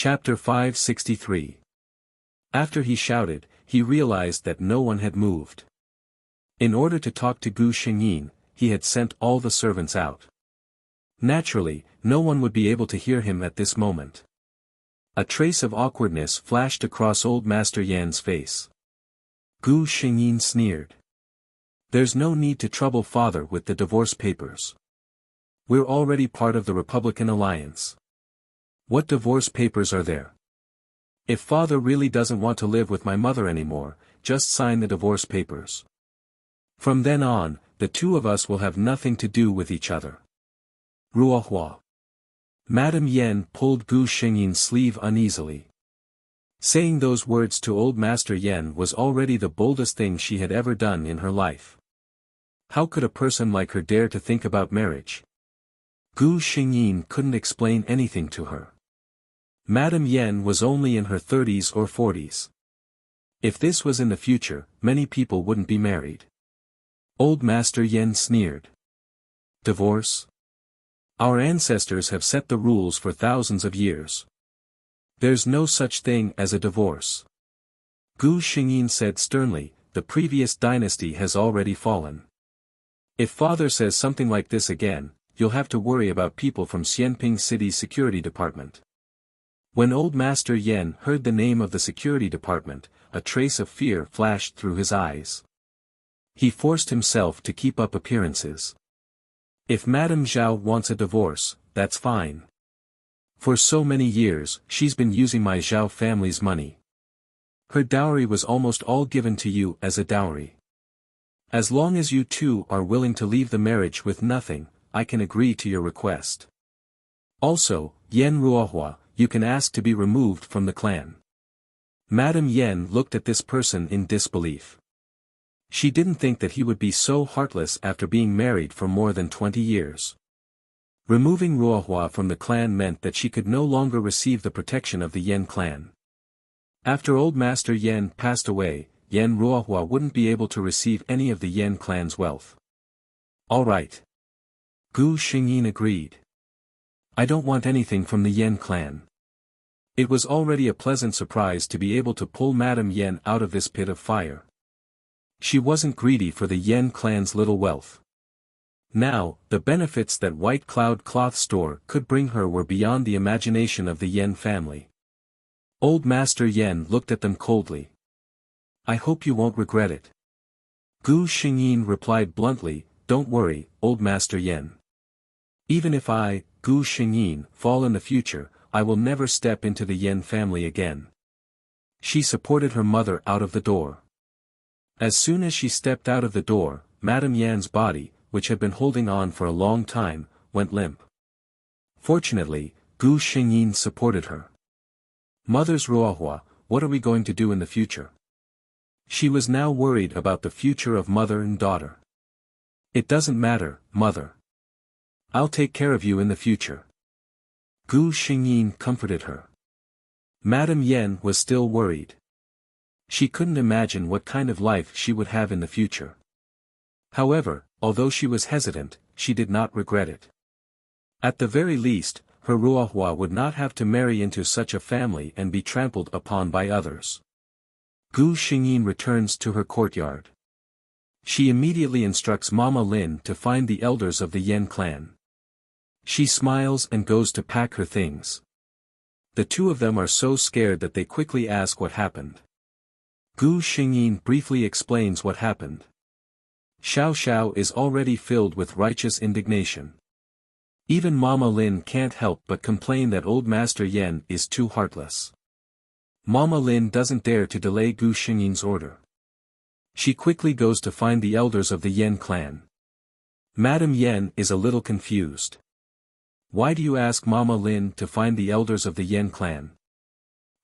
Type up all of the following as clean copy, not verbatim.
Chapter 563. After he shouted, he realized that no one had moved. In order to talk to Gu Xingyin, he had sent all the servants out. Naturally, no one would be able to hear him at this moment. A trace of awkwardness flashed across old Master Yan's face. Gu Xingyin sneered. "There's no need to trouble father with the divorce papers. We're already part of the Republican Alliance. What divorce papers are there? If father really doesn't want to live with my mother anymore, just sign the divorce papers. From then on, the two of us will have nothing to do with each other." Ruohua. Madame Yen pulled Gu Xingyin's sleeve uneasily. Saying those words to old Master Yen was already the boldest thing she had ever done in her life. How could a person like her dare to think about marriage? Gu Xingyin couldn't explain anything to her. Madame Yen was only in her 30s or 40s. If this was in the future, many people wouldn't be married. Old Master Yen sneered. "Divorce? Our ancestors have set the rules for thousands of years. There's no such thing as a divorce." Gu Xingyin said sternly, "The previous dynasty has already fallen. If father says something like this again, you'll have to worry about people from Xianping City's security department." When old Master Yen heard the name of the security department, a trace of fear flashed through his eyes. He forced himself to keep up appearances. If Madame Zhao wants a divorce, that's fine. For so many years, she's been using my Zhao family's money. Her dowry was almost all given to you as a dowry. As long as you two are willing to leave the marriage with nothing, I can agree to your request. Also, Yen Ruohua, you can ask to be removed from the clan. Madame Yen looked at this person in disbelief. She didn't think that he would be so heartless after being married for more than 20 years. Removing Ruohua from the clan meant that she could no longer receive the protection of the Yen clan. After old Master Yen passed away, Yen Ruohua wouldn't be able to receive any of the Yen clan's wealth. All right. Gu Xingyin agreed. I don't want anything from the Yen clan. It was already a pleasant surprise to be able to pull Madame Yen out of this pit of fire. She wasn't greedy for the Yen clan's little wealth. Now, the benefits that White Cloud Cloth Store could bring her were beyond the imagination of the Yen family. Old Master Yen looked at them coldly. I hope you won't regret it. Gu Xingyin replied bluntly, Don't worry, Old Master Yen. Even if I, Gu Xingyin, fall in the future, I will never step into the Yen family again. She supported her mother out of the door. As soon as she stepped out of the door, Madame Yan's body, which had been holding on for a long time, went limp. Fortunately, Gu Xingyin supported her. Mother's Ruohua, what are we going to do in the future? She was now worried about the future of mother and daughter. It doesn't matter, mother. I'll take care of you in the future. Gu Xingyin comforted her. Madame Yen was still worried. She couldn't imagine what kind of life she would have in the future. However, although she was hesitant, she did not regret it. At the very least, her Ruohua would not have to marry into such a family and be trampled upon by others. Gu Xingyin returns to her courtyard. She immediately instructs Mama Lin to find the elders of the Yen clan. She smiles and goes to pack her things. The two of them are so scared that they quickly ask what happened. Gu Xingyin briefly explains what happened. Xiao Xiao is already filled with righteous indignation. Even Mama Lin can't help but complain that old Master Yen is too heartless. Mama Lin doesn't dare to delay Gu Xingyin's order. She quickly goes to find the elders of the Yen clan. Madame Yen is a little confused. Why do you ask Mama Lin to find the elders of the Yen clan?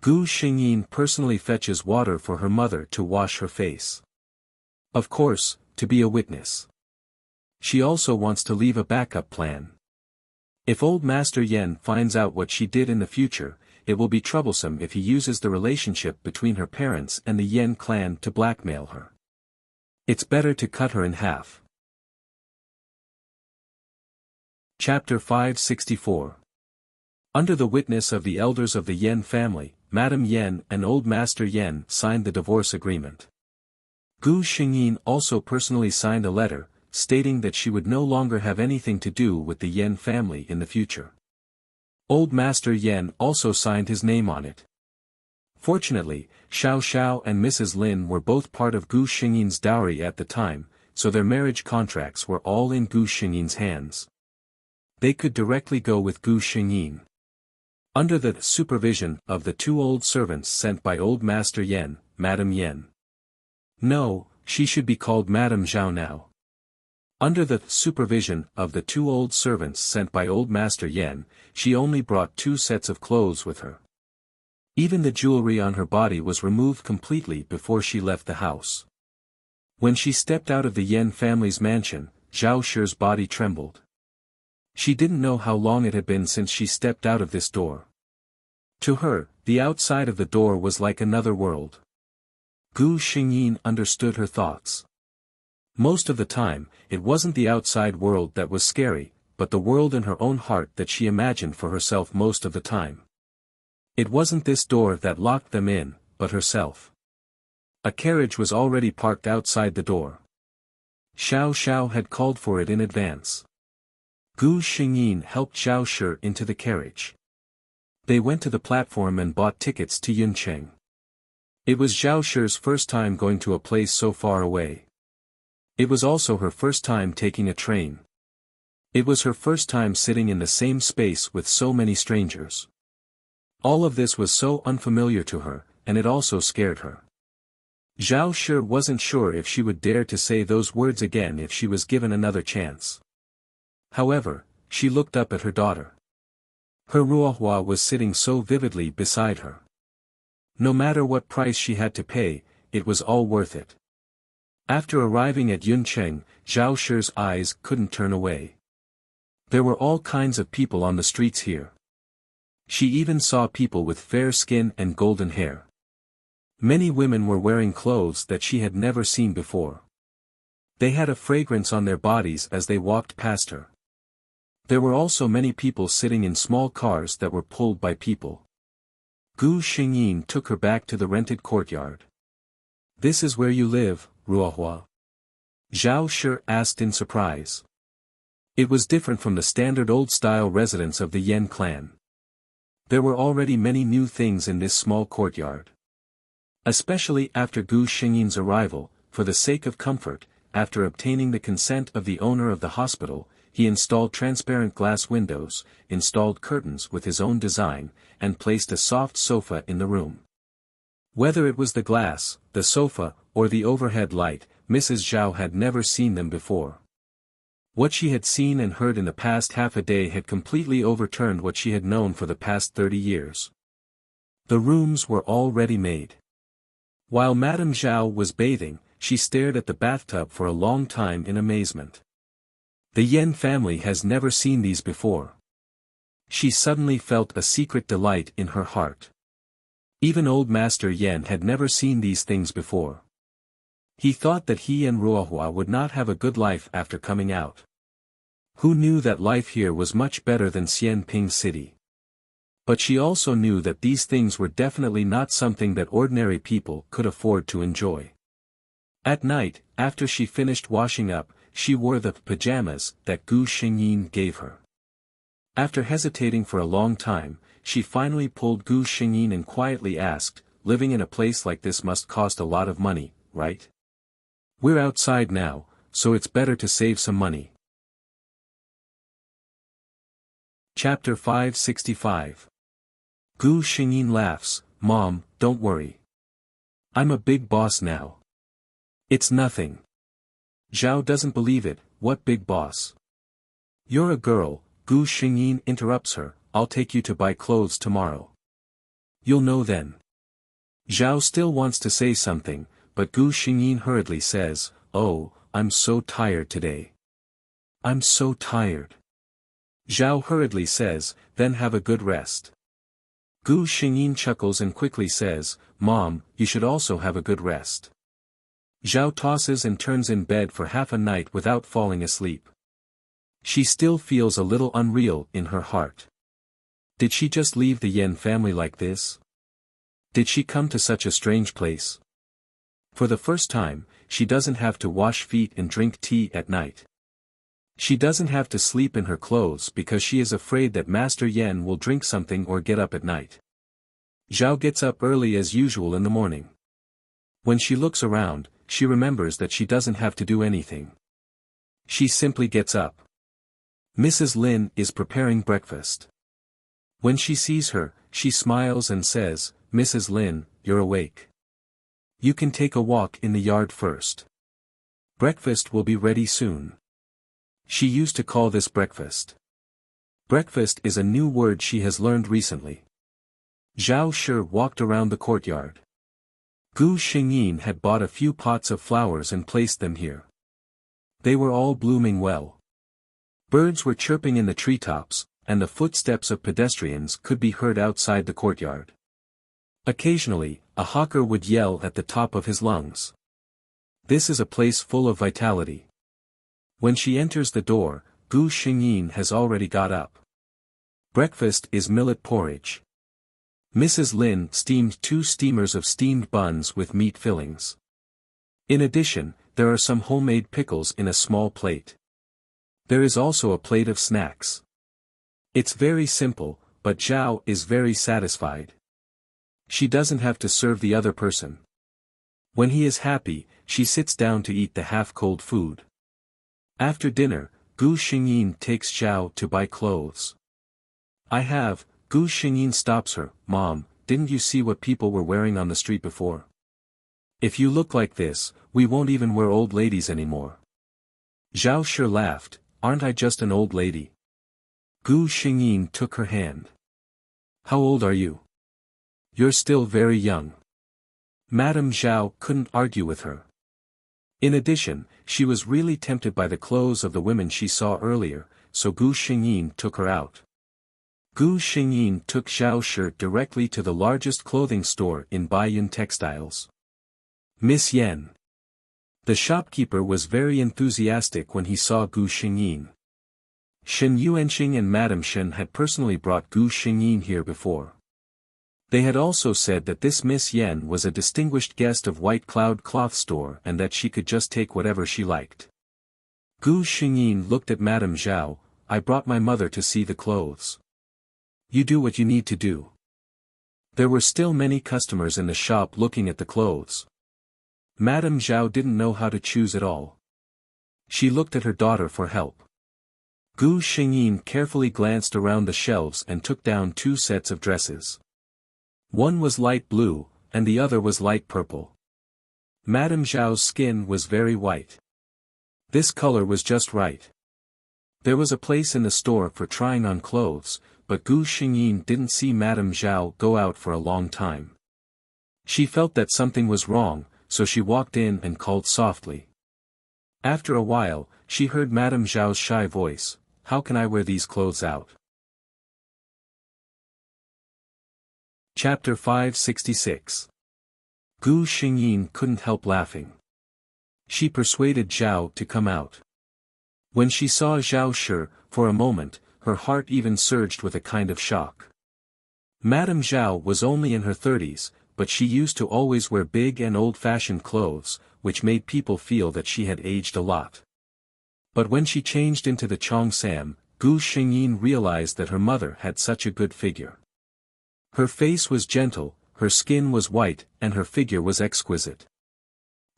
Gu Xingyin personally fetches water for her mother to wash her face. Of course, to be a witness. She also wants to leave a backup plan. If old Master Yen finds out what she did in the future, it will be troublesome if he uses the relationship between her parents and the Yen clan to blackmail her. It's better to cut her in half. Chapter 564. Under the witness of the elders of the Yen family, Madame Yen and Old Master Yen signed the divorce agreement. Gu Xingyin also personally signed a letter, stating that she would no longer have anything to do with the Yen family in the future. Old Master Yen also signed his name on it. Fortunately, Xiao Xiao and Mrs. Lin were both part of Gu Xingyin's dowry at the time, so their marriage contracts were all in Gu Xingyin's hands. They could directly go with Gu Xingyin. Under the supervision of the two old servants sent by Old Master Yen, Madame Yen. No, she should be called Madame Zhao now. Under the supervision of the two old servants sent by Old Master Yen, she only brought 2 sets of clothes with her. Even the jewelry on her body was removed completely before she left the house. When she stepped out of the Yen family's mansion, Zhao Shi's body trembled. She didn't know how long it had been since she stepped out of this door. To her, the outside of the door was like another world. Gu Xingyin understood her thoughts. Most of the time, it wasn't the outside world that was scary, but the world in her own heart that she imagined for herself most of the time. It wasn't this door that locked them in, but herself. A carriage was already parked outside the door. Xiao Xiao had called for it in advance. Gu Xingyin helped Xiao Shi into the carriage. They went to the platform and bought tickets to Yuncheng. It was Xiao Shi's first time going to a place so far away. It was also her first time taking a train. It was her first time sitting in the same space with so many strangers. All of this was so unfamiliar to her, and it also scared her. Zhao Shi wasn't sure if she would dare to say those words again if she was given another chance. However, she looked up at her daughter. Her Ruohua was sitting so vividly beside her. No matter what price she had to pay, it was all worth it. After arriving at Yuncheng, Zhao Shi's eyes couldn't turn away. There were all kinds of people on the streets here. She even saw people with fair skin and golden hair. Many women were wearing clothes that she had never seen before. They had a fragrance on their bodies as they walked past her. There were also many people sitting in small cars that were pulled by people. Gu Xingyin took her back to the rented courtyard. "This is where you live, Ruohua?" Zhao Shi asked in surprise. It was different from the standard old-style residence of the Yen clan. There were already many new things in this small courtyard. Especially after Gu Xingyin's arrival, for the sake of comfort, after obtaining the consent of the owner of the hospital, he installed transparent glass windows, installed curtains with his own design, and placed a soft sofa in the room. Whether it was the glass, the sofa, or the overhead light, Mrs. Zhao had never seen them before. What she had seen and heard in the past half a day had completely overturned what she had known for the past 30 years. The rooms were all ready-made. While Madame Zhao was bathing, she stared at the bathtub for a long time in amazement. The Yen family has never seen these before. She suddenly felt a secret delight in her heart. Even Old Master Yen had never seen these things before. He thought that he and Ruohua would not have a good life after coming out. Who knew that life here was much better than Xianping City? But she also knew that these things were definitely not something that ordinary people could afford to enjoy. At night, after she finished washing up, she wore the pajamas that Gu Xingyin gave her. After hesitating for a long time, she finally pulled Gu Xingyin and quietly asked, "Living in a place like this must cost a lot of money, right? We're outside now, so it's better to save some money." Chapter 565. Gu Xingyin laughs, "Mom, don't worry. I'm a big boss now. It's nothing." Zhao doesn't believe it. "What big boss?" "You're a girl," Gu Xingyin interrupts her, "I'll take you to buy clothes tomorrow. You'll know then." Zhao still wants to say something, but Gu Xingyin hurriedly says, "Oh, I'm so tired today. I'm so tired." Zhao hurriedly says, "Then have a good rest." Gu Xingyin chuckles and quickly says, "Mom, you should also have a good rest." Zhao tosses and turns in bed for half a night without falling asleep. She still feels a little unreal in her heart. Did she just leave the Yen family like this? Did she come to such a strange place? For the first time, she doesn't have to wash feet and drink tea at night. She doesn't have to sleep in her clothes because she is afraid that Master Yen will drink something or get up at night. Zhao gets up early as usual in the morning. When she looks around, she remembers that she doesn't have to do anything. She simply gets up. Mrs. Lin is preparing breakfast. When she sees her, she smiles and says, "Mrs. Lin, you're awake. You can take a walk in the yard first. Breakfast will be ready soon." She used to call this breakfast. Breakfast is a new word she has learned recently. Zhao Shi walked around the courtyard. Gu Xingyin had bought a few pots of flowers and placed them here. They were all blooming well. Birds were chirping in the treetops, and the footsteps of pedestrians could be heard outside the courtyard. Occasionally, a hawker would yell at the top of his lungs. This is a place full of vitality. When she enters the door, Gu Xingyin has already got up. Breakfast is millet porridge. Mrs. Lin steamed 2 steamers of steamed buns with meat fillings. In addition, there are some homemade pickles in a small plate. There is also a plate of snacks. It's very simple, but Zhao is very satisfied. She doesn't have to serve the other person. When he is happy, she sits down to eat the half-cold food. After dinner, Gu Xingyin takes Zhao to buy clothes. Gu Xingyin stops her. "Mom, didn't you see what people were wearing on the street before? If you look like this, we won't even wear old ladies anymore." Zhao Shi laughed. "Aren't I just an old lady?" Gu Xingyin took her hand. "How old are you? You're still very young." Madame Zhao couldn't argue with her. In addition, she was really tempted by the clothes of the women she saw earlier, so Gu Xingyin took her out. Gu Xingyin took Zhao Shi directly to the largest clothing store in Baiyun Textiles. "Miss Yen." The shopkeeper was very enthusiastic when he saw Gu Xingyin. Shen Yuanxing and Madame Shen had personally brought Gu Xingyin here before. They had also said that this Miss Yen was a distinguished guest of White Cloud Cloth Store and that she could just take whatever she liked. Gu Xingyin looked at Madame Zhao. "I brought my mother to see the clothes. You do what you need to do." There were still many customers in the shop looking at the clothes. Madame Zhao didn't know how to choose at all. She looked at her daughter for help. Gu Xingyin carefully glanced around the shelves and took down 2 sets of dresses. One was light blue, and the other was light purple. Madame Zhao's skin was very white. This color was just right. There was a place in the store for trying on clothes, but Gu Xingyin didn't see Madame Zhao go out for a long time. She felt that something was wrong, so she walked in and called softly. After a while, she heard Madame Zhao's shy voice. "How can I wear these clothes out?" Chapter 566. Gu Xingyin couldn't help laughing. She persuaded Zhao to come out. When she saw Zhao Shi, for a moment, her heart even surged with a kind of shock. Madame Zhao was only in her 30s, but she used to always wear big and old-fashioned clothes, which made people feel that she had aged a lot. But when she changed into the Cheongsam, Gu Xingyin realized that her mother had such a good figure. Her face was gentle, her skin was white, and her figure was exquisite.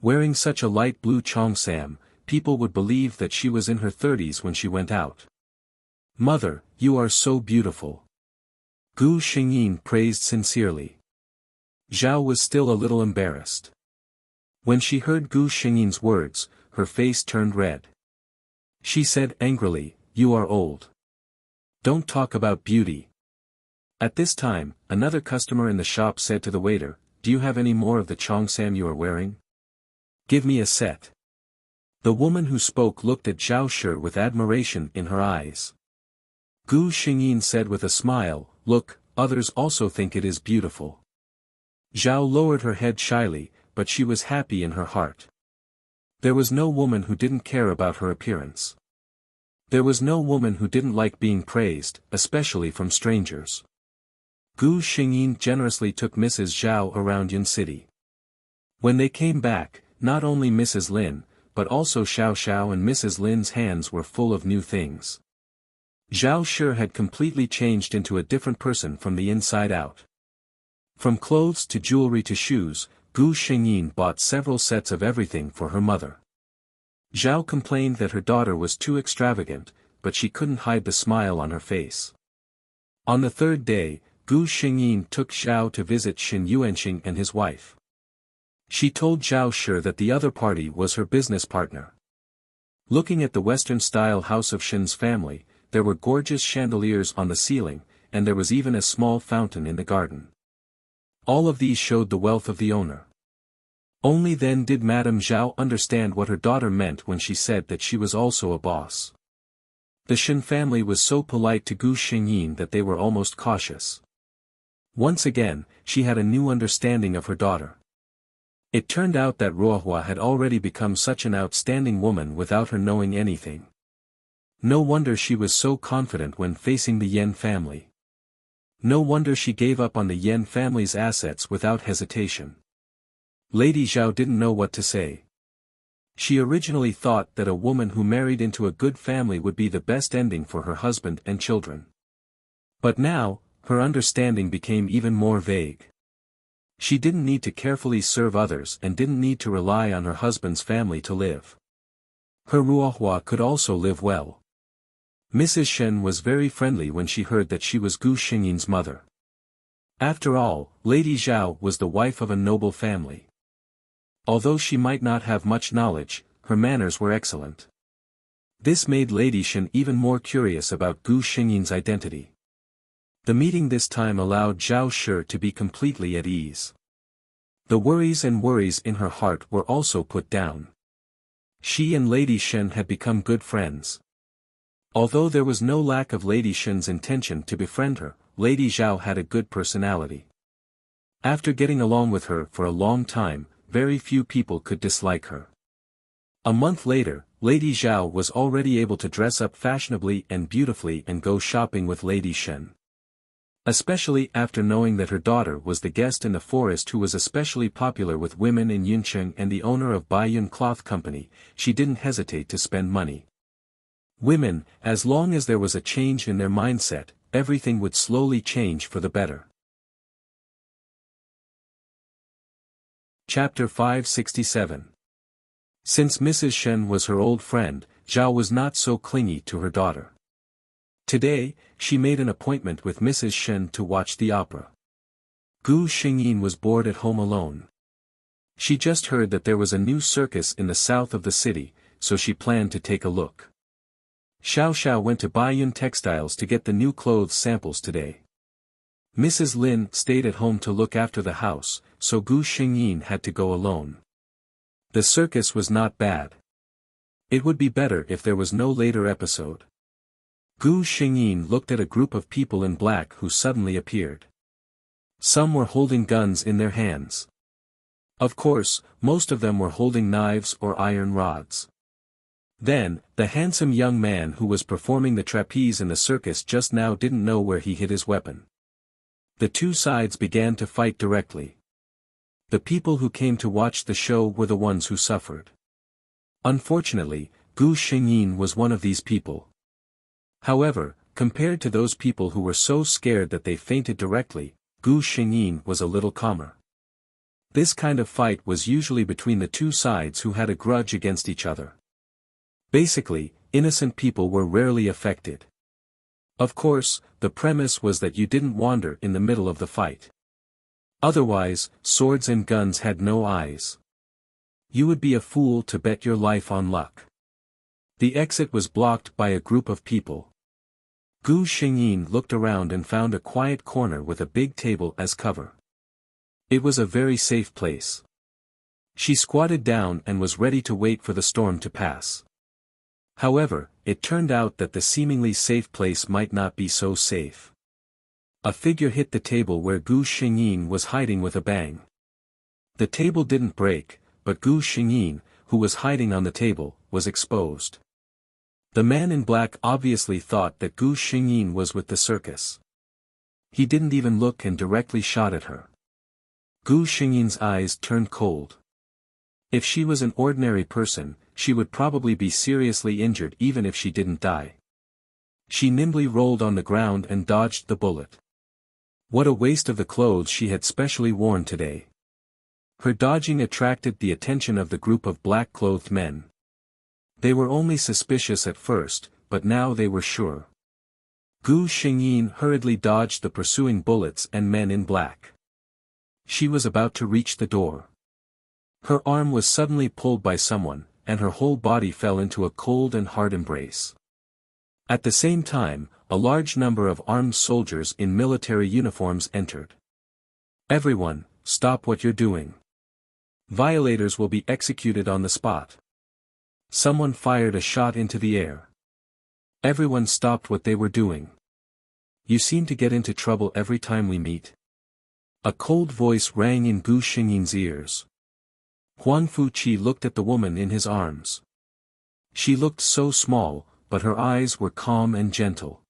Wearing such a light blue Cheongsam, people would believe that she was in her 30s when she went out. "Mother, you are so beautiful." Gu Xingyin praised sincerely. Zhao was still a little embarrassed. When she heard Gu Xingyin's words, her face turned red. She said angrily, "You are old. Don't talk about beauty." At this time, another customer in the shop said to the waiter, "Do you have any more of the Cheongsam you are wearing? Give me a set." The woman who spoke looked at Zhao Shi with admiration in her eyes. Gu Xingyin said with a smile, "Look, others also think it is beautiful." Zhao lowered her head shyly, but she was happy in her heart. There was no woman who didn't care about her appearance. There was no woman who didn't like being praised, especially from strangers. Gu Xingyin generously took Mrs. Zhao around Yun City. When they came back, not only Mrs. Lin, but also Xiao Xiao and Mrs. Lin's hands were full of new things. Zhao Shi had completely changed into a different person from the inside out. From clothes to jewelry to shoes, Gu Xingyin bought several sets of everything for her mother. Zhao complained that her daughter was too extravagant, but she couldn't hide the smile on her face. On the third day, Gu Xingyin took Zhao to visit Shen Yuanxing and his wife. She told Zhao Shi that the other party was her business partner. Looking at the Western-style house of Shen's family, there were gorgeous chandeliers on the ceiling, and there was even a small fountain in the garden. All of these showed the wealth of the owner. Only then did Madame Zhao understand what her daughter meant when she said that she was also a boss. The Shen family was so polite to Gu Xingyin that they were almost cautious. Once again, she had a new understanding of her daughter. It turned out that Ruohua had already become such an outstanding woman without her knowing anything. No wonder she was so confident when facing the Yan family. No wonder she gave up on the Yan family's assets without hesitation. Lady Zhao didn't know what to say. She originally thought that a woman who married into a good family would be the best ending for her husband and children. But now, her understanding became even more vague. She didn't need to carefully serve others and didn't need to rely on her husband's family to live. Her Ruohua could also live well. Mrs. Shen was very friendly when she heard that she was Gu Xingyin's mother. After all, Lady Zhao was the wife of a noble family. Although she might not have much knowledge, her manners were excellent. This made Lady Shen even more curious about Gu Xingyin's identity. The meeting this time allowed Zhao Shi to be completely at ease. The worries in her heart were also put down. She and Lady Shen had become good friends. Although there was no lack of Lady Shen's intention to befriend her, Lady Zhao had a good personality. After getting along with her for a long time, very few people could dislike her. A month later, Lady Zhao was already able to dress up fashionably and beautifully and go shopping with Lady Shen. Especially after knowing that her daughter was the guest in the forest who was especially popular with women in Yuncheng and the owner of Baiyun Cloth Company, she didn't hesitate to spend money. Women, as long as there was a change in their mindset, everything would slowly change for the better. Chapter 567. Since Mrs. Shen was her old friend, Zhao was not so clingy to her daughter. Today, she made an appointment with Mrs. Shen to watch the opera. Gu Xingyin was bored at home alone. She just heard that there was a new circus in the south of the city, so she planned to take a look. Xiao Xiao went to Baiyun Textiles to get the new clothes samples today. Mrs. Lin stayed at home to look after the house, so Gu Xingyin had to go alone. The circus was not bad. It would be better if there was no later episode. Gu Xingyin looked at a group of people in black who suddenly appeared. Some were holding guns in their hands. Of course, most of them were holding knives or iron rods. Then, the handsome young man who was performing the trapeze in the circus just now didn't know where he hid his weapon. The two sides began to fight directly. The people who came to watch the show were the ones who suffered. Unfortunately, Gu Xingyin was one of these people. However, compared to those people who were so scared that they fainted directly, Gu Xingyin was a little calmer. This kind of fight was usually between the two sides who had a grudge against each other. Basically, innocent people were rarely affected. Of course, the premise was that you didn't wander in the middle of the fight. Otherwise, swords and guns had no eyes. You would be a fool to bet your life on luck. The exit was blocked by a group of people. Gu Xingyin looked around and found a quiet corner with a big table as cover. It was a very safe place. She squatted down and was ready to wait for the storm to pass. However, it turned out that the seemingly safe place might not be so safe. A figure hit the table where Gu Xingyin was hiding with a bang. The table didn't break, but Gu Xingyin, who was hiding on the table, was exposed. The man in black obviously thought that Gu Xingyin was with the circus. He didn't even look and directly shot at her. Gu Xingyin's eyes turned cold. If she was an ordinary person, she would probably be seriously injured even if she didn't die. She nimbly rolled on the ground and dodged the bullet. What a waste of the clothes she had specially worn today. Her dodging attracted the attention of the group of black-clothed men. They were only suspicious at first, but now they were sure. Gu Xingyin hurriedly dodged the pursuing bullets and men in black. She was about to reach the door. Her arm was suddenly pulled by someone, and her whole body fell into a cold and hard embrace. At the same time, a large number of armed soldiers in military uniforms entered. Everyone, stop what you're doing. Violators will be executed on the spot. Someone fired a shot into the air. Everyone stopped what they were doing. You seem to get into trouble every time we meet. A cold voice rang in Gu Xingyin's ears. Huang Fuqi looked at the woman in his arms. She looked so small, but her eyes were calm and gentle.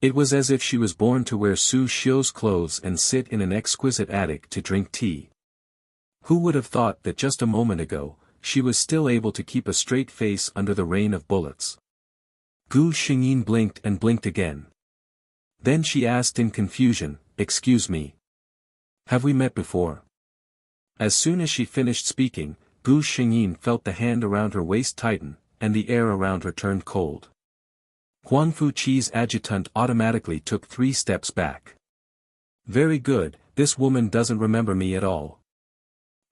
It was as if she was born to wear Su Xiu's clothes and sit in an exquisite attic to drink tea. Who would have thought that just a moment ago, she was still able to keep a straight face under the rain of bullets? Gu Xingyin blinked and blinked again. Then she asked in confusion, "Excuse me. Have we met before?" As soon as she finished speaking, Gu Xingyin felt the hand around her waist tighten, and the air around her turned cold. Huang Fuqi's adjutant automatically took 3 steps back. Very good, this woman doesn't remember me at all.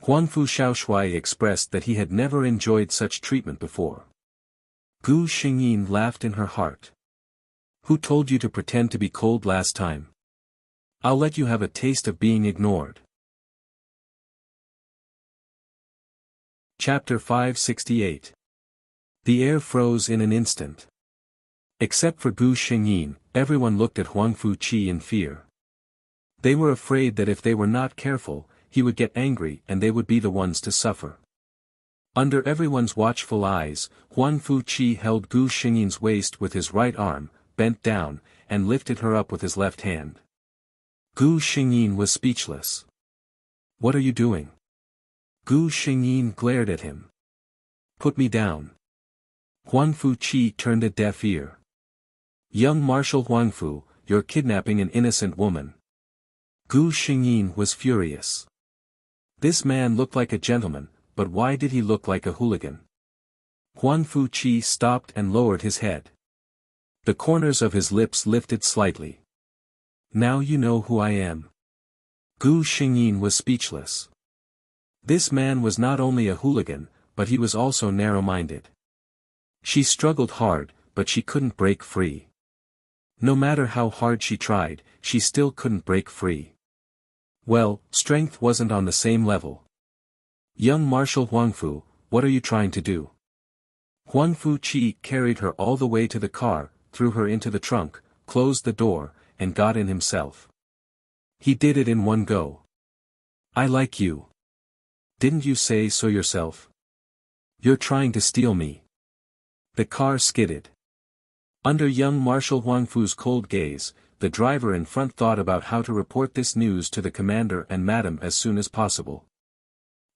Huang Fu Shaoshui expressed that he had never enjoyed such treatment before. Gu Xingyin laughed in her heart. Who told you to pretend to be cold last time? I'll let you have a taste of being ignored. Chapter 568. The air froze in an instant. Except for Gu Xingyin, everyone looked at Huang Fuqi in fear. They were afraid that if they were not careful, he would get angry and they would be the ones to suffer. Under everyone's watchful eyes, Huang Fuqi held Gu Xingyin's waist with his right arm, bent down, and lifted her up with his left hand. Gu Xingyin was speechless. What are you doing? Gu Xingyin glared at him. Put me down. Huang Fuqi turned a deaf ear. Young Marshal Huang Fu, you're kidnapping an innocent woman. Gu Xingyin was furious. This man looked like a gentleman, but why did he look like a hooligan? Huang Fuqi stopped and lowered his head. The corners of his lips lifted slightly. Now you know who I am. Gu Xingyin was speechless. This man was not only a hooligan, but he was also narrow-minded. She struggled hard, but she couldn't break free. No matter how hard she tried, she still couldn't break free. Well, strength wasn't on the same level. Young Marshal Huang Fu, what are you trying to do? Huang Fuqi carried her all the way to the car, threw her into the trunk, closed the door, and got in himself. He did it in one go. I like you. Didn't you say so yourself? You're trying to steal me. The car skidded. Under young Marshal Huang Fu's cold gaze, the driver in front thought about how to report this news to the commander and madam as soon as possible.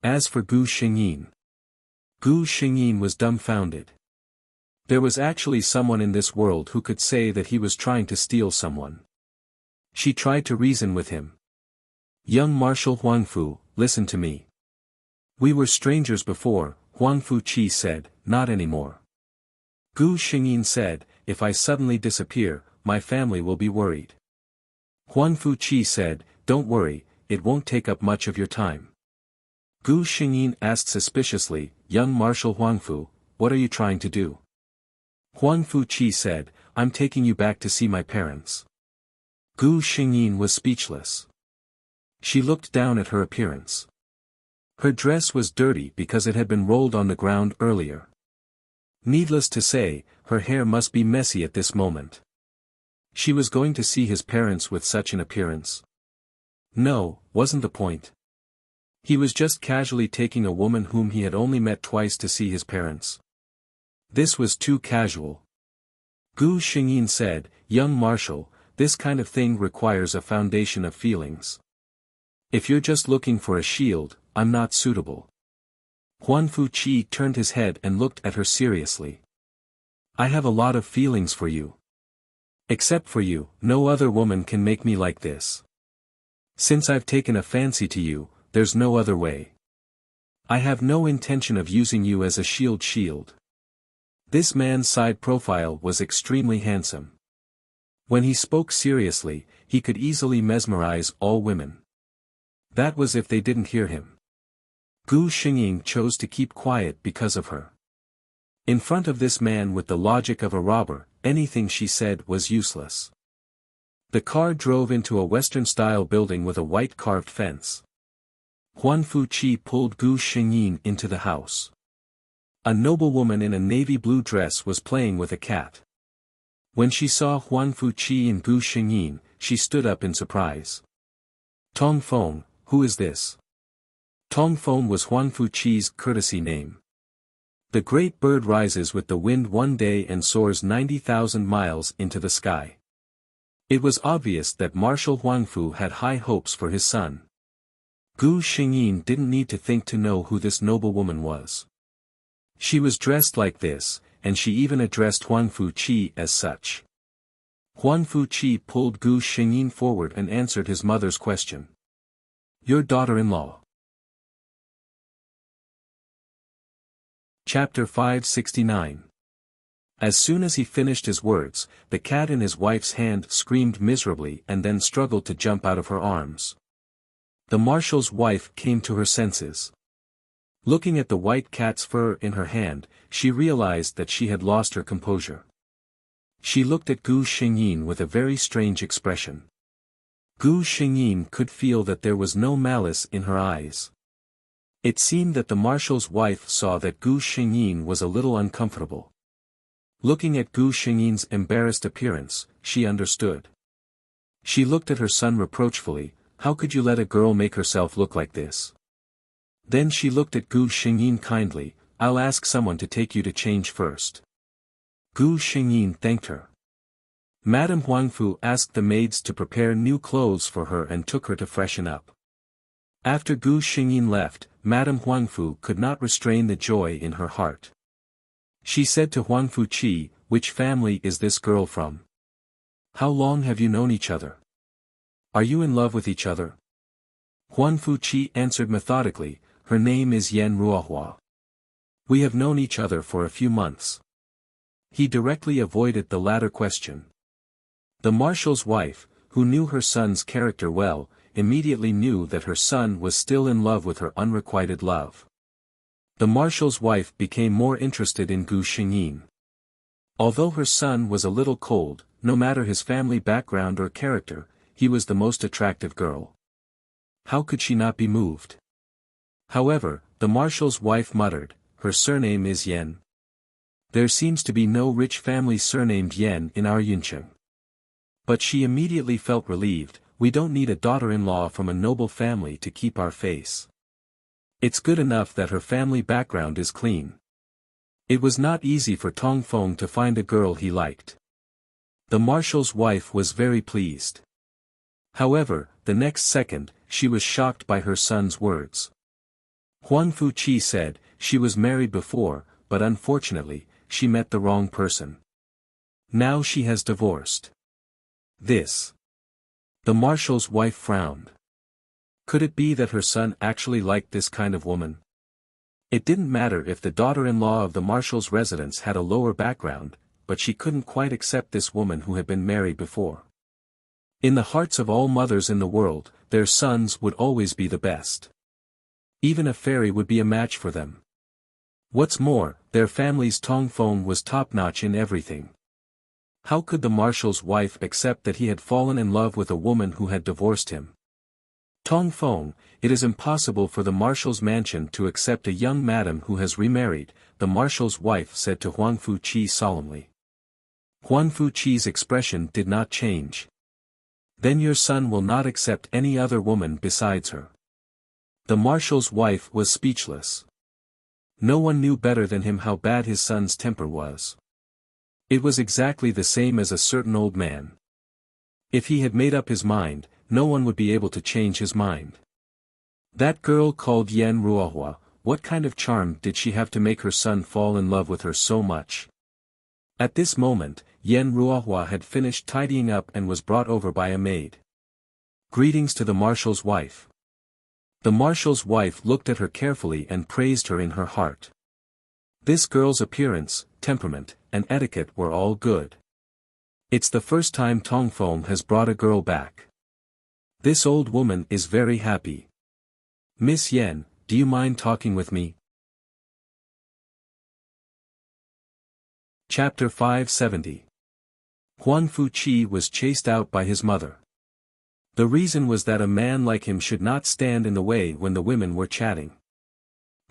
As for Gu Xingyin was dumbfounded. There was actually someone in this world who could say that he was trying to steal someone. She tried to reason with him. Young Marshal Huang Fu, listen to me. We were strangers before, Huang Fuqi said, not anymore. Gu Xingyin said, if I suddenly disappear, my family will be worried. Huang Fuqi said, don't worry, it won't take up much of your time. Gu Xingyin asked suspiciously, young Marshal Huang Fu, what are you trying to do? Huang Fuqi said, I'm taking you back to see my parents. Gu Xingyin was speechless. She looked down at her appearance. Her dress was dirty because it had been rolled on the ground earlier. Needless to say, her hair must be messy at this moment. She was going to see his parents with such an appearance. No, wasn't the point. He was just casually taking a woman whom he had only met twice to see his parents. This was too casual. Gu Xingyin said, young Marshal, this kind of thing requires a foundation of feelings. If you're just looking for a shield, I'm not suitable. Huan Fuqi turned his head and looked at her seriously. I have a lot of feelings for you. Except for you, no other woman can make me like this. Since I've taken a fancy to you, there's no other way. I have no intention of using you as a shield. This man's side profile was extremely handsome. When he spoke seriously, he could easily mesmerize all women. That was if they didn't hear him. Gu Xingying chose to keep quiet because of her. In front of this man with the logic of a robber, anything she said was useless. The car drove into a Western-style building with a white carved fence. Huan Fuqi pulled Gu Xingying into the house. A noblewoman in a navy blue dress was playing with a cat. When she saw Huan Fuqi and Gu Xingying, she stood up in surprise. Tong Feng, who is this? Tong Feng was Huan Fuqi's courtesy name. The great bird rises with the wind one day and soars 90,000 miles into the sky. It was obvious that Marshal Huangfu had high hopes for his son. Gu Xingying didn't need to think to know who this noblewoman was. She was dressed like this, and she even addressed Huan Fuqi as such. Huan Fuqi pulled Gu Xingying forward and answered his mother's question. Your daughter-in-law. Chapter 569. As soon as he finished his words, the cat in his wife's hand screamed miserably and then struggled to jump out of her arms. The marshal's wife came to her senses. Looking at the white cat's fur in her hand, she realized that she had lost her composure. She looked at Gu Xingying with a very strange expression. Gu Xingying could feel that there was no malice in her eyes. It seemed that the marshal's wife saw that Gu Xingying was a little uncomfortable. Looking at Gu Xingying's embarrassed appearance, she understood. She looked at her son reproachfully. How could you let a girl make herself look like this? Then she looked at Gu Xingying kindly. I'll ask someone to take you to change first. Gu Xingying thanked her. Madame Huangfu asked the maids to prepare new clothes for her and took her to freshen up. After Gu Xingying left, Madame Huangfu could not restrain the joy in her heart. She said to Huan Fuqi, which family is this girl from? How long have you known each other? Are you in love with each other? Huan Fuqi answered methodically, her name is Yan Ruohua. We have known each other for a few months. He directly avoided the latter question. The marshal's wife, who knew her son's character well, immediately knew that her son was still in love with her unrequited love. The marshal's wife became more interested in Gu Xingying. Although her son was a little cold, no matter his family background or character, he was the most attractive girl. How could she not be moved? However, the marshal's wife muttered, her surname is Yan. There seems to be no rich family surnamed Yan in our Yuncheng. But she immediately felt relieved. We don't need a daughter-in-law from a noble family to keep our face. It's good enough that her family background is clean. It was not easy for Tong Feng to find a girl he liked. The marshal's wife was very pleased. However, the next second, she was shocked by her son's words. Huan Fuqi said, she was married before, but unfortunately, she met the wrong person. Now she has divorced. This. The marshal's wife frowned. Could it be that her son actually liked this kind of woman? It didn't matter if the daughter-in-law of the marshal's residence had a lower background, but she couldn't quite accept this woman who had been married before. In the hearts of all mothers in the world, their sons would always be the best. Even a fairy would be a match for them. What's more, their family's Tong Feng was top-notch in everything. How could the marshal's wife accept that he had fallen in love with a woman who had divorced him? Tong Feng, it is impossible for the marshal's mansion to accept a young madam who has remarried, the marshal's wife said to Huan Fuqi solemnly. Huan Fuqi's expression did not change. Then your son will not accept any other woman besides her. The marshal's wife was speechless. No one knew better than him how bad his son's temper was. It was exactly the same as a certain old man. If he had made up his mind, no one would be able to change his mind. That girl called Yan Ruohua, what kind of charm did she have to make her son fall in love with her so much? At this moment, Yan Ruohua had finished tidying up and was brought over by a maid. Greetings to the marshal's wife. The marshal's wife looked at her carefully and praised her in her heart. This girl's appearance, temperament, and etiquette were all good. It's the first time Tongfeng has brought a girl back. This old woman is very happy. Miss Yan, do you mind talking with me? Chapter 570. Huan Fuqi was chased out by his mother. The reason was that a man like him should not stand in the way when the women were chatting.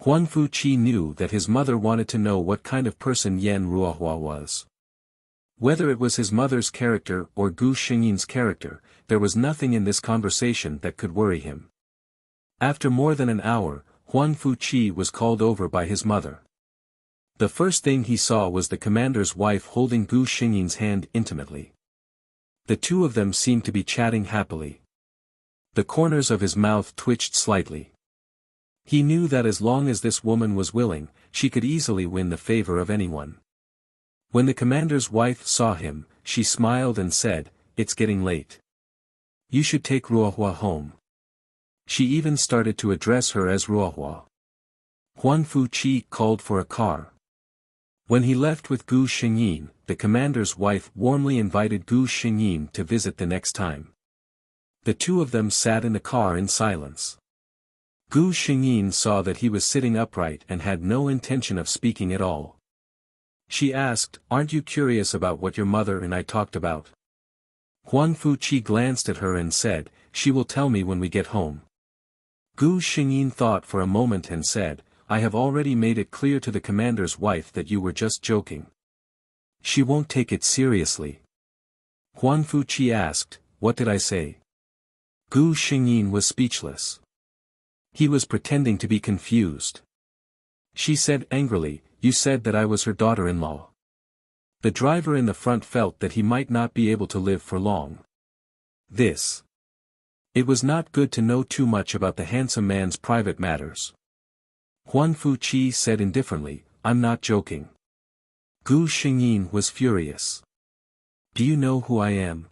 Huan Fuqi knew that his mother wanted to know what kind of person Yan Ruohua was. Whether it was his mother's character or Gu Xingyin's character, there was nothing in this conversation that could worry him. After more than an hour, Huan Fuqi was called over by his mother. The first thing he saw was the commander's wife holding Gu Xingyin's hand intimately. The two of them seemed to be chatting happily. The corners of his mouth twitched slightly. He knew that as long as this woman was willing, she could easily win the favor of anyone. When the commander's wife saw him, she smiled and said, "It's getting late. You should take Ruohua home." She even started to address her as Ruohua. Huan Fuqi called for a car. When he left with Gu Xingyin, the commander's wife warmly invited Gu Xingyin to visit the next time. The two of them sat in the car in silence. Gu Xingyin saw that he was sitting upright and had no intention of speaking at all. She asked, "Aren't you curious about what your mother and I talked about?" Huan Fuqi glanced at her and said, "She will tell me when we get home." Gu Xingyin thought for a moment and said, "I have already made it clear to the commander's wife that you were just joking. She won't take it seriously." Huan Fuqi asked, "What did I say?" Gu Xingyin was speechless. He was pretending to be confused. She said angrily, "You said that I was her daughter-in-law." The driver in the front felt that he might not be able to live for long. It was not good to know too much about the handsome man's private matters. Huan Fuqi said indifferently, "I'm not joking." Gu Xingyin was furious. "Do you know who I am?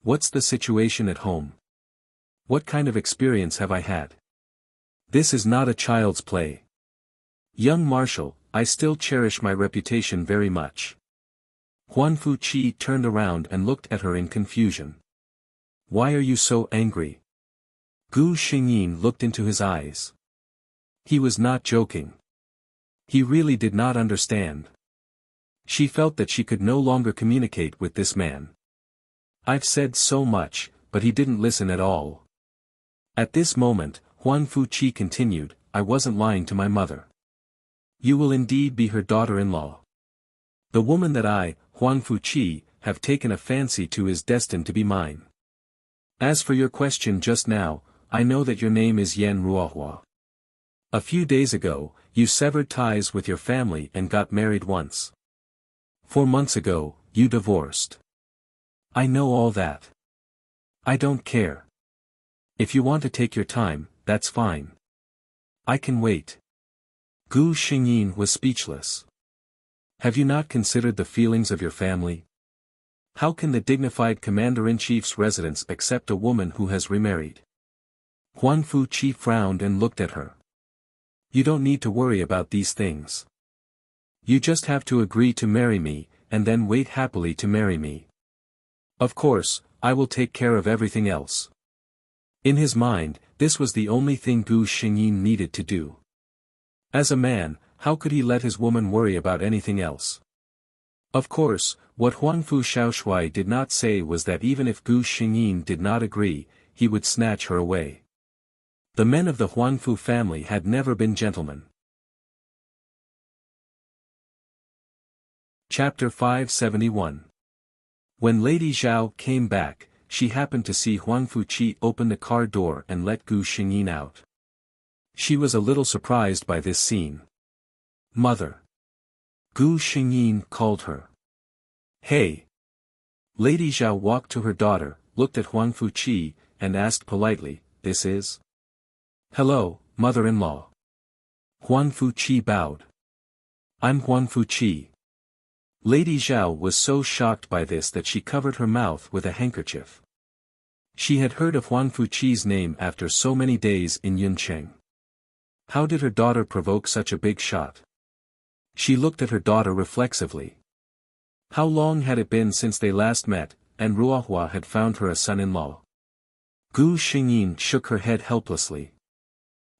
What's the situation at home? What kind of experience have I had? This is not a child's play. Young Marshal, I still cherish my reputation very much." Huan Fuqi turned around and looked at her in confusion. "Why are you so angry?" Gu Xingyin looked into his eyes. He was not joking. He really did not understand. She felt that she could no longer communicate with this man. "I've said so much, but he didn't listen at all." At this moment, Huan Fuqi continued, "I wasn't lying to my mother. You will indeed be her daughter-in-law. The woman that I, Huan Fuqi, have taken a fancy to is destined to be mine. As for your question just now, I know that your name is Yan Ruohua. A few days ago, you severed ties with your family and got married once. 4 months ago, you divorced. I know all that. I don't care. If you want to take your time, that's fine. I can wait." Gu Xingyin was speechless. "Have you not considered the feelings of your family? How can the dignified commander-in-chief's residence accept a woman who has remarried?" Huan Fuqi frowned and looked at her. "You don't need to worry about these things. You just have to agree to marry me, and then wait happily to marry me. Of course, I will take care of everything else." In his mind, this was the only thing Gu Xingyin needed to do. As a man, how could he let his woman worry about anything else? Of course, what Huangfu Shaoshui did not say was that even if Gu Xingyin did not agree, he would snatch her away. The men of the Huangfu family had never been gentlemen. Chapter 571. When Lady Zhao came back, she happened to see Huan Fuqi open the car door and let Gu Xingyin out. She was a little surprised by this scene. "Mother!" Gu Xingyin called her. "Hey! Lady Zhao walked to her daughter, looked at Huang Fuqi, and asked politely, "This is?" "Hello, mother-in-law." Huang Fuqi bowed. "I'm Huang Fuqi." Lady Zhao was so shocked by this that she covered her mouth with a handkerchief. She had heard of Huang Fuqi's name after so many days in Yuncheng. How did her daughter provoke such a big shot? She looked at her daughter reflexively. How long had it been since they last met, and Ruohua had found her a son-in-law? Gu Xingyin shook her head helplessly.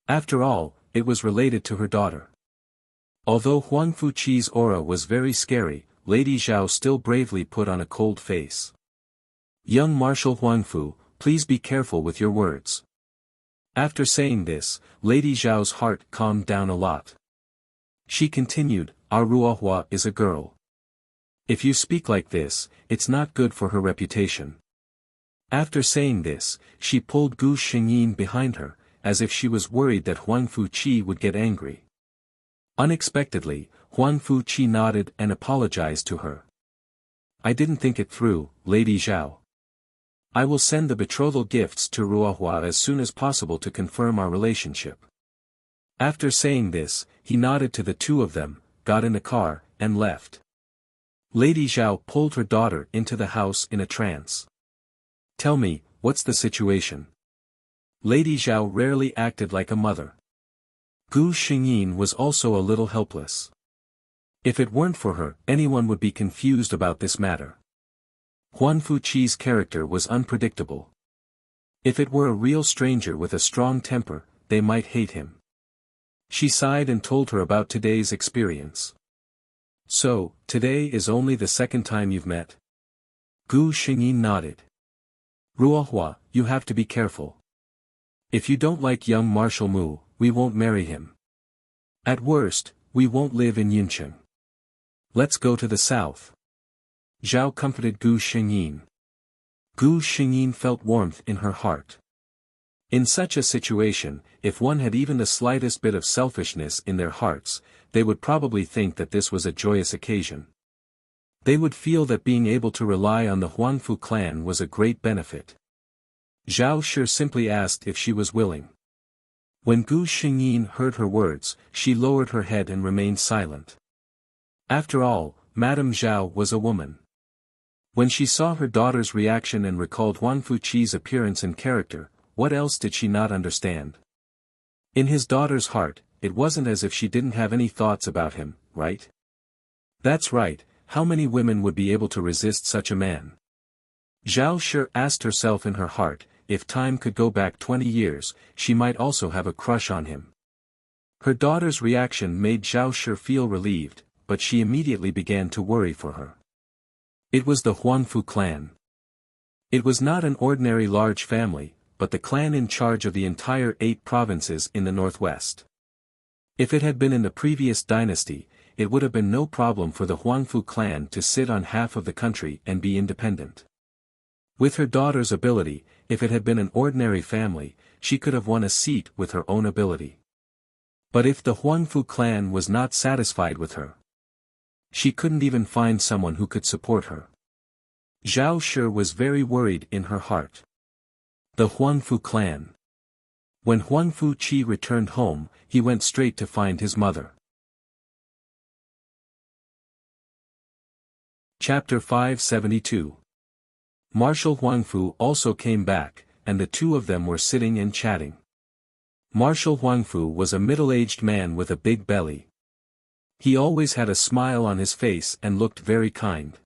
After all, it was related to her daughter. Although Huang Fuqi's aura was very scary, Lady Zhao still bravely put on a cold face. "Young Marshal Huangfu, please be careful with your words." After saying this, Lady Zhao's heart calmed down a lot. She continued, "Our Ruohua is a girl. If you speak like this, it's not good for her reputation." After saying this, she pulled Gu Xingyin behind her, as if she was worried that Huang Fuqi would get angry. Unexpectedly, Huang Fuqi nodded and apologized to her. "I didn't think it through, Lady Zhao. I will send the betrothal gifts to Ruohua as soon as possible to confirm our relationship." After saying this, he nodded to the two of them, got in the car, and left. Lady Zhao pulled her daughter into the house in a trance. "Tell me, what's the situation?" Lady Zhao rarely acted like a mother. Gu Xingyin was also a little helpless. If it weren't for her, anyone would be confused about this matter. Huang Fuqi's character was unpredictable. If it were a real stranger with a strong temper, they might hate him. She sighed and told her about today's experience. "So, today is only the second time you've met?" Gu Xingyin nodded. "Ruohua, you have to be careful. If you don't like young Marshal Mu, we won't marry him. At worst, we won't live in Yuncheng. Let's go to the south." Zhao comforted Gu Xingyin. Gu Xingyin felt warmth in her heart. In such a situation, if one had even the slightest bit of selfishness in their hearts, they would probably think that this was a joyous occasion. They would feel that being able to rely on the Huangfu clan was a great benefit. Zhao Shi simply asked if she was willing. When Gu Xingyin heard her words, she lowered her head and remained silent. After all, Madame Zhao was a woman. When she saw her daughter's reaction and recalled Huang Fuqi's appearance and character, what else did she not understand? In his daughter's heart, it wasn't as if she didn't have any thoughts about him, right? That's right, how many women would be able to resist such a man? Zhao Shi asked herself in her heart, if time could go back 20 years, she might also have a crush on him. Her daughter's reaction made Zhao Shi feel relieved, but she immediately began to worry for her. It was the Huangfu clan. It was not an ordinary large family, but the clan in charge of the entire 8 provinces in the northwest. If it had been in the previous dynasty, it would have been no problem for the Huangfu clan to sit on half of the country and be independent. With her daughter's ability, if it had been an ordinary family, she could have won a seat with her own ability. But if the Huangfu clan was not satisfied with her, she couldn't even find someone who could support her. Zhao Shi was very worried in her heart. The Huangfu clan. When Huang Fuqi returned home, he went straight to find his mother. Chapter 572. Marshal Huangfu also came back, and the two of them were sitting and chatting. Marshal Huangfu was a middle-aged man with a big belly. He always had a smile on his face and looked very kind.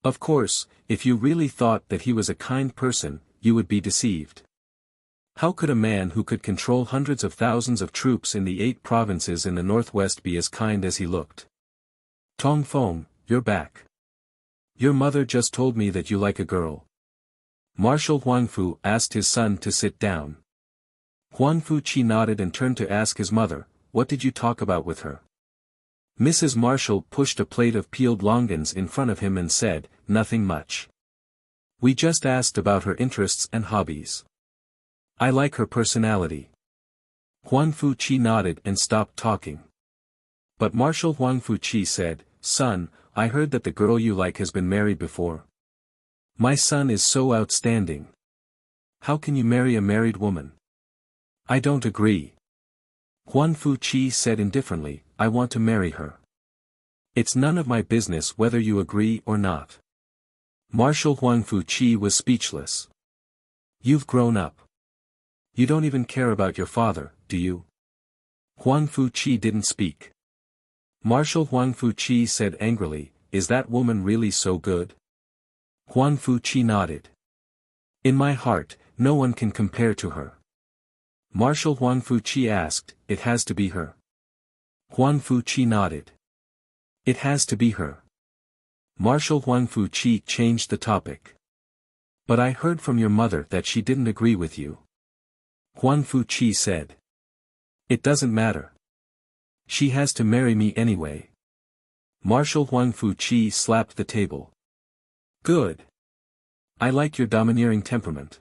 Of course, if you really thought that he was a kind person, you would be deceived. How could a man who could control hundreds of thousands of troops in the 8 provinces in the northwest be as kind as he looked? Tong Feng, you're back. Your mother just told me that you like a girl. Marshal Huangfu asked his son to sit down. Huang Fuqi nodded and turned to ask his mother, what did you talk about with her? Mrs. Marshall pushed a plate of peeled longans in front of him and said, nothing much. We just asked about her interests and hobbies. I like her personality. Huang Fuqi nodded and stopped talking. But Marshal Huang Fuqi said, son, I heard that the girl you like has been married before. My son is so outstanding. How can you marry a married woman? I don't agree. Huan Fuqi said indifferently, I want to marry her. It's none of my business whether you agree or not. Marshal Huan Fuqi was speechless. You've grown up. You don't even care about your father, do you? Huan Fuqi didn't speak. Marshal Huan Fuqi said angrily, is that woman really so good? Huan Fuqi nodded. In my heart, no one can compare to her. Marshal Huan Fuqi asked, it has to be her? Huan Fuqi nodded. It has to be her. Marshal Huan Fuqi changed the topic. But I heard from your mother that she didn't agree with you. Huan Fuqi said. It doesn't matter. She has to marry me anyway. Marshal Huan Fuqi slapped the table. Good. I like your domineering temperament.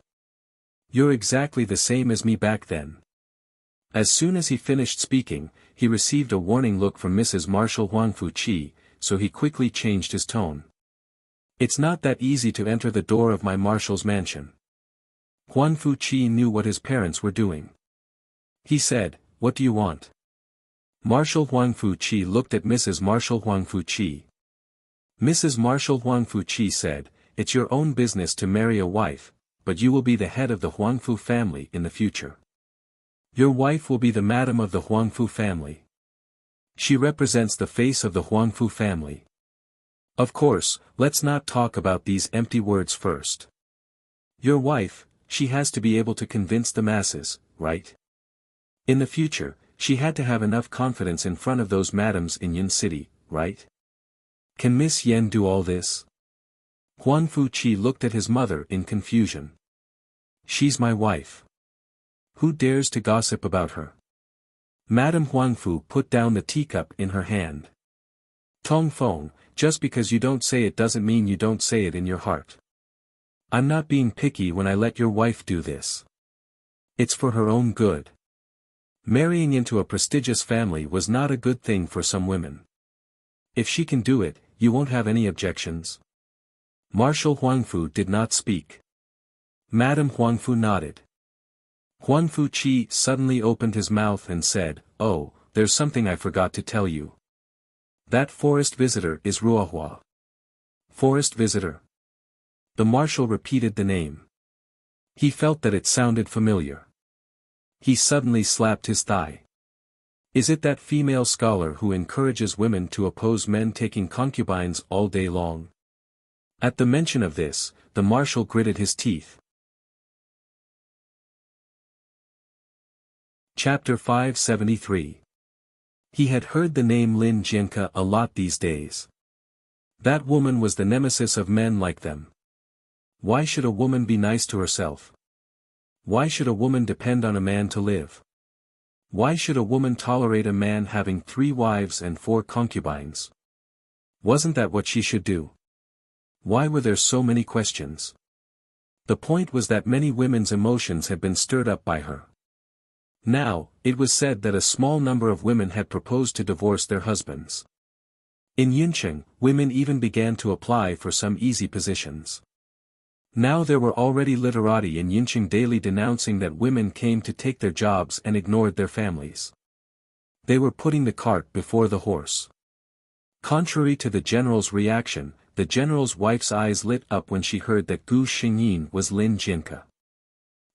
You're exactly the same as me back then. As soon as he finished speaking, he received a warning look from Mrs. Marshal Huan Fuqi, so he quickly changed his tone. It's not that easy to enter the door of my marshal's mansion. Huan Fuqi knew what his parents were doing. He said, what do you want? Marshal Huan Fuqi looked at Mrs. Marshal Huan Fuqi. Mrs. Marshal Huan Fuqi said, it's your own business to marry a wife, but you will be the head of the Huangfu family in the future. Your wife will be the madam of the Huangfu family. She represents the face of the Huangfu family. Of course, let's not talk about these empty words first. Your wife, she has to be able to convince the masses, right? In the future, she had to have enough confidence in front of those madams in Yin City, right? Can Miss Yen do all this? Huan Fuqi looked at his mother in confusion. She's my wife. Who dares to gossip about her? Madame Huangfu put down the teacup in her hand. Tong Feng, just because you don't say it doesn't mean you don't say it in your heart. I'm not being picky when I let your wife do this. It's for her own good. Marrying into a prestigious family was not a good thing for some women. If she can do it, you won't have any objections. Marshal Huangfu did not speak. Madame Huangfu nodded. Huan Fuqi suddenly opened his mouth and said, oh, there's something I forgot to tell you. That forest visitor is Ruohua. Forest visitor. The marshal repeated the name. He felt that it sounded familiar. He suddenly slapped his thigh. Is it that female scholar who encourages women to oppose men taking concubines all day long? At the mention of this, the marshal gritted his teeth. Chapter 573. He had heard the name Lin Jianke a lot these days. That woman was the nemesis of men like them. Why should a woman be nice to herself? Why should a woman depend on a man to live? Why should a woman tolerate a man having 3 wives and 4 concubines? Wasn't that what she should do? Why were there so many questions? The point was that many women's emotions had been stirred up by her. Now, it was said that a small number of women had proposed to divorce their husbands. In Yuncheng, women even began to apply for some easy positions. Now there were already literati in Yuncheng daily denouncing that women came to take their jobs and ignored their families. They were putting the cart before the horse. Contrary to the general's reaction, the general's wife's eyes lit up when she heard that Gu Xingyin was Lin Jianke.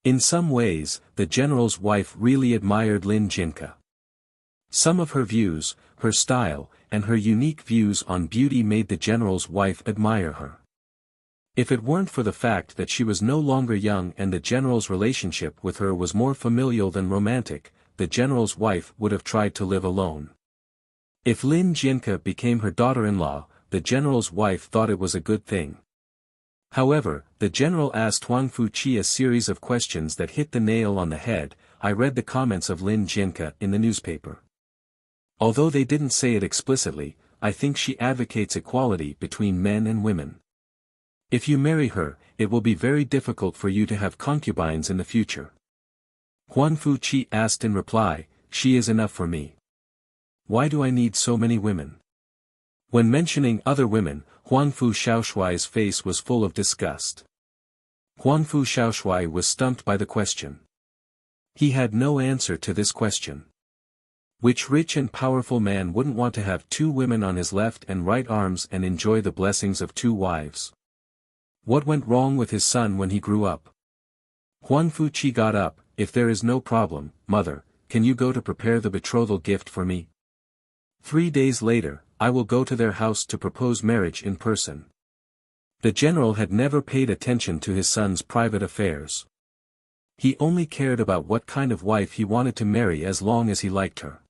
In some ways, the general's wife really admired Lin Jianke. Some of her views, her style, and her unique views on beauty made the general's wife admire her. If it weren't for the fact that she was no longer young and the general's relationship with her was more familial than romantic, the general's wife would have tried to live alone. If Lin Jianke became her daughter-in-law, the general's wife thought it was a good thing. However, the general asked Huan Fuqi a series of questions that hit the nail on the head. I read the comments of Lin Jianke in the newspaper. Although they didn't say it explicitly, I think she advocates equality between men and women. If you marry her, it will be very difficult for you to have concubines in the future. Huan Fuqi asked in reply, she is enough for me. Why do I need so many women? When mentioning other women, Huangfu Shaoshuai's face was full of disgust. Huangfu Shaoshuai was stumped by the question. He had no answer to this question. Which rich and powerful man wouldn't want to have two women on his left and right arms and enjoy the blessings of two wives? What went wrong with his son when he grew up? Huangfu Qi got up. If there is no problem, mother, can you go to prepare the betrothal gift for me? 3 days later, I will go to their house to propose marriage in person. The general had never paid attention to his son's private affairs. He only cared about what kind of wife he wanted to marry as long as he liked her.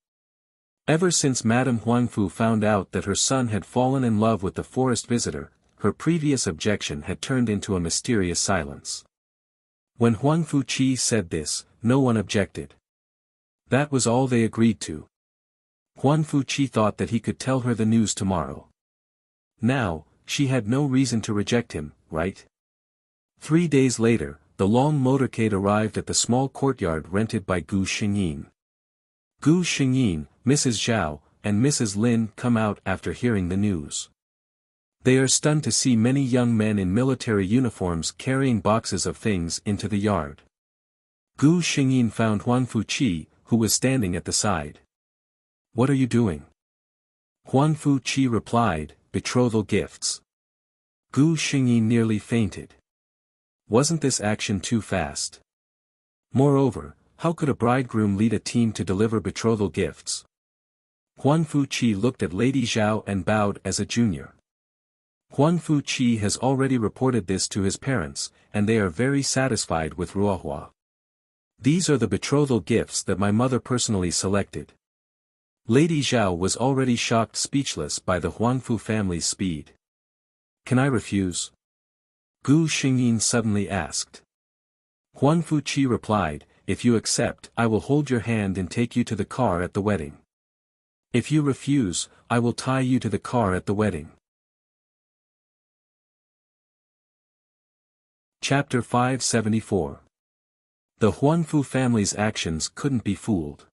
Ever since Madame Huangfu found out that her son had fallen in love with the forest visitor, her previous objection had turned into a mysterious silence. When Huangfu Qi said this, no one objected. That was all they agreed to. Huangfu Qi thought that he could tell her the news tomorrow. Now, she had no reason to reject him, right? 3 days later, the long motorcade arrived at the small courtyard rented by Gu Xingyin. Gu Xingyin, Mrs. Zhao, and Mrs. Lin come out after hearing the news. They are stunned to see many young men in military uniforms carrying boxes of things into the yard. Gu Xingyin found Huangfu Qi, who was standing at the side. What are you doing? Huangfu Qi replied, betrothal gifts. Gu Xingyin nearly fainted. Wasn't this action too fast? Moreover, how could a bridegroom lead a team to deliver betrothal gifts? Huangfu Qi looked at Lady Zhao and bowed as a junior. Huangfu Qi has already reported this to his parents, and they are very satisfied with Ruohua. These are the betrothal gifts that my mother personally selected. Lady Zhao was already shocked speechless by the Huangfu family's speed. Can I refuse? Gu Xingyin suddenly asked. Huangfu Qi replied, if you accept, I will hold your hand and take you to the car at the wedding. If you refuse, I will tie you to the car at the wedding. Chapter 574. The Huangfu family's actions couldn't be fooled.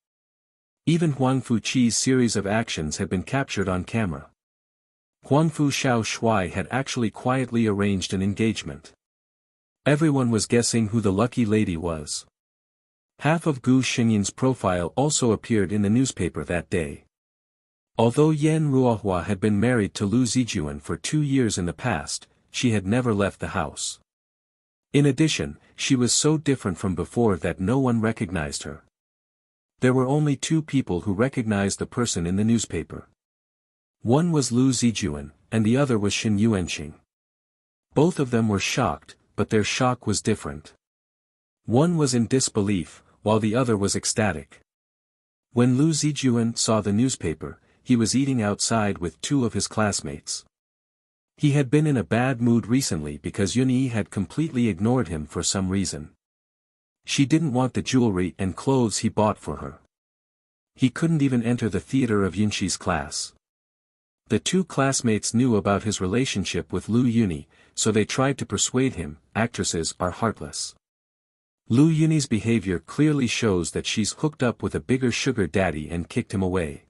Even Huangfu Qi's series of actions had been captured on camera. Huangfu Shaoshuai had actually quietly arranged an engagement. Everyone was guessing who the lucky lady was. Half of Gu Xingyin's profile also appeared in the newspaper that day. Although Yan Ruohua had been married to Lu Zijuan for 2 years in the past, she had never left the house. In addition, she was so different from before that no one recognized her. There were only 2 people who recognized the person in the newspaper. One was Lu Zijuan, and the other was Shen Yuanqing. Both of them were shocked, but their shock was different. One was in disbelief, while the other was ecstatic. When Lu Zijuan saw the newspaper, he was eating outside with 2 of his classmates. He had been in a bad mood recently because Yunyi had completely ignored him for some reason. She didn't want the jewelry and clothes he bought for her. He couldn't even enter the theater of Yunxi's class. The 2 classmates knew about his relationship with Lu Yunyi, so they tried to persuade him. Actresses are heartless. Lu Yunyi's behavior clearly shows that she's hooked up with a bigger sugar daddy and kicked him away.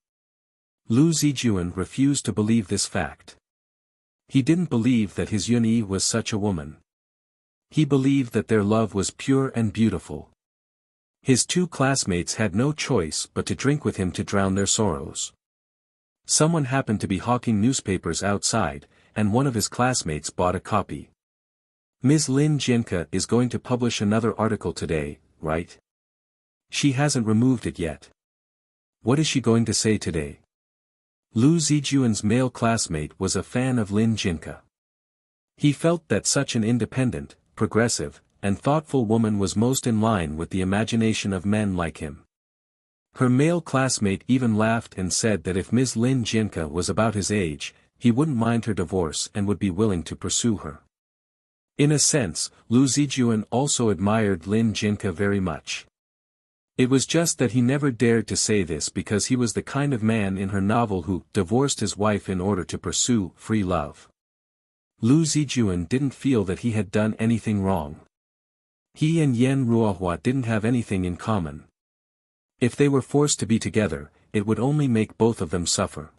Lu Zijuan refused to believe this fact. He didn't believe that his Yunyi was such a woman. He believed that their love was pure and beautiful. His 2 classmates had no choice but to drink with him to drown their sorrows. Someone happened to be hawking newspapers outside, and one of his classmates bought a copy. Ms. Lin Jianke is going to publish another article today, right? She hasn't removed it yet. What is she going to say today? Lu Zijuan's male classmate was a fan of Lin Jianke. He felt that such an independent, progressive, and thoughtful woman was most in line with the imagination of men like him. Her male classmate even laughed and said that if Ms. Lin Jianke was about his age, he wouldn't mind her divorce and would be willing to pursue her. In a sense, Lu Zijuan also admired Lin Jianke very much. It was just that he never dared to say this because he was the kind of man in her novel who divorced his wife in order to pursue free love. Lu Zijuan didn't feel that he had done anything wrong. He and Yan Ruohua didn't have anything in common. If they were forced to be together, it would only make both of them suffer.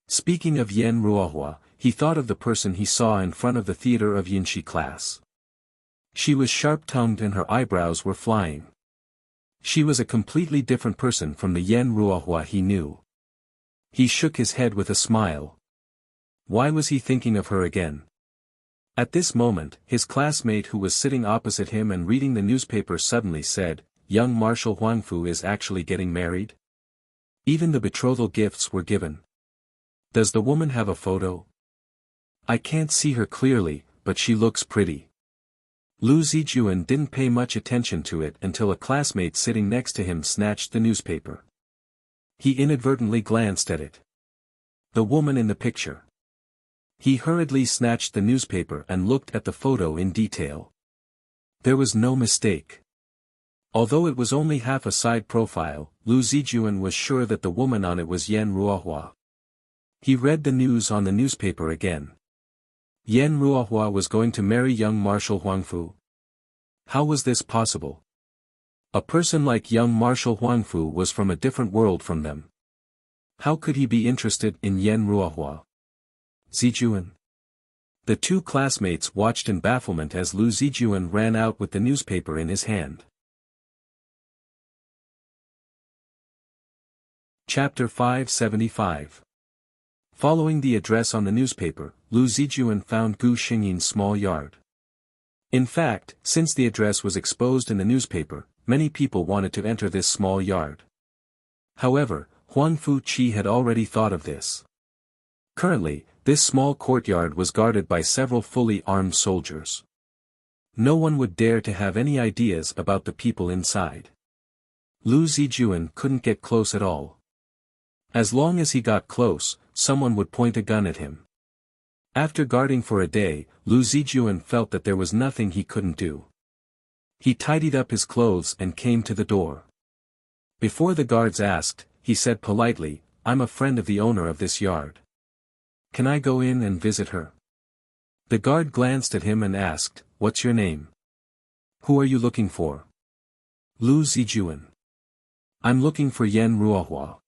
Speaking of Yan Ruohua, he thought of the person he saw in front of the theater of Yinshi class. She was sharp-tongued and her eyebrows were flying. She was a completely different person from the Yen Ruohua he knew. He shook his head with a smile. Why was he thinking of her again? At this moment, his classmate who was sitting opposite him and reading the newspaper suddenly said, "Young Marshal Huangfu is actually getting married? Even the betrothal gifts were given. Does the woman have a photo? I can't see her clearly, but she looks pretty." Lu Zijuan didn't pay much attention to it until a classmate sitting next to him snatched the newspaper. He inadvertently glanced at it. The woman in the picture. He hurriedly snatched the newspaper and looked at the photo in detail. There was no mistake. Although it was only half a side profile, Lu Zijuan was sure that the woman on it was Yen Ruohua. He read the news on the newspaper again. Yen Ruohua was going to marry young Marshal Huangfu? How was this possible? A person like young Marshal Huangfu was from a different world from them. How could he be interested in Yen Ruohua? Zijuan? The two classmates watched in bafflement as Lu Zijuan ran out with the newspaper in his hand. Chapter 575. Following the address on the newspaper, Lu Zijuan found Gu Xingyin's small yard. In fact, since the address was exposed in the newspaper, many people wanted to enter this small yard. However, Huangfu Qi had already thought of this. Currently, this small courtyard was guarded by several fully armed soldiers. No one would dare to have any ideas about the people inside. Lu Zijuan couldn't get close at all. As long as he got close, someone would point a gun at him. After guarding for a day, Lu Zijuan felt that there was nothing he couldn't do. He tidied up his clothes and came to the door. Before the guards asked, he said politely, "I'm a friend of the owner of this yard. Can I go in and visit her?" The guard glanced at him and asked, "What's your name? Who are you looking for?" Lu Zijuan. "I'm looking for Yen Ruohua."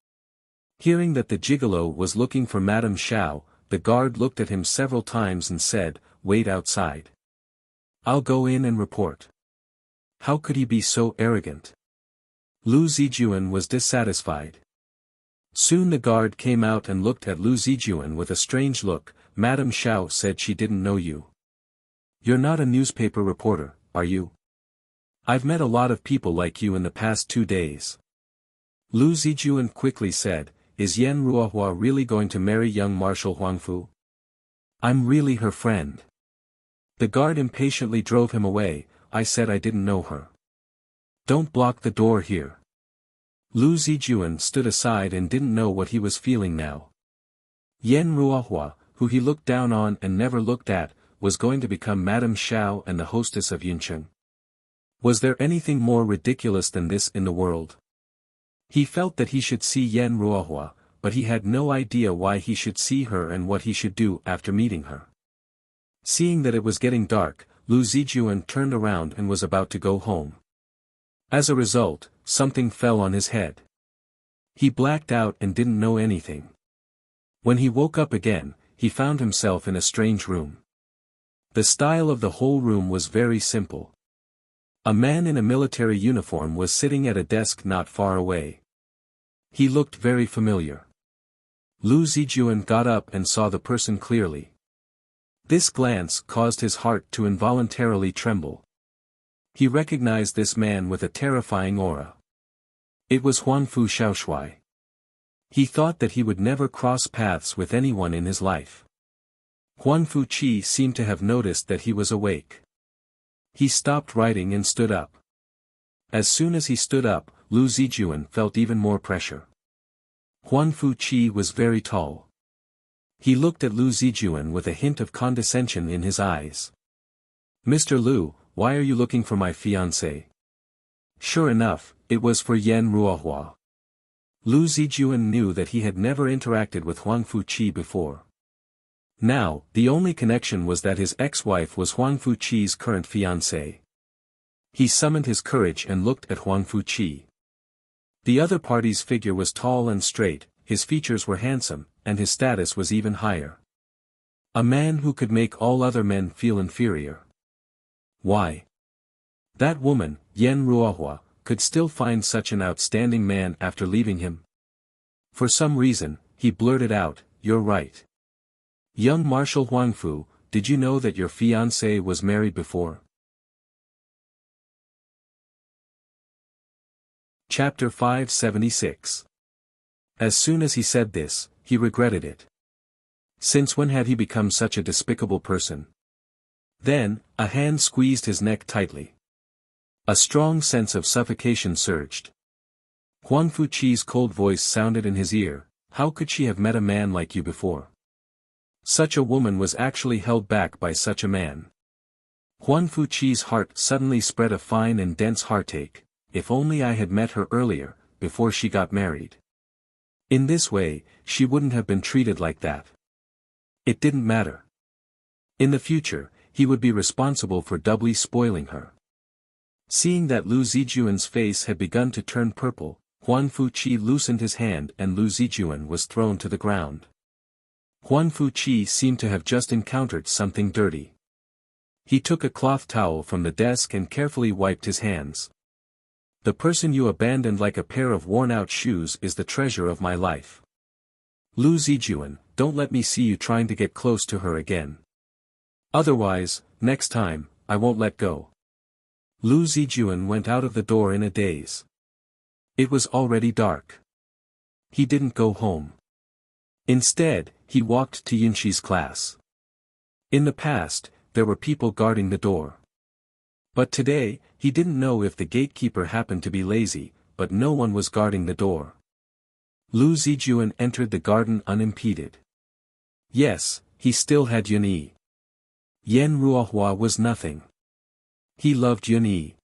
Hearing that the gigolo was looking for Madame Xiao, the guard looked at him several times and said, "Wait outside. I'll go in and report." How could he be so arrogant? Lu Zijuan was dissatisfied. Soon the guard came out and looked at Lu Zijuan with a strange look. "Madame Xiao said she didn't know you. You're not a newspaper reporter, are you? I've met a lot of people like you in the past 2 days." Lu Zijuan quickly said, "Is Yen Ruohua really going to marry young Marshal Huangfu? I'm really her friend." The guard impatiently drove him away. "I said I didn't know her. Don't block the door here." Lu Zijuan stood aside and didn't know what he was feeling now. Yen Ruohua, who he looked down on and never looked at, was going to become Madame Xiao and the hostess of Yuncheng. Was there anything more ridiculous than this in the world? He felt that he should see Yen Ruohua, but he had no idea why he should see her and what he should do after meeting her. Seeing that it was getting dark, Lu Zijuan turned around and was about to go home. As a result, something fell on his head. He blacked out and didn't know anything. When he woke up again, he found himself in a strange room. The style of the whole room was very simple. A man in a military uniform was sitting at a desk not far away. He looked very familiar. Lu Zijuan got up and saw the person clearly. This glance caused his heart to involuntarily tremble. He recognized this man with a terrifying aura. It was Huangfu Xiaoshui. He thought that he would never cross paths with anyone in his life. Huangfu Qi seemed to have noticed that he was awake. He stopped writing and stood up. As soon as he stood up, Lu Zijuan felt even more pressure. Huangfu Qi was very tall. He looked at Lu Zijuan with a hint of condescension in his eyes. "Mr. Lu, why are you looking for my fiancée?" Sure enough, it was for Yen Ruohua. Lu Zijuan knew that he had never interacted with Huangfu Qi before. Now, the only connection was that his ex-wife was Huangfu Qi's current fiancée. He summoned his courage and looked at Huangfu Qi. The other party's figure was tall and straight, his features were handsome, and his status was even higher. A man who could make all other men feel inferior. Why? That woman, Yen Ruohua, could still find such an outstanding man after leaving him. For some reason, he blurted out, "You're right. Young Marshal Huangfu, did you know that your fiancé was married before?" Chapter 576. As soon as he said this, he regretted it. Since when had he become such a despicable person? Then, a hand squeezed his neck tightly. A strong sense of suffocation surged. Huangfu Qi's cold voice sounded in his ear, "How could she have met a man like you before? Such a woman was actually held back by such a man." Huangfu Qi's heart suddenly spread a fine and dense heartache. If only I had met her earlier, before she got married. In this way, she wouldn't have been treated like that. It didn't matter. In the future, he would be responsible for doubly spoiling her. Seeing that Lu Zijuan's face had begun to turn purple, Huangfu Qi loosened his hand and Lu Zijuan was thrown to the ground. Huangfu Qi seemed to have just encountered something dirty. He took a cloth towel from the desk and carefully wiped his hands. "The person you abandoned like a pair of worn-out shoes is the treasure of my life. Lu Zijuan, don't let me see you trying to get close to her again. Otherwise, next time, I won't let go." Lu Zijuan went out of the door in a daze. It was already dark. He didn't go home. Instead, he walked to Yunxi's class. In the past, there were people guarding the door. But today, he didn't know if the gatekeeper happened to be lazy, but no one was guarding the door. Lu Zijuan entered the garden unimpeded. Yes, he still had Yunyi. Yen Ruohua was nothing. He loved Yunyi.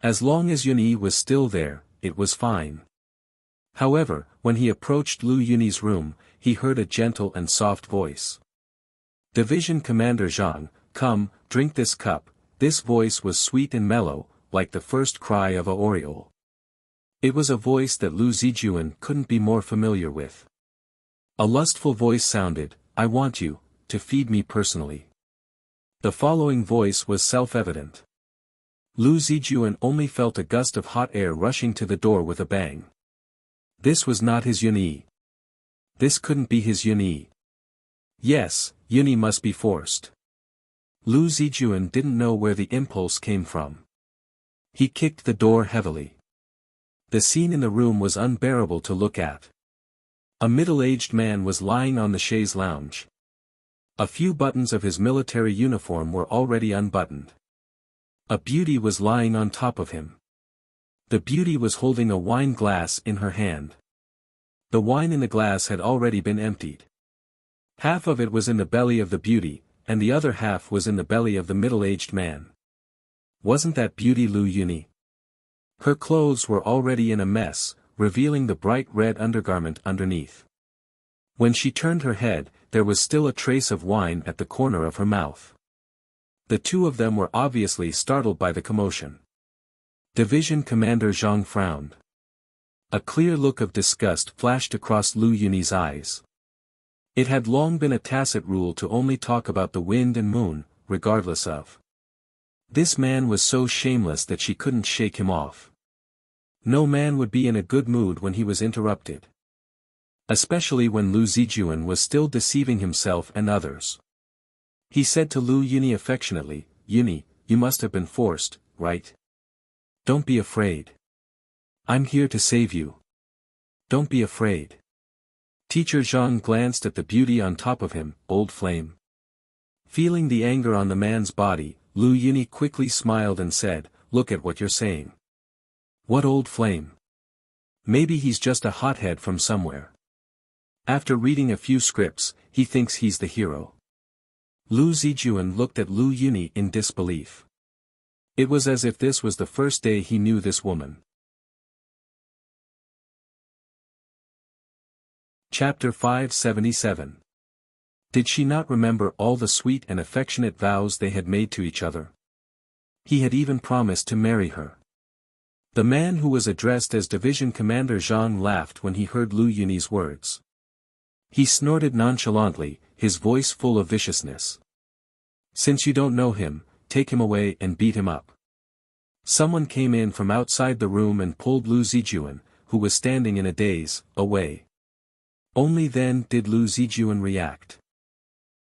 As long as Yunyi was still there, it was fine. However, when he approached Lu Yunyi's room, he heard a gentle and soft voice. "Division Commander Zhang, come, drink this cup." This voice was sweet and mellow, like the first cry of a oriole. It was a voice that Lu Zijuan couldn't be more familiar with. A lustful voice sounded, "I want you, to feed me personally." The following voice was self-evident. Lu Zijuan only felt a gust of hot air rushing to the door with a bang. This was not his Yunyi. This couldn't be his Yunyi. Yes, Yunyi must be forced. Lu Zijuan didn't know where the impulse came from. He kicked the door heavily. The scene in the room was unbearable to look at. A middle-aged man was lying on the chaise lounge. A few buttons of his military uniform were already unbuttoned. A beauty was lying on top of him. The beauty was holding a wine glass in her hand. The wine in the glass had already been emptied. Half of it was in the belly of the beauty, and the other half was in the belly of the middle-aged man. Wasn't that beauty Lu Yunyi? Her clothes were already in a mess, revealing the bright red undergarment underneath. When she turned her head, there was still a trace of wine at the corner of her mouth. The two of them were obviously startled by the commotion. Division Commander Zhang frowned. A clear look of disgust flashed across Lu Yunyi's eyes. It had long been a tacit rule to only talk about the wind and moon, regardless of. This man was so shameless that she couldn't shake him off. No man would be in a good mood when he was interrupted. Especially when Lu Zijuan was still deceiving himself and others. He said to Lu Yunyi affectionately, "Yunyi, you must have been forced, right? Don't be afraid. I'm here to save you. Don't be afraid." Teacher Zhang glanced at the beauty on top of him, old flame. Feeling the anger on the man's body, Lu Yunyi quickly smiled and said, "Look at what you're saying. What old flame? Maybe he's just a hothead from somewhere. After reading a few scripts, he thinks he's the hero." Lu Zijuan looked at Lu Yunyi in disbelief. It was as if this was the first day he knew this woman. Chapter 577. Did she not remember all the sweet and affectionate vows they had made to each other? He had even promised to marry her. The man who was addressed as Division Commander Zhang laughed when he heard Lu Yunyi's words. He snorted nonchalantly, his voice full of viciousness. Since you don't know him, take him away and beat him up. Someone came in from outside the room and pulled Lu Zijuan, who was standing in a daze, away. Only then did Lu Zijuan react.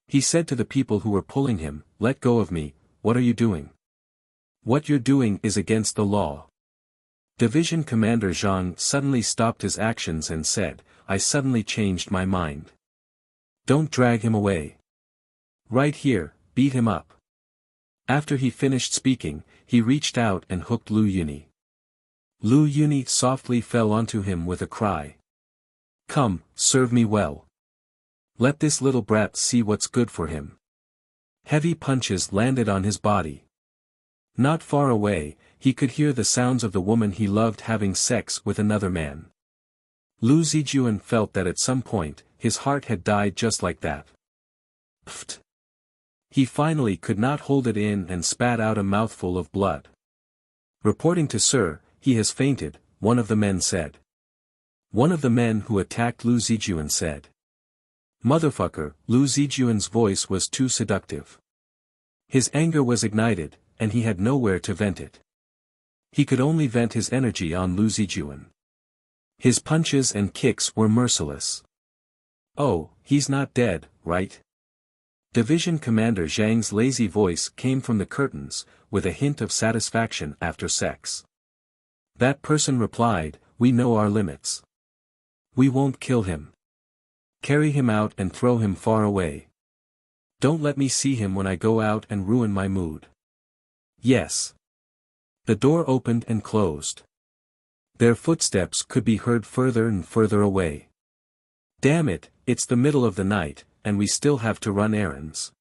He said to the people who were pulling him, "Let go of me, what are you doing? What you're doing is against the law." Division Commander Zhang suddenly stopped his actions and said, "I suddenly changed my mind. Don't drag him away. Right here, beat him up." After he finished speaking, he reached out and hooked Lu Yuni. Lu Yuni softly fell onto him with a cry. "Come, serve me well. Let this little brat see what's good for him." Heavy punches landed on his body. Not far away, he could hear the sounds of the woman he loved having sex with another man. Lu Zijuan felt that at some point, his heart had died just like that. Pfft. He finally could not hold it in and spat out a mouthful of blood. "Reporting to Sir, he has fainted," one of the men said. One of the men who attacked Lu Zijuan said. "Motherfucker," Lu Zijuan's voice was too seductive. His anger was ignited, and he had nowhere to vent it. He could only vent his energy on Lu Zijuan. His punches and kicks were merciless. "Oh, he's not dead, right?" Division Commander Zhang's lazy voice came from the curtains, with a hint of satisfaction after sex. That person replied, "We know our limits. We won't kill him. Carry him out and throw him far away. Don't let me see him when I go out and ruin my mood." Yes. The door opened and closed. Their footsteps could be heard further and further away. "Damn it, it's the middle of the night, and we still have to run errands."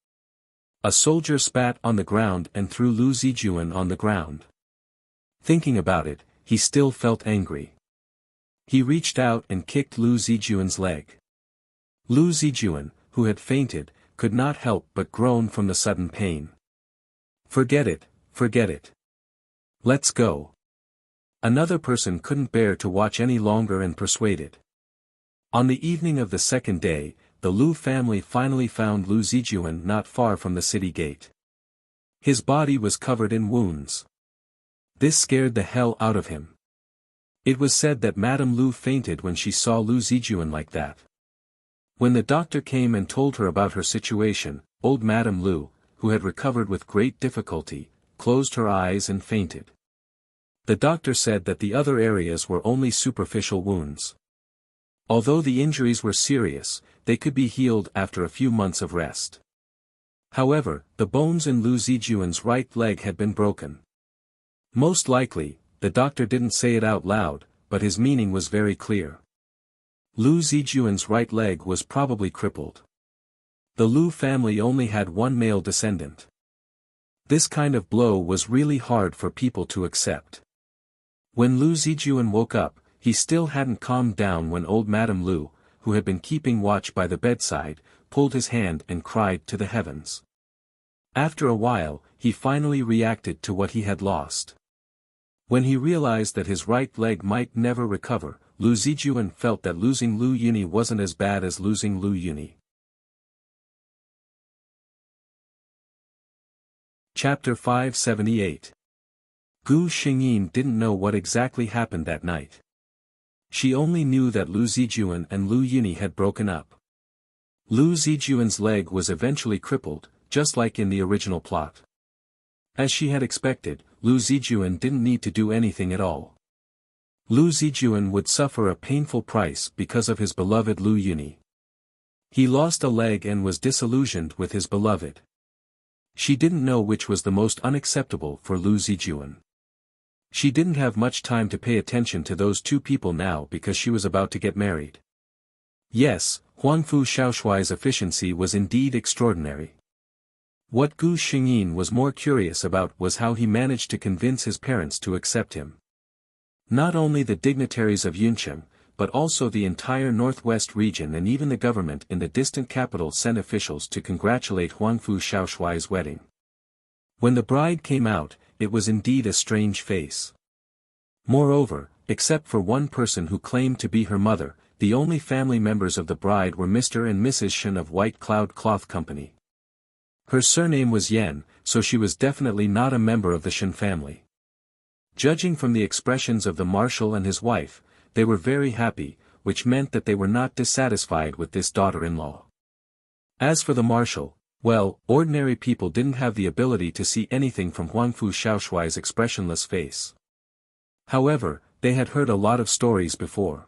A soldier spat on the ground and threw Lu Zijuan on the ground. Thinking about it, he still felt angry. He reached out and kicked Lu Zijuan's leg. Lu Zijuan, who had fainted, could not help but groan from the sudden pain. Forget it, forget it. Let's go." Another person couldn't bear to watch any longer and persuaded. On the evening of the second day, the Lu family finally found Lu Zijuan not far from the city gate. His body was covered in wounds. This scared the hell out of him. It was said that Madame Lu fainted when she saw Lu Zijuan like that. When the doctor came and told her about her situation, old Madame Lu, who had recovered with great difficulty, closed her eyes and fainted. The doctor said that the other areas were only superficial wounds. Although the injuries were serious, they could be healed after a few months of rest. However, the bones in Lu Zijuan's right leg had been broken. Most likely, the doctor didn't say it out loud, but his meaning was very clear. Lu Zijuan's right leg was probably crippled. The Lu family only had one male descendant. This kind of blow was really hard for people to accept. When Lu Zijuan woke up, he still hadn't calmed down when old Madame Lu, who had been keeping watch by the bedside, pulled his hand and cried to the heavens. After a while, he finally reacted to what he had lost. When he realized that his right leg might never recover, Lu Zijuan felt that losing Lu Yuni wasn't as bad as losing Lu Yuni. Chapter 578. Gu Xingyin didn't know what exactly happened that night. She only knew that Lu Zijuan and Lu Yuni had broken up. Lu Zijuan's leg was eventually crippled, just like in the original plot. As she had expected, Lu Zijuan didn't need to do anything at all. Lu Zijuan would suffer a painful price because of his beloved Lu Yuni. He lost a leg and was disillusioned with his beloved. She didn't know which was the most unacceptable for Lu Zijuan. She didn't have much time to pay attention to those two people now because she was about to get married. Yes, Huangfu Shaoshuai's efficiency was indeed extraordinary. What Gu Xingyin was more curious about was how he managed to convince his parents to accept him. Not only the dignitaries of Yuncheng, but also the entire northwest region and even the government in the distant capital sent officials to congratulate Huangfu Shaoshuai's wedding. When the bride came out, it was indeed a strange face. Moreover, except for one person who claimed to be her mother, the only family members of the bride were Mr. and Mrs. Shen of White Cloud Cloth Company. Her surname was Yen, so she was definitely not a member of the Shen family. Judging from the expressions of the marshal and his wife, they were very happy, which meant that they were not dissatisfied with this daughter-in-law. As for the marshal, well, ordinary people didn't have the ability to see anything from Huangfu Xiaoshuai's expressionless face. However, they had heard a lot of stories before.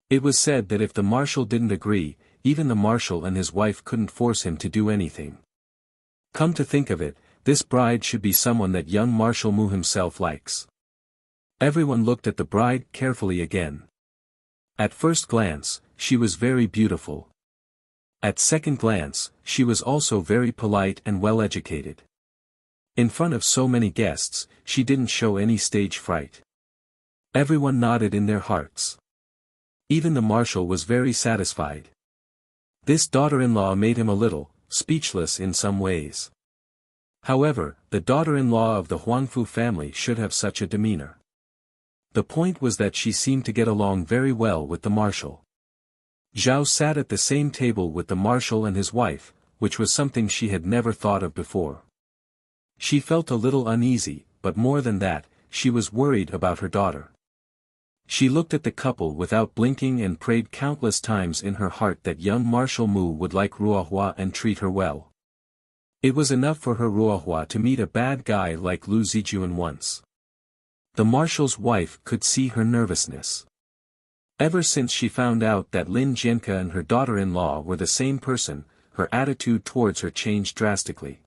It was said that if the marshal didn't agree, even the marshal and his wife couldn't force him to do anything. Come to think of it, this bride should be someone that young Marshal Mu himself likes. Everyone looked at the bride carefully again. At first glance, she was very beautiful. At second glance, she was also very polite and well-educated. In front of so many guests, she didn't show any stage fright. Everyone nodded in their hearts. Even the marshal was very satisfied. This daughter-in-law made him a little speechless in some ways. However, the daughter-in-law of the Huangfu family should have such a demeanor. The point was that she seemed to get along very well with the marshal. Zhao sat at the same table with the marshal and his wife, which was something she had never thought of before. She felt a little uneasy, but more than that, she was worried about her daughter. She looked at the couple without blinking and prayed countless times in her heart that young Marshal Mu would like Ruohua and treat her well. It was enough for her Ruohua to meet a bad guy like Lu Zijuan once. The marshal's wife could see her nervousness. Ever since she found out that Lin Jianke and her daughter-in-law were the same person, her attitude towards her changed drastically.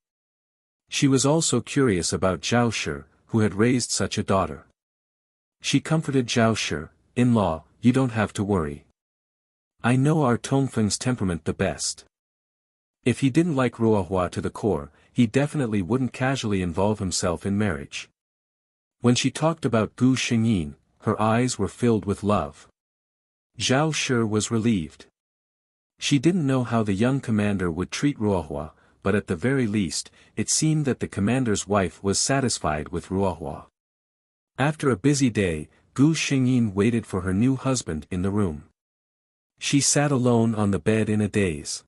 She was also curious about Zhao Shi, who had raised such a daughter. She comforted Zhao Shi, "In-law, you don't have to worry. I know our Tongfeng's temperament the best. If he didn't like Ruohua to the core, he definitely wouldn't casually involve himself in marriage." When she talked about Gu Xingyin, her eyes were filled with love. Zhao Shi was relieved. She didn't know how the young commander would treat Ruohua, but at the very least, it seemed that the commander's wife was satisfied with Ruohua. After a busy day, Gu Xingyin waited for her new husband in the room. She sat alone on the bed in a daze.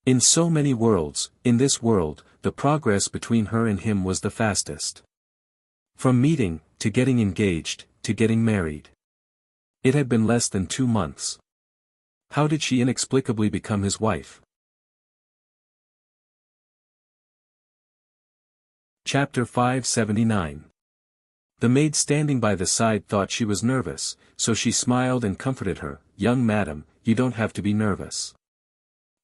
In so many worlds, in this world, the progress between her and him was the fastest. From meeting, to getting engaged, to getting married. It had been less than 2 months. How did she inexplicably become his wife? Chapter 579. The maid standing by the side thought she was nervous, so she smiled and comforted her, "Young madam, you don't have to be nervous.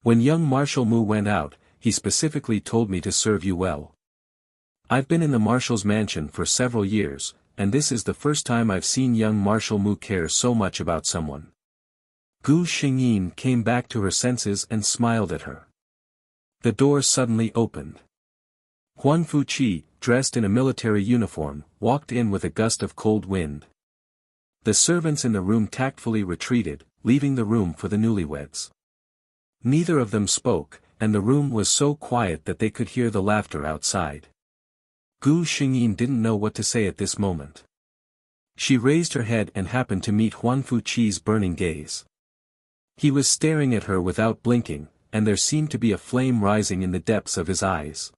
When young Marshal Mu went out, he specifically told me to serve you well. I've been in the marshal's mansion for several years, and this is the first time I've seen young Marshal Mu care so much about someone." Gu Xingyin came back to her senses and smiled at her. The door suddenly opened. Huang Fuqi, dressed in a military uniform, walked in with a gust of cold wind. The servants in the room tactfully retreated, leaving the room for the newlyweds. Neither of them spoke, and the room was so quiet that they could hear the laughter outside. Gu Xingyin didn't know what to say at this moment. She raised her head and happened to meet Huang Fuqi's burning gaze. He was staring at her without blinking, and there seemed to be a flame rising in the depths of his eyes.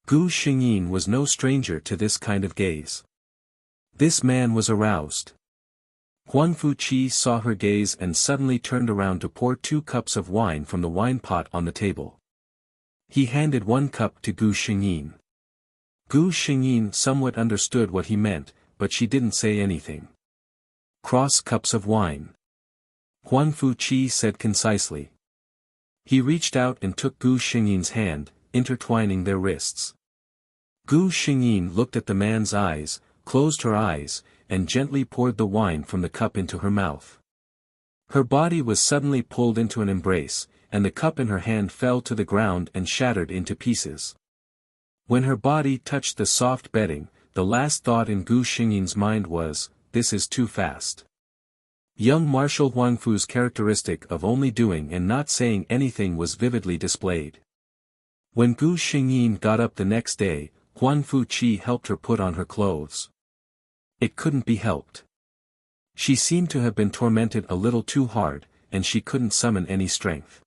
Gu Xingyin was no stranger to this kind of gaze. This man was aroused. Huang Fuqi saw her gaze and suddenly turned around to pour 2 cups of wine from the wine pot on the table. He handed 1 cup to Gu Xingyin. Gu Xingyin somewhat understood what he meant, but she didn't say anything. "Cross cups of wine," Huang Fuqi said concisely. He reached out and took Gu Xingyin's hand, intertwining their wrists. Gu Xingyin looked at the man's eyes, closed her eyes, and gently poured the wine from the cup into her mouth. Her body was suddenly pulled into an embrace, and the cup in her hand fell to the ground and shattered into pieces. When her body touched the soft bedding, the last thought in Gu Xingyin's mind was, "This is too fast." Young Marshal Huangfu's characteristic of only doing and not saying anything was vividly displayed. When Gu Xingyin got up the next day, Huang Fuqi helped her put on her clothes. It couldn't be helped. She seemed to have been tormented a little too hard, and she couldn't summon any strength.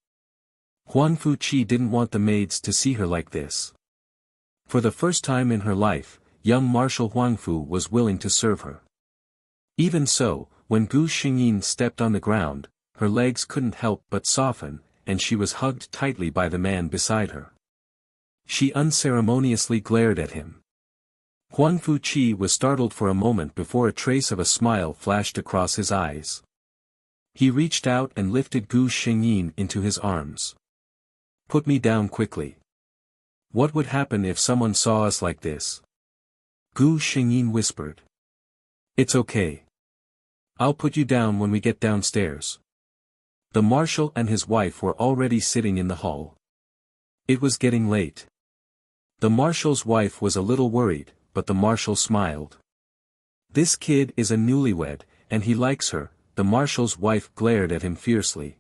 Huang Fuqi didn't want the maids to see her like this. For the first time in her life, young Marshal Huangfu was willing to serve her. Even so, when Gu Xingyin stepped on the ground, her legs couldn't help but soften, and she was hugged tightly by the man beside her. She unceremoniously glared at him. Huang Fuqi was startled for a moment before a trace of a smile flashed across his eyes. He reached out and lifted Gu Xingyin into his arms. "Put me down quickly. What would happen if someone saw us like this?" Gu Xingyin whispered. "It's okay. I'll put you down when we get downstairs." The marshal and his wife were already sitting in the hall. It was getting late. The marshal's wife was a little worried, but the marshal smiled. "This kid is a newlywed, and he likes her," the marshal's wife glared at him fiercely.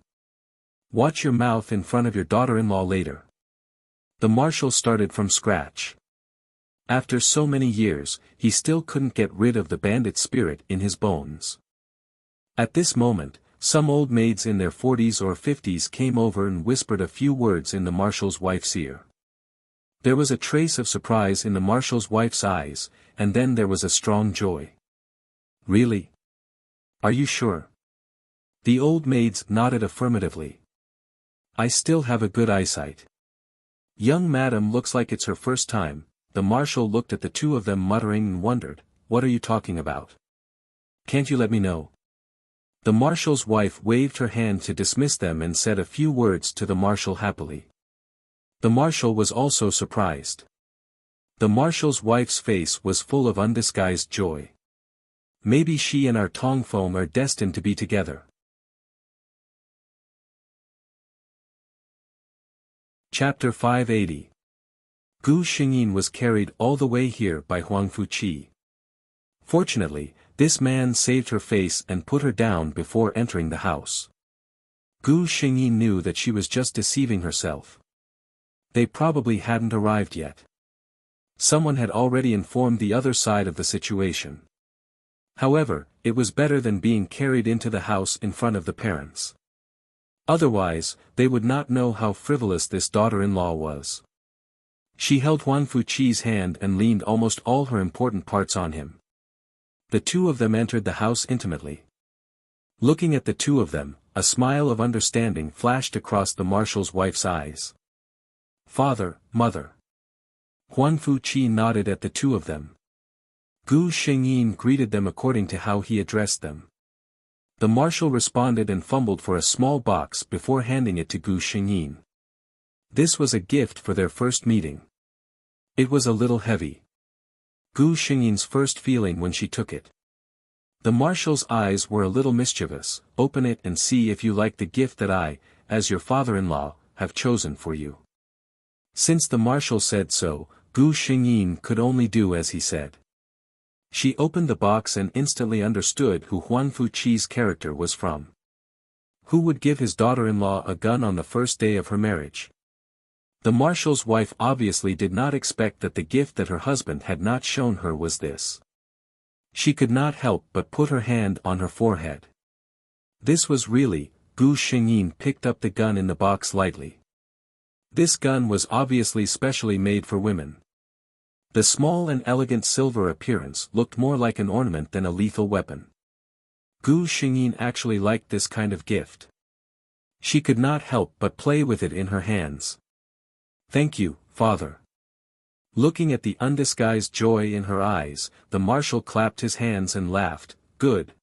"Watch your mouth in front of your daughter-in-law later." The marshal started from scratch. After so many years, he still couldn't get rid of the bandit spirit in his bones. At this moment, some old maids in their 40s or 50s came over and whispered a few words in the marshal's wife's ear. There was a trace of surprise in the marshal's wife's eyes, and then there was a strong joy. "Really? Are you sure?" The old maids nodded affirmatively. "I still have a good eyesight." "Young madam looks like it's her first time." The marshal looked at the two of them muttering and wondered, "What are you talking about? Can't you let me know?" The marshal's wife waved her hand to dismiss them and said a few words to the marshal happily. The marshal was also surprised. The marshal's wife's face was full of undisguised joy. Maybe she and our Tongfeng are destined to be together. Chapter 580. Gu Xingyin was carried all the way here by Huang Fuqi. Fortunately, this man saved her face and put her down before entering the house. Gu Xingyin knew that she was just deceiving herself. They probably hadn't arrived yet. Someone had already informed the other side of the situation. However, it was better than being carried into the house in front of the parents. Otherwise, they would not know how frivolous this daughter-in-law was. She held Huang Fuqi's hand and leaned almost all her important parts on him. The two of them entered the house intimately. Looking at the two of them, a smile of understanding flashed across the marshal's wife's eyes. "Father, mother." Huang Fuqi nodded at the two of them. Gu Xingyin greeted them according to how he addressed them. The marshal responded and fumbled for a small box before handing it to Gu Xingyin. This was a gift for their first meeting. It was a little heavy. Gu Xingyin's first feeling when she took it. The marshal's eyes were a little mischievous. "Open it and see if you like the gift that I, as your father-in-law, have chosen for you." Since the marshal said so, Gu Xingyin could only do as he said. She opened the box and instantly understood who Huang Fuqi's character was from. Who would give his daughter-in-law a gun on the first day of her marriage? The marshal's wife obviously did not expect that the gift that her husband had not shown her was this. She could not help but put her hand on her forehead. This was really. Gu Xingyin picked up the gun in the box lightly. This gun was obviously specially made for women. The small and elegant silver appearance looked more like an ornament than a lethal weapon. Gu Xingyin actually liked this kind of gift. She could not help but play with it in her hands. "Thank you, father." Looking at the undisguised joy in her eyes, the marshal clapped his hands and laughed. "Good.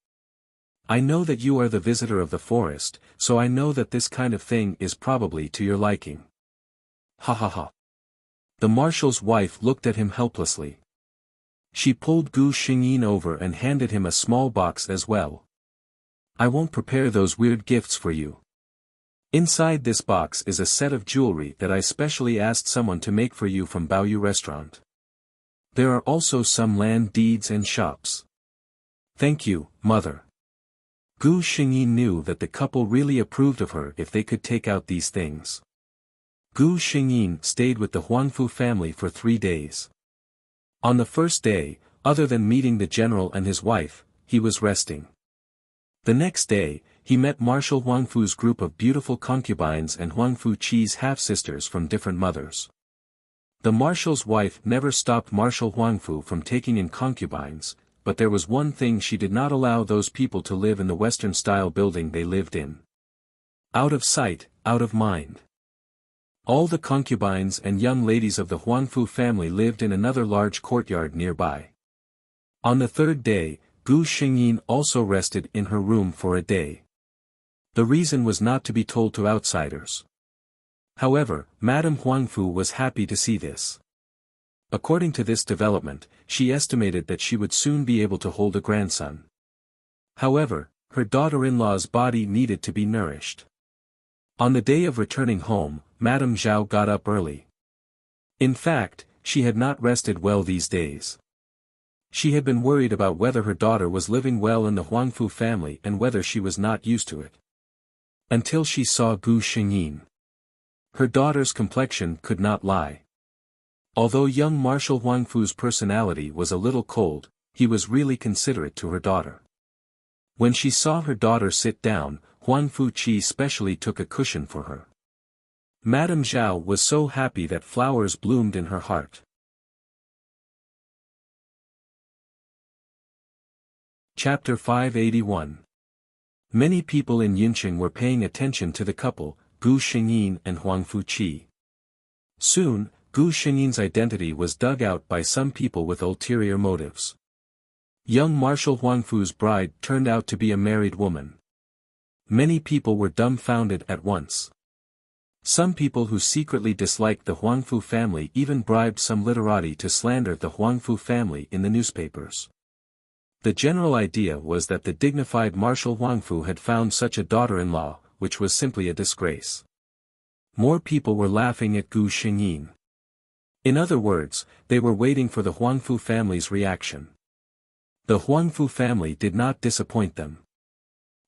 I know that you are the visitor of the forest, so I know that this kind of thing is probably to your liking." Ha ha ha. The marshal's wife looked at him helplessly. She pulled Gu Xingyin over and handed him a small box as well. "I won't prepare those weird gifts for you. Inside this box is a set of jewelry that I specially asked someone to make for you from Baoyu restaurant. There are also some land deeds and shops." "Thank you, mother." Gu Xingyin knew that the couple really approved of her if they could take out these things. Gu Xingyin stayed with the Huangfu family for 3 days. On the first day, other than meeting the general and his wife, he was resting. The next day, he met Marshal Huangfu's group of beautiful concubines and Huangfu Qi's half-sisters from different mothers. The marshal's wife never stopped Marshal Huangfu from taking in concubines, but there was one thing she did not allow those people to live in the Western-style building they lived in. Out of sight, out of mind. All the concubines and young ladies of the Huangfu family lived in another large courtyard nearby. On the third day, Gu Xingyin also rested in her room for a day. The reason was not to be told to outsiders. However, Madame Huangfu was happy to see this. According to this development, she estimated that she would soon be able to hold a grandson. However, her daughter-in-law's body needed to be nourished. On the day of returning home, Madame Zhao got up early. In fact, she had not rested well these days. She had been worried about whether her daughter was living well in the Huangfu family and whether she was not used to it. Until she saw Gu Xingyin. Her daughter's complexion could not lie. Although young Marshal Huangfu's personality was a little cold, he was really considerate to her daughter. When she saw her daughter sit down, Huangfu Qi specially took a cushion for her. Madame Zhao was so happy that flowers bloomed in her heart. Chapter 581. Many people in Yunqing were paying attention to the couple, Gu Xingyin and Huangfu Qi. Soon, Gu Xingyin's identity was dug out by some people with ulterior motives. Young Marshal Huangfu's bride turned out to be a married woman. Many people were dumbfounded at once. Some people who secretly disliked the Huangfu family even bribed some literati to slander the Huangfu family in the newspapers. The general idea was that the dignified Marshal Huangfu had found such a daughter-in-law, which was simply a disgrace. More people were laughing at Gu Xingyin. In other words, they were waiting for the Huangfu family's reaction. The Huangfu family did not disappoint them.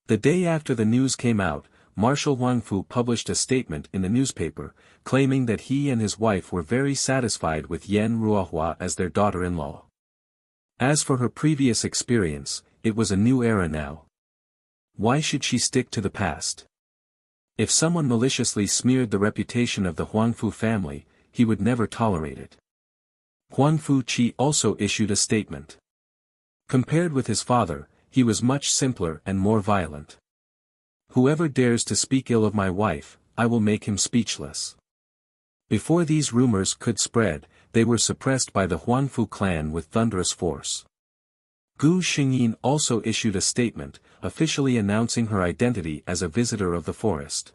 The day after the news came out, Marshal Huangfu published a statement in the newspaper, claiming that he and his wife were very satisfied with Yan Ruohua as their daughter-in-law. As for her previous experience, it was a new era now. Why should she stick to the past? If someone maliciously smeared the reputation of the Huangfu family, he would never tolerate it. Huangfu Qi also issued a statement. Compared with his father, he was much simpler and more violent. Whoever dares to speak ill of my wife, I will make him speechless. Before these rumors could spread, they were suppressed by the Huangfu clan with thunderous force. Gu Xingyin also issued a statement, officially announcing her identity as a visitor of the forest.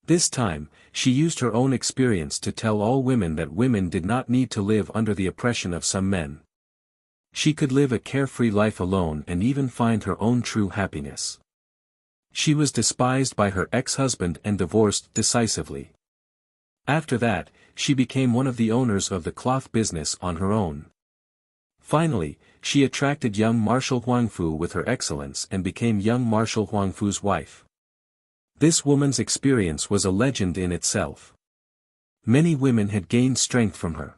This time, she used her own experience to tell all women that women did not need to live under the oppression of some men. She could live a carefree life alone and even find her own true happiness. She was despised by her ex-husband and divorced decisively. After that, she became one of the owners of the cloth business on her own. Finally, she attracted young Marshal Huangfu with her excellence and became young Marshal Huangfu's wife. This woman's experience was a legend in itself. Many women had gained strength from her.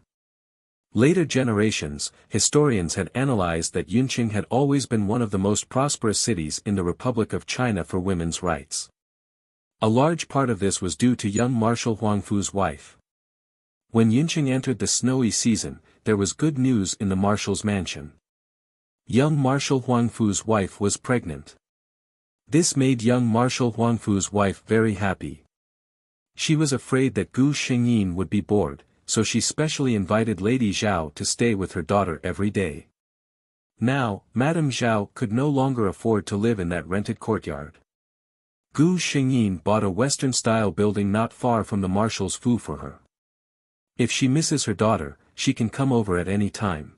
Later generations, historians had analyzed that Yunqing had always been one of the most prosperous cities in the Republic of China for women's rights. A large part of this was due to young Marshal Huangfu's wife. When Yunqing entered the snowy season, there was good news in the marshal's mansion. Young Marshal Huangfu's wife was pregnant. This made young Marshal Huangfu's wife very happy. She was afraid that Gu Xingyin would be bored, so she specially invited Lady Zhao to stay with her daughter every day. Now, Madame Zhao could no longer afford to live in that rented courtyard. Gu Xingyin bought a Western-style building not far from the marshal's fu for her. If she misses her daughter, she can come over at any time.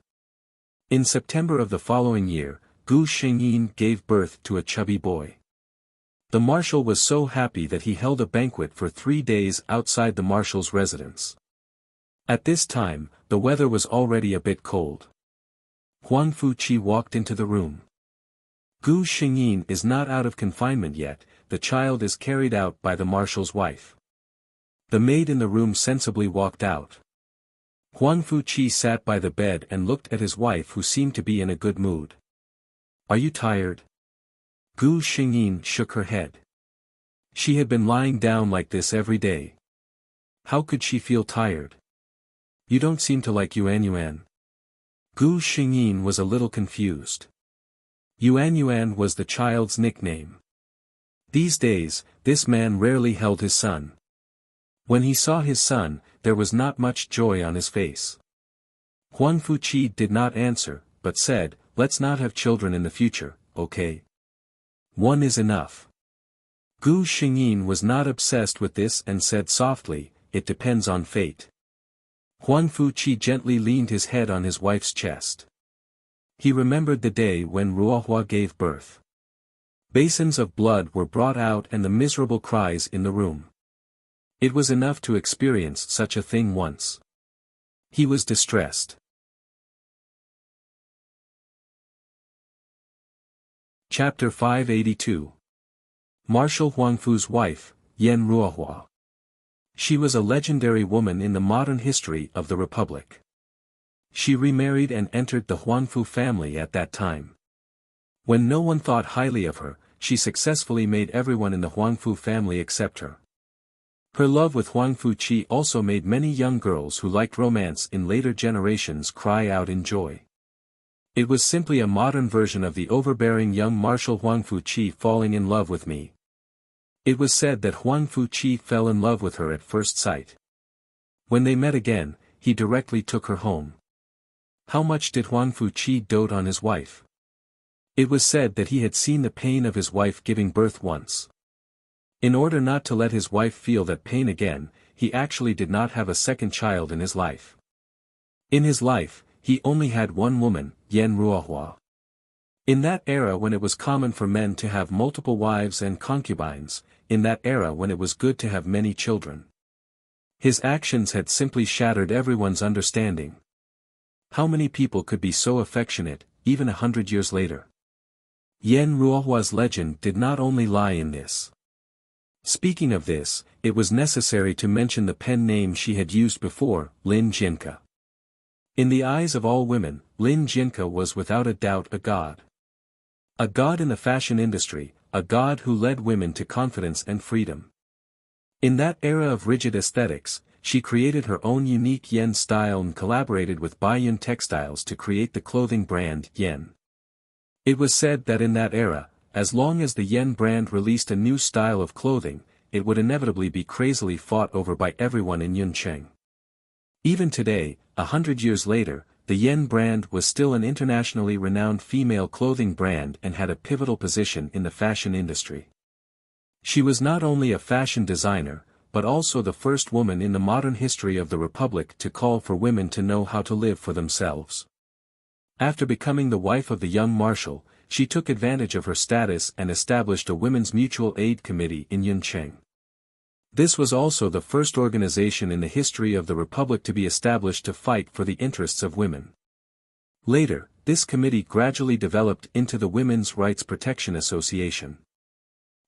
In September of the following year, Gu Xingyin gave birth to a chubby boy. The marshal was so happy that he held a banquet for 3 days outside the marshal's residence. At this time, the weather was already a bit cold. Huangfu Qi walked into the room. Gu Xingyin is not out of confinement yet, the child is carried out by the marshal's wife. The maid in the room sensibly walked out. Huangfu Qi sat by the bed and looked at his wife who seemed to be in a good mood. "Are you tired?" Gu Xingyin shook her head. She had been lying down like this every day. How could she feel tired? You don't seem to like Yuan. Gu Xingyin was a little confused. Yuan was the child's nickname. These days, this man rarely held his son. When he saw his son, there was not much joy on his face. Huang Fuqi did not answer, but said, let's not have children in the future, okay? One is enough. Gu Xingyin was not obsessed with this and said softly, it depends on fate. Huang Fuqi gently leaned his head on his wife's chest. He remembered the day when Ruohua gave birth. Basins of blood were brought out and the miserable cries in the room. It was enough to experience such a thing once. He was distressed. Chapter 582. Marshal Huangfu's wife, Yan Ruohua. She was a legendary woman in the modern history of the Republic. She remarried and entered the Huangfu family at that time. When no one thought highly of her, she successfully made everyone in the Huangfu family accept her. Her love with Huang Fuqi also made many young girls who liked romance in later generations cry out in joy. It was simply a modern version of the overbearing young Marshal Huang Fuqi falling in love with me. It was said that Huang Fuqi fell in love with her at first sight. When they met again, he directly took her home. How much did Huang Fuqi dote on his wife? It was said that he had seen the pain of his wife giving birth once. In order not to let his wife feel that pain again, he actually did not have a second child in his life. In his life, he only had one woman, Yan Ruohua. In that era when it was common for men to have multiple wives and concubines, in that era when it was good to have many children. His actions had simply shattered everyone's understanding. How many people could be so affectionate, even 100 years later? Yan Ruohua's legend did not only lie in this. Speaking of this, it was necessary to mention the pen name she had used before, Lin Jinka. In the eyes of all women, Lin Jinka was without a doubt a god. A god in the fashion industry, a god who led women to confidence and freedom. In that era of rigid aesthetics, she created her own unique Yen style and collaborated with Baiyun Textiles to create the clothing brand Yen. It was said that in that era, as long as the Yen brand released a new style of clothing, it would inevitably be crazily fought over by everyone in Yuncheng. Even today, 100 years later, the Yen brand was still an internationally renowned female clothing brand and had a pivotal position in the fashion industry. She was not only a fashion designer, but also the first woman in the modern history of the Republic to call for women to know how to live for themselves. After becoming the wife of the young marshal, she took advantage of her status and established a women's mutual aid committee in Yuncheng. This was also the first organization in the history of the Republic to be established to fight for the interests of women. Later, this committee gradually developed into the Women's Rights Protection Association.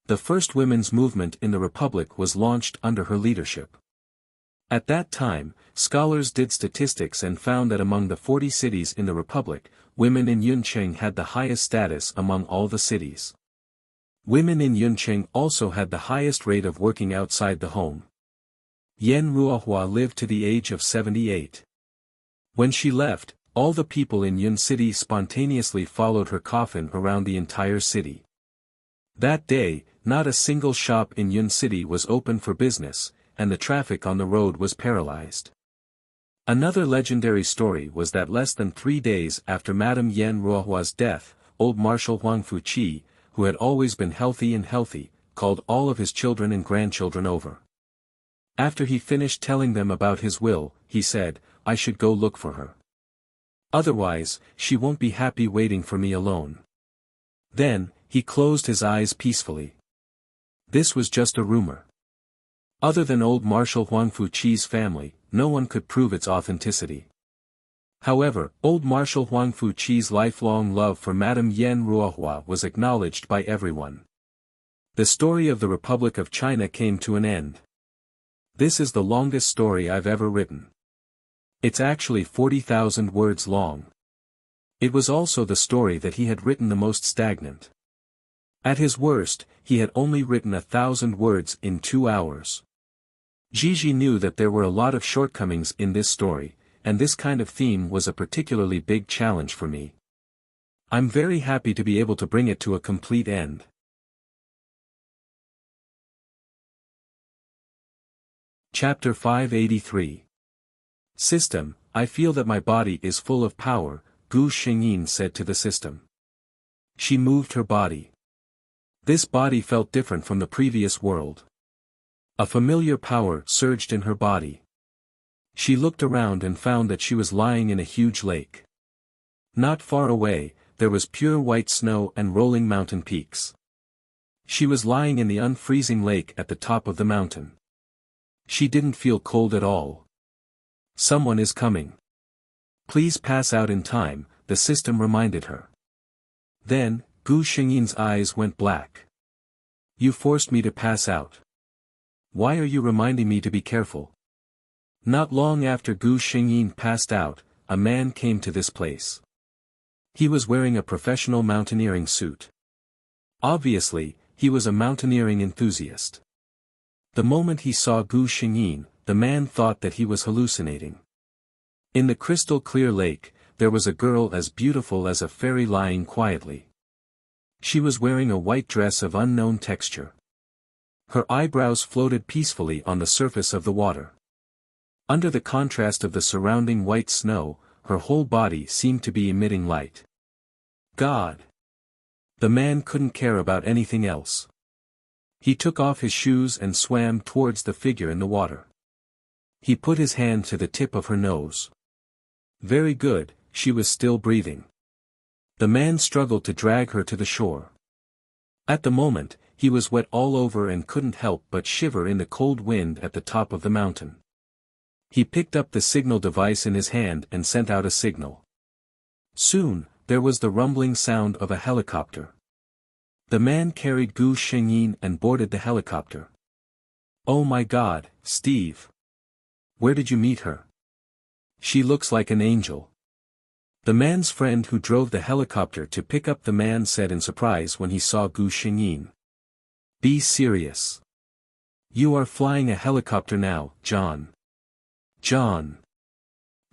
The first women's movement in the Republic was launched under her leadership. At that time, scholars did statistics and found that among the 40 cities in the Republic, women in Yuncheng had the highest status among all the cities. Women in Yuncheng also had the highest rate of working outside the home. Yan Ruohua lived to the age of 78. When she left, all the people in Yun City spontaneously followed her coffin around the entire city. That day, not a single shop in Yun City was open for business, and the traffic on the road was paralyzed. Another legendary story was that less than 3 days after Madame Yan Ruohua's death, old Marshal Huang Fuqi, who had always been healthy, called all of his children and grandchildren over. After he finished telling them about his will, he said, I should go look for her. Otherwise, she won't be happy waiting for me alone. Then, he closed his eyes peacefully. This was just a rumor. Other than old Marshal Huang Fuqi's family, no one could prove its authenticity. However, old Marshal Huang Fuqi's lifelong love for Madame Yan Ruohua was acknowledged by everyone. The story of the Republic of China came to an end. This is the longest story I've ever written. It's actually 40,000 words long. It was also the story that he had written the most stagnant. At his worst, he had only written 1,000 words in 2 hours. Gigi knew that there were a lot of shortcomings in this story, and this kind of theme was a particularly big challenge for me. I'm very happy to be able to bring it to a complete end. Chapter 583. System, I feel that my body is full of power, Gu Xingyin said to the system. She moved her body. This body felt different from the previous world. A familiar power surged in her body. She looked around and found that she was lying in a huge lake. Not far away, there was pure white snow and rolling mountain peaks. She was lying in the unfreezing lake at the top of the mountain. She didn't feel cold at all. Someone is coming. Please pass out in time, the system reminded her. Then, Gu Xingyin's eyes went black. You forced me to pass out. Why are you reminding me to be careful? Not long after Gu Xingyin passed out, a man came to this place. He was wearing a professional mountaineering suit. Obviously, he was a mountaineering enthusiast. The moment he saw Gu Xingyin, the man thought that he was hallucinating. In the crystal-clear lake, there was a girl as beautiful as a fairy lying quietly. She was wearing a white dress of unknown texture. Her eyebrows floated peacefully on the surface of the water. Under the contrast of the surrounding white snow, her whole body seemed to be emitting light. God! The man couldn't care about anything else. He took off his shoes and swam towards the figure in the water. He put his hand to the tip of her nose. Very good, she was still breathing. The man struggled to drag her to the shore. At the moment, he was wet all over and couldn't help but shiver in the cold wind at the top of the mountain. He picked up the signal device in his hand and sent out a signal. Soon, there was the rumbling sound of a helicopter. The man carried Gu Xingyin and boarded the helicopter. Oh my God, Steve! Where did you meet her? She looks like an angel. The man's friend who drove the helicopter to pick up the man said in surprise when he saw Gu Xingyin. Be serious. You are flying a helicopter now, John. John.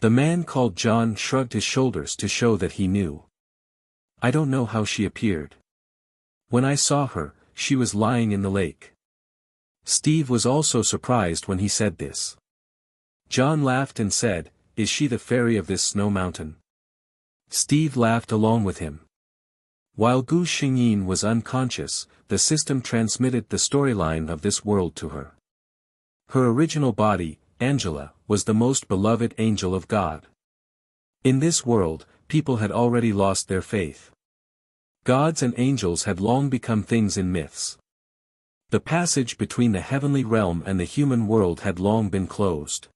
The man called John shrugged his shoulders to show that he knew. I don't know how she appeared. When I saw her, she was lying in the lake. Steve was also surprised when he said this. John laughed and said, Is she the fairy of this snow mountain? Steve laughed along with him. While Gu Xingyin was unconscious, the system transmitted the storyline of this world to her. Her original body, Angela, was the most beloved angel of God. In this world, people had already lost their faith. Gods and angels had long become things in myths. The passage between the heavenly realm and the human world had long been closed.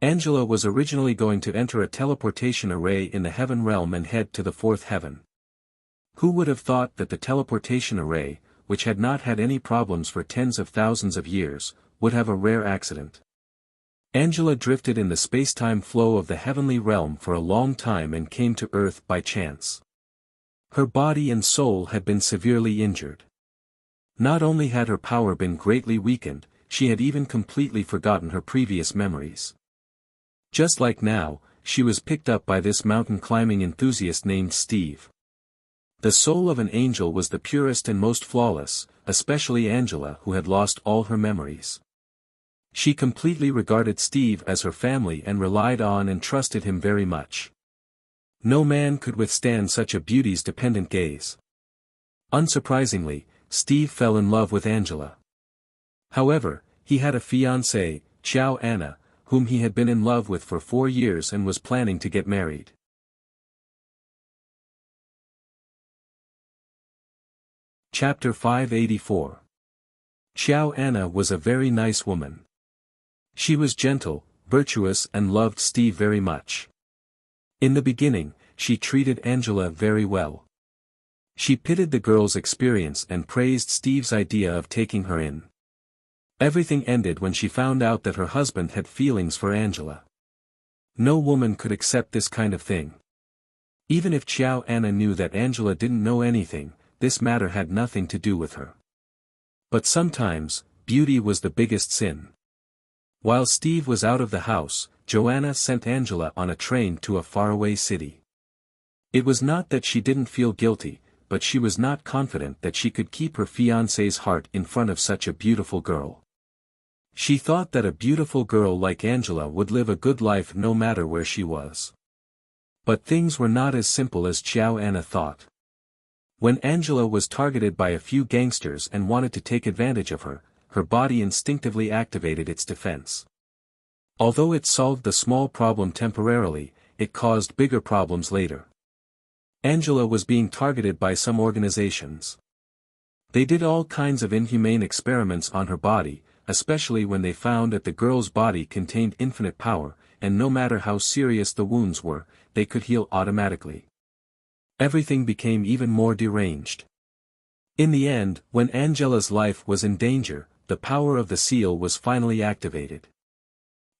Angela was originally going to enter a teleportation array in the heaven realm and head to the fourth heaven. Who would have thought that the teleportation array, which had not had any problems for tens of thousands of years, would have a rare accident? Angela drifted in the space-time flow of the heavenly realm for a long time and came to Earth by chance. Her body and soul had been severely injured. Not only had her power been greatly weakened, she had even completely forgotten her previous memories. Just like now, she was picked up by this mountain-climbing enthusiast named Steve. The soul of an angel was the purest and most flawless, especially Angela who had lost all her memories. She completely regarded Steve as her family and relied on and trusted him very much. No man could withstand such a beauty's dependent gaze. Unsurprisingly, Steve fell in love with Angela. However, he had a fiancée, Xiao Anna, whom he had been in love with for 4 years and was planning to get married. Chapter 584. Xiao Anna was a very nice woman. She was gentle, virtuous and loved Steve very much. In the beginning, she treated Angela very well. She pitied the girl's experience and praised Steve's idea of taking her in. Everything ended when she found out that her husband had feelings for Angela. No woman could accept this kind of thing. Even if Xiao Anna knew that Angela didn't know anything, this matter had nothing to do with her. But sometimes, beauty was the biggest sin. While Steve was out of the house, Joanna sent Angela on a train to a faraway city. It was not that she didn't feel guilty, but she was not confident that she could keep her fiancé's heart in front of such a beautiful girl. She thought that a beautiful girl like Angela would live a good life no matter where she was. But things were not as simple as Joanna thought. When Angela was targeted by a few gangsters and wanted to take advantage of her, her body instinctively activated its defense. Although it solved the small problem temporarily, it caused bigger problems later. Angela was being targeted by some organizations. They did all kinds of inhumane experiments on her body, especially when they found that the girl's body contained infinite power, and no matter how serious the wounds were, they could heal automatically. Everything became even more deranged. In the end, when Angela's life was in danger, the power of the seal was finally activated.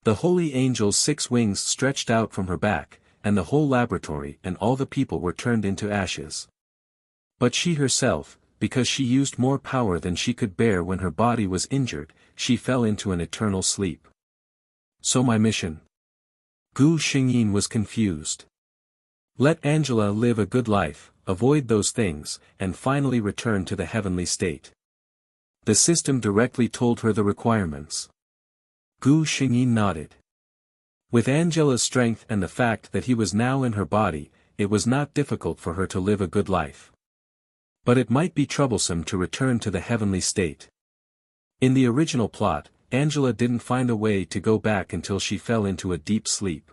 The holy angel's 6 wings stretched out from her back, and the whole laboratory and all the people were turned into ashes. But she herself, because she used more power than she could bear when her body was injured, she fell into an eternal sleep. So my mission? Gu Xingyin was confused. Let Angela live a good life, avoid those things, and finally return to the heavenly state. The system directly told her the requirements. Gu Xingyin nodded. With Angela's strength and the fact that he was now in her body, it was not difficult for her to live a good life. But it might be troublesome to return to the heavenly state. In the original plot, Angela didn't find a way to go back until she fell into a deep sleep.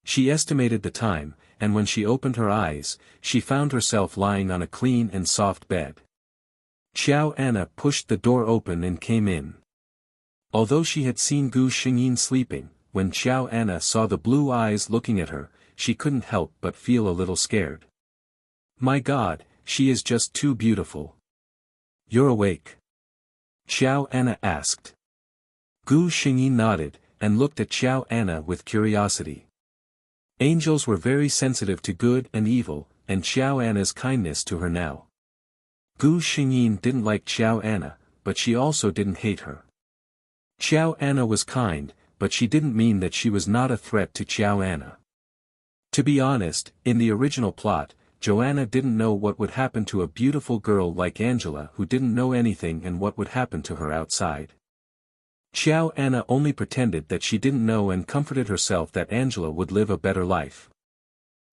She estimated the time, and when she opened her eyes, she found herself lying on a clean and soft bed. Joanna pushed the door open and came in. Although she had seen Gu Xingyin sleeping, when Joanna saw the blue eyes looking at her, she couldn't help but feel a little scared. My God, she is just too beautiful. You're awake? Joanna asked. Gu Xingyin nodded, and looked at Joanna with curiosity. Angels were very sensitive to good and evil, and Joanna's kindness to her now. Gu Xingyin didn't like Joanna, but she also didn't hate her. Joanna was kind, but she didn't mean that she was not a threat to Joanna. To be honest, in the original plot, Joanna didn't know what would happen to a beautiful girl like Angela who didn't know anything and what would happen to her outside. Joanna only pretended that she didn't know and comforted herself that Angela would live a better life.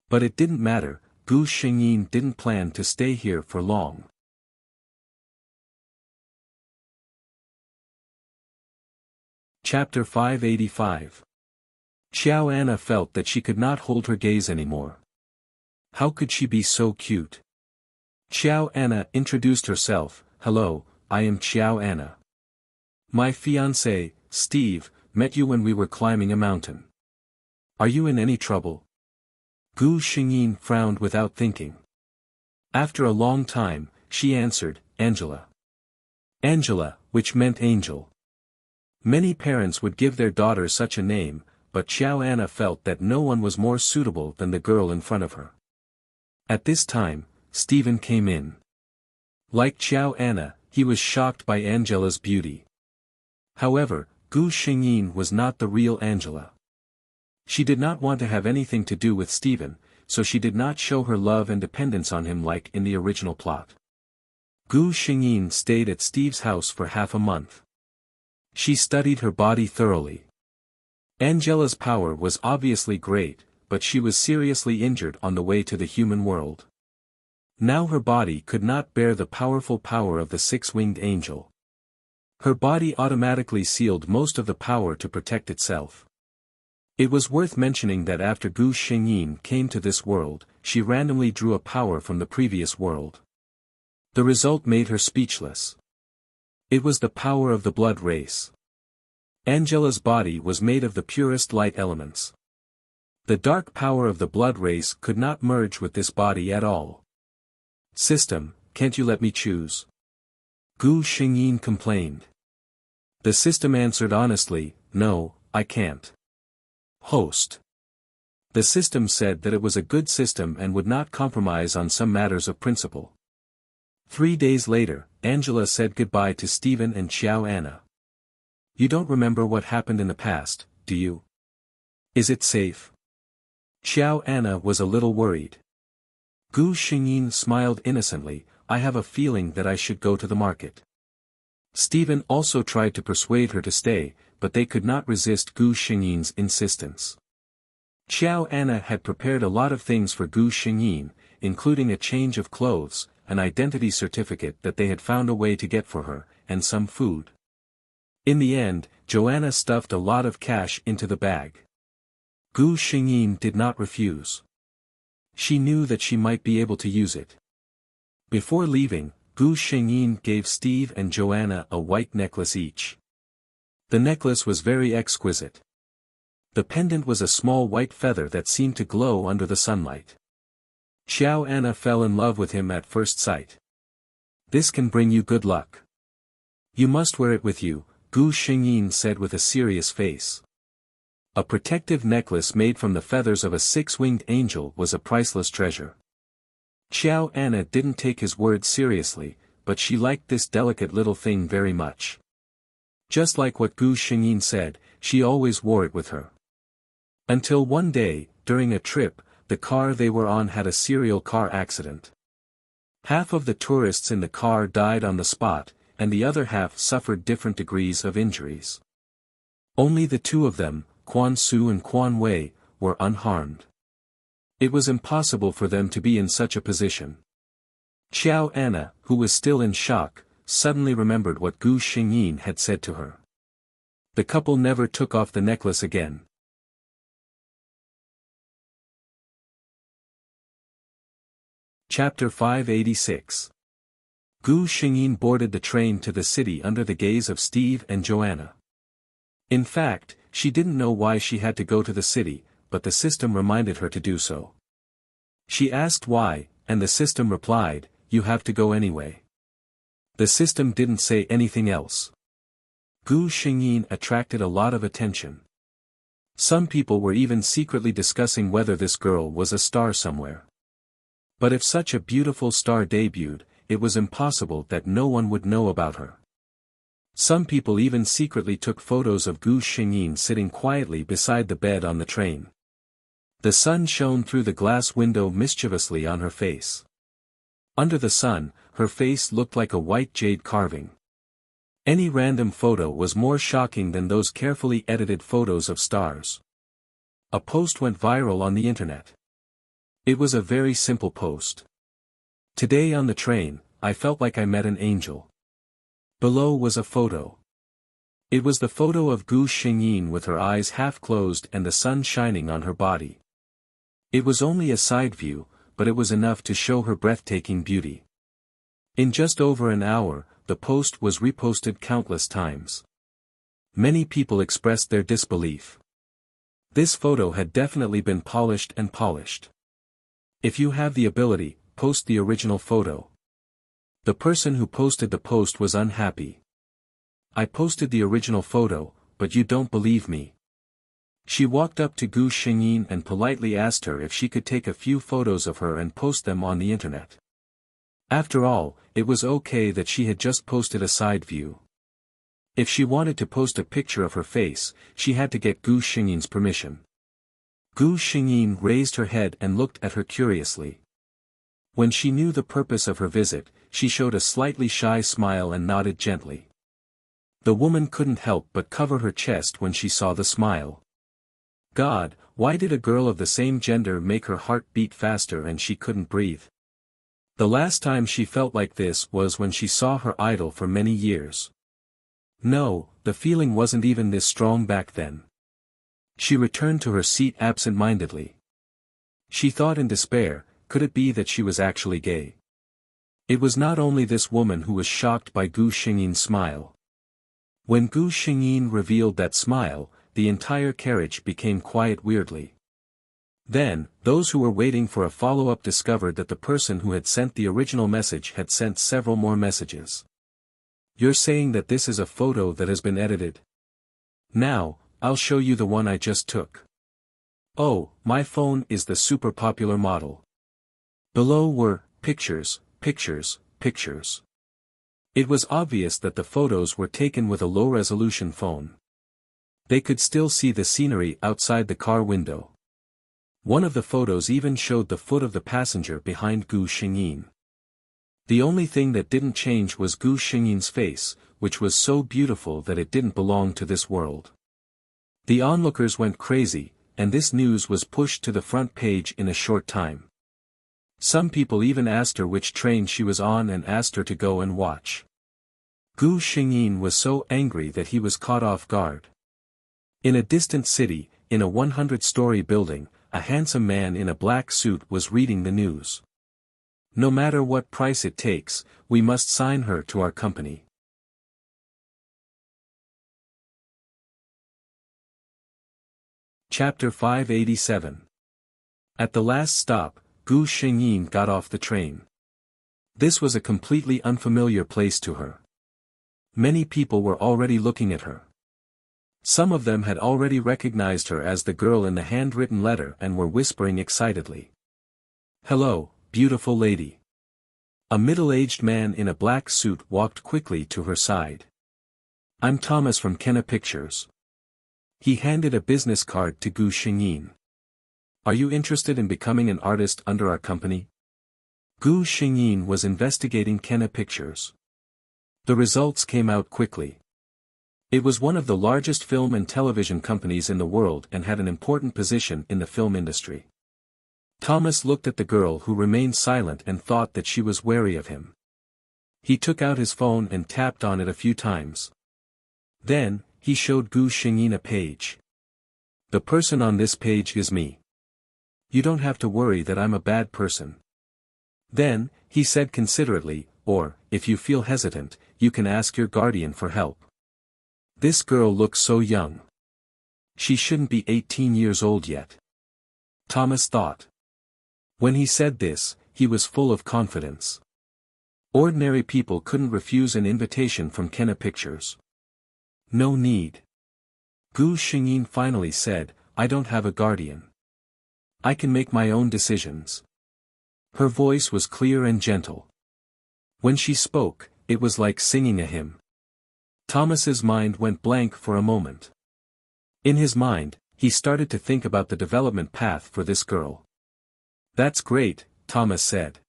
But it didn't matter, Gu Xingyin didn't plan to stay here for long. Chapter 585. Joanna felt that she could not hold her gaze anymore. How could she be so cute? Joanna introduced herself. Hello, I am Joanna. My fiancé, Steve, met you when we were climbing a mountain. Are you in any trouble? Gu Xingyin frowned without thinking. After a long time, she answered, Angela. Angela, which meant angel. Many parents would give their daughter such a name, but Joanna felt that no one was more suitable than the girl in front of her. At this time, Stephen came in. Like Joanna, he was shocked by Angela's beauty. However, Gu Xingyin was not the real Angela. She did not want to have anything to do with Stephen, so she did not show her love and dependence on him like in the original plot. Gu Xingyin stayed at Steve's house for half a month. She studied her body thoroughly. Angela's power was obviously great, but she was seriously injured on the way to the human world. Now her body could not bear the powerful power of the 6-winged angel. Her body automatically sealed most of the power to protect itself. It was worth mentioning that after Gu Xingyin came to this world, she randomly drew a power from the previous world. The result made her speechless. It was the power of the blood race. Angela's body was made of the purest light elements. The dark power of the blood race could not merge with this body at all. System, can't you let me choose? Gu Xingyin complained. The system answered honestly, no, I can't. Host. The system said that it was a good system and would not compromise on some matters of principle. 3 days later, Angela said goodbye to Stephen and Xiao Anna. You don't remember what happened in the past, do you? Is it safe? Xiao Anna was a little worried. Gu Xingyin smiled innocently, I have a feeling that I should go to the market. Stephen also tried to persuade her to stay, but they could not resist Gu Xingyin's insistence. Xiao Anna had prepared a lot of things for Gu Xingyin, including a change of clothes, an identity certificate that they had found a way to get for her, and some food. In the end, Joanna stuffed a lot of cash into the bag. Gu Xingyin did not refuse. She knew that she might be able to use it. Before leaving, Gu Xingyin gave Steve and Joanna a white necklace each. The necklace was very exquisite. The pendant was a small white feather that seemed to glow under the sunlight. Xiao Anna fell in love with him at first sight. This can bring you good luck. You must wear it with you, Gu Xingyin said with a serious face. A protective necklace made from the feathers of a six-winged angel was a priceless treasure. Xiao Anna didn't take his words seriously, but she liked this delicate little thing very much. Just like what Gu Xingyin said, she always wore it with her. Until one day, during a trip, the car they were on had a serial car accident. Half of the tourists in the car died on the spot, and the other half suffered different degrees of injuries. Only the two of them, Quan Su and Quan Wei, were unharmed. It was impossible for them to be in such a position. Xiao Anna, who was still in shock, suddenly remembered what Gu Xingyin had said to her. The couple never took off the necklace again. Chapter 586. Gu Xingyin boarded the train to the city under the gaze of Steve and Joanna. In fact, she didn't know why she had to go to the city, but the system reminded her to do so. She asked why, and the system replied, you have to go anyway. The system didn't say anything else. Gu Xingyin attracted a lot of attention. Some people were even secretly discussing whether this girl was a star somewhere. But if such a beautiful star debuted, it was impossible that no one would know about her. Some people even secretly took photos of Gu Xingyin sitting quietly beside the bed on the train. The sun shone through the glass window mischievously on her face. Under the sun, her face looked like a white jade carving. Any random photo was more shocking than those carefully edited photos of stars. A post went viral on the internet. It was a very simple post. Today on the train, I felt like I met an angel. Below was a photo. It was the photo of Gu Xingyin with her eyes half closed and the sun shining on her body. It was only a side view, but it was enough to show her breathtaking beauty. In just over an hour, the post was reposted countless times. Many people expressed their disbelief. This photo had definitely been polished and polished. If you have the ability, post the original photo. The person who posted the post was unhappy. I posted the original photo, but you don't believe me. She walked up to Gu Xingyin and politely asked her if she could take a few photos of her and post them on the internet. After all, it was okay that she had just posted a side view. If she wanted to post a picture of her face, she had to get Gu Xingyin's permission. Gu Xingyin raised her head and looked at her curiously. When she knew the purpose of her visit, she showed a slightly shy smile and nodded gently. The woman couldn't help but cover her chest when she saw the smile. God, why did a girl of the same gender make her heart beat faster and she couldn't breathe? The last time she felt like this was when she saw her idol for many years. No, the feeling wasn't even this strong back then. She returned to her seat absent-mindedly. She thought in despair, could it be that she was actually gay? It was not only this woman who was shocked by Gu Xingyin's smile. When Gu Xingyin revealed that smile, the entire carriage became quiet weirdly. Then, those who were waiting for a follow-up discovered that the person who had sent the original message had sent several more messages. You're saying that this is a photo that has been edited? Now, I'll show you the one I just took. Oh, my phone is the super popular model. Below were, pictures, pictures, pictures. It was obvious that the photos were taken with a low-resolution phone. They could still see the scenery outside the car window. One of the photos even showed the foot of the passenger behind Gu Xingyin. The only thing that didn't change was Gu Xingyin's face, which was so beautiful that it didn't belong to this world. The onlookers went crazy, and this news was pushed to the front page in a short time. Some people even asked her which train she was on and asked her to go and watch. Gu Xingyin was so angry that he was caught off guard. In a distant city, in a 100-story building, a handsome man in a black suit was reading the news. No matter what price it takes, we must sign her to our company. Chapter 587. At the last stop, Gu Xingyin got off the train. This was a completely unfamiliar place to her. Many people were already looking at her. Some of them had already recognized her as the girl in the handwritten letter and were whispering excitedly. "Hello, beautiful lady." A middle-aged man in a black suit walked quickly to her side. "I'm Thomas from Kenna Pictures." He handed a business card to Gu Xingyin. "Are you interested in becoming an artist under our company?" Gu Xingyin was investigating Kenna Pictures. The results came out quickly. It was one of the largest film and television companies in the world and had an important position in the film industry. Thomas looked at the girl who remained silent and thought that she was wary of him. He took out his phone and tapped on it a few times. Then, he showed Gu Xingyin a page. "The person on this page is me. You don't have to worry that I'm a bad person." Then, he said considerately, "Or, if you feel hesitant, you can ask your guardian for help. This girl looks so young. She shouldn't be 18 years old yet." Thomas thought. When he said this, he was full of confidence. Ordinary people couldn't refuse an invitation from Kenna Pictures. "No need." Gu Xingyin finally said, "I don't have a guardian. I can make my own decisions." Her voice was clear and gentle. When she spoke, it was like singing a hymn. Thomas's mind went blank for a moment. In his mind, he started to think about the development path for this girl. "That's great," Thomas said.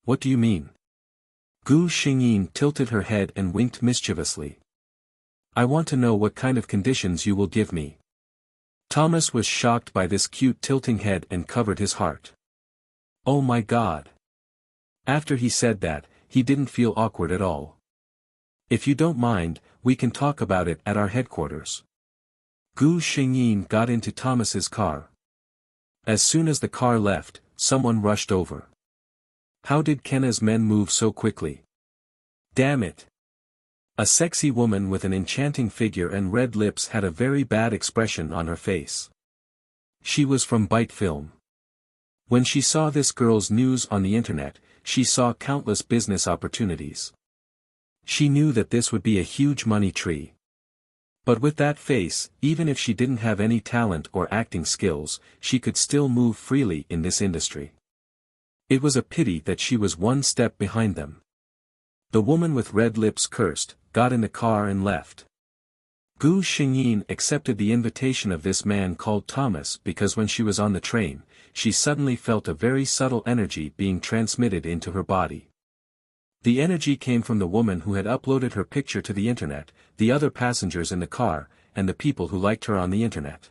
"What do you mean?" Gu Xingyin tilted her head and winked mischievously. "I want to know what kind of conditions you will give me." Thomas was shocked by this cute tilting head and covered his heart. Oh my God. After he said that, he didn't feel awkward at all. "If you don't mind, we can talk about it at our headquarters." Gu Xingyin got into Thomas's car. As soon as the car left, someone rushed over. How did Kenna's men move so quickly? Damn it. A sexy woman with an enchanting figure and red lips had a very bad expression on her face. She was from Byte Film. When she saw this girl's news on the internet, she saw countless business opportunities. She knew that this would be a huge money tree. But with that face, even if she didn't have any talent or acting skills, she could still move freely in this industry. It was a pity that she was one step behind them. The woman with red lips cursed, got in the car and left. Gu Xingyin accepted the invitation of this man called Thomas because when she was on the train, she suddenly felt a very subtle energy being transmitted into her body. The energy came from the woman who had uploaded her picture to the internet, the other passengers in the car, and the people who liked her on the internet.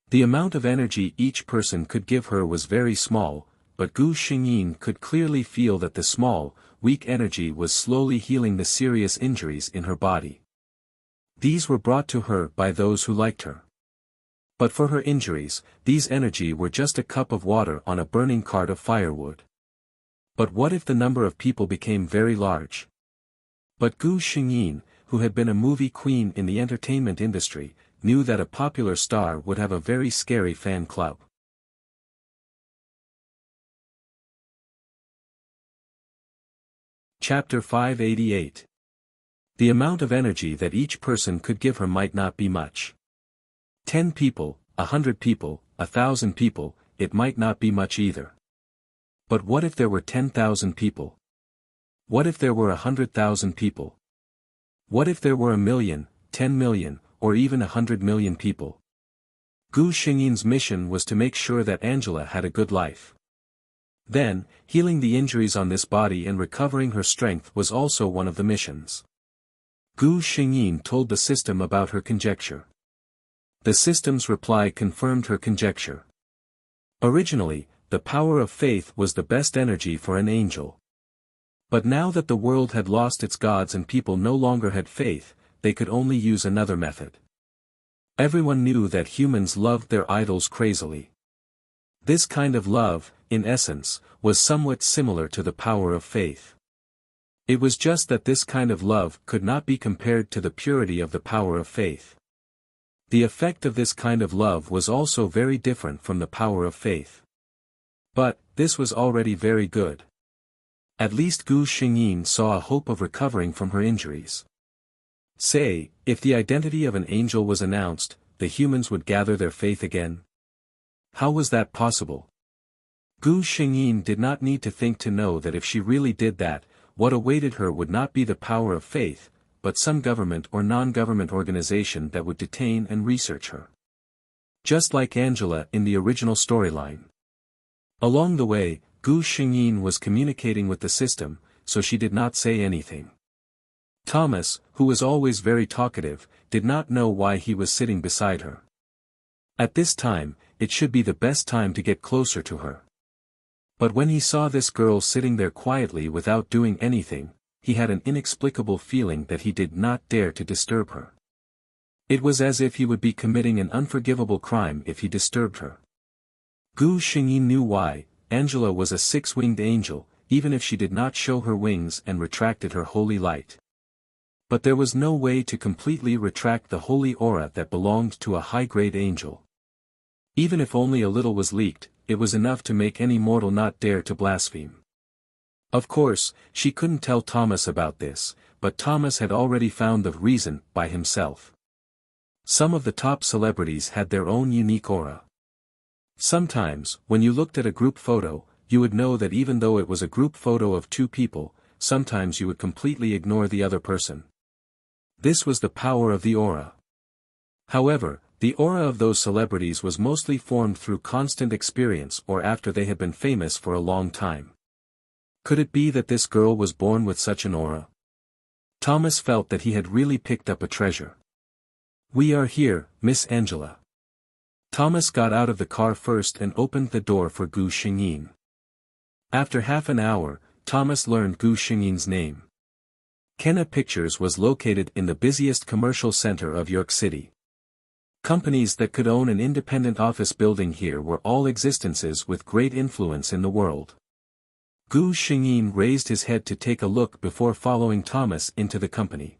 The amount of energy each person could give her was very small, but Gu Xingyin could clearly feel that the small, weak energy was slowly healing the serious injuries in her body. These were brought to her by those who liked her. But for her injuries, these energy were just a cup of water on a burning cart of firewood. But what if the number of people became very large? But Gu Xingyin, who had been a movie queen in the entertainment industry, knew that a popular star would have a very scary fan club. Chapter 588. The amount of energy that each person could give her might not be much. 10 people, 100 people, 1,000 people, it might not be much either. But what if there were 10,000 people? What if there were 100,000 people? What if there were 1 million, 10 million, or even 100 million people? Gu Xingyin's mission was to make sure that Angela had a good life. Then, healing the injuries on this body and recovering her strength was also one of the missions. Gu Xingyin told the system about her conjecture. The system's reply confirmed her conjecture. Originally, the power of faith was the best energy for an angel. But now that the world had lost its gods and people no longer had faith, they could only use another method. Everyone knew that humans loved their idols crazily. This kind of love, in essence, was somewhat similar to the power of faith. It was just that this kind of love could not be compared to the purity of the power of faith. The effect of this kind of love was also very different from the power of faith. But, this was already very good. At least Gu Xingyin saw a hope of recovering from her injuries. Say, if the identity of an angel was announced, the humans would gather their faith again. How was that possible? Gu Xingyin did not need to think to know that if she really did that, what awaited her would not be the power of faith, but some government or non-government organization that would detain and research her. Just like Angela in the original storyline. Along the way, Gu Xingyin was communicating with the system, so she did not say anything. Thomas, who was always very talkative, did not know why he was sitting beside her. At this time, it should be the best time to get closer to her. But when he saw this girl sitting there quietly without doing anything, he had an inexplicable feeling that he did not dare to disturb her. It was as if he would be committing an unforgivable crime if he disturbed her. Gu Xingyin knew why. Angela was a six-winged angel, even if she did not show her wings and retracted her holy light. But there was no way to completely retract the holy aura that belonged to a high-grade angel. Even if only a little was leaked, it was enough to make any mortal not dare to blaspheme. Of course, she couldn't tell Thomas about this, but Thomas had already found the reason by himself. Some of the top celebrities had their own unique aura. Sometimes, when you looked at a group photo, you would know that even though it was a group photo of two people, sometimes you would completely ignore the other person. This was the power of the aura. However, the aura of those celebrities was mostly formed through constant experience or after they had been famous for a long time. Could it be that this girl was born with such an aura? Thomas felt that he had really picked up a treasure. "We are here, Miss Angela." Thomas got out of the car first and opened the door for Gu Xingyin. After half an hour, Thomas learned Gu Xingyin's name. Kenna Pictures was located in the busiest commercial center of York City. Companies that could own an independent office building here were all existences with great influence in the world. Gu Xingyin raised his head to take a look before following Thomas into the company.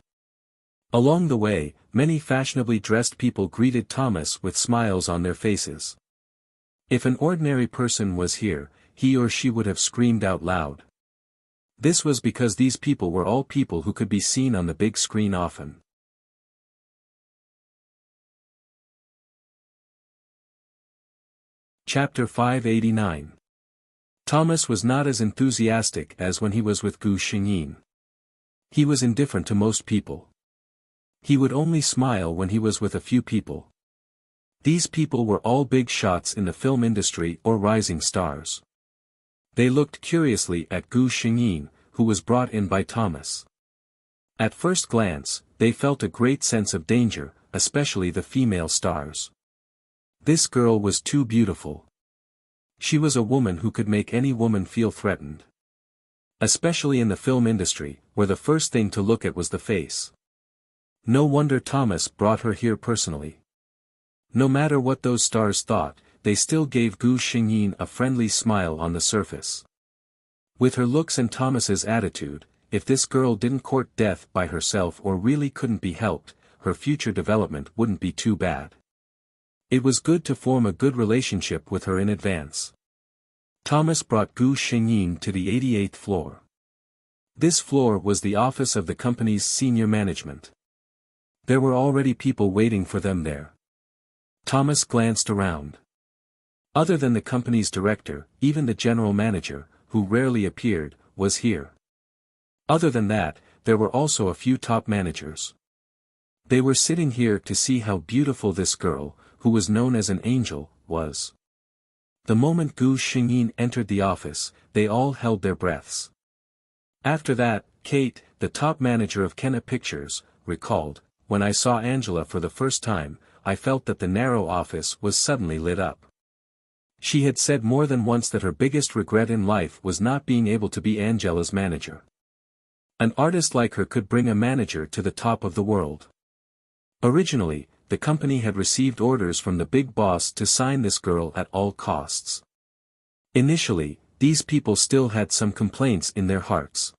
Along the way, many fashionably dressed people greeted Thomas with smiles on their faces. If an ordinary person was here, he or she would have screamed out loud. This was because these people were all people who could be seen on the big screen often. Chapter 589. Thomas was not as enthusiastic as when he was with Gu Xingyin. He was indifferent to most people. He would only smile when he was with a few people. These people were all big shots in the film industry or rising stars. They looked curiously at Gu Xingyin, who was brought in by Thomas. At first glance, they felt a great sense of danger, especially the female stars. This girl was too beautiful. She was a woman who could make any woman feel threatened. Especially in the film industry, where the first thing to look at was the face. No wonder Thomas brought her here personally. No matter what those stars thought, they still gave Gu Xingyin a friendly smile on the surface. With her looks and Thomas's attitude, if this girl didn't court death by herself or really couldn't be helped, her future development wouldn't be too bad. It was good to form a good relationship with her in advance. Thomas brought Gu Xingyin to the 88th floor. This floor was the office of the company's senior management. There were already people waiting for them there. Thomas glanced around. Other than the company's director, even the general manager, who rarely appeared, was here. Other than that, there were also a few top managers. They were sitting here to see how beautiful this girl, who was known as an angel, was. The moment Gu Xingyin entered the office, they all held their breaths. After that, Kate, the top manager of Kenna Pictures, recalled, "When I saw Angela for the first time, I felt that the narrow office was suddenly lit up." She had said more than once that her biggest regret in life was not being able to be Angela's manager. An artist like her could bring a manager to the top of the world. Originally, the company had received orders from the big boss to sign this girl at all costs. Initially, these people still had some complaints in their hearts.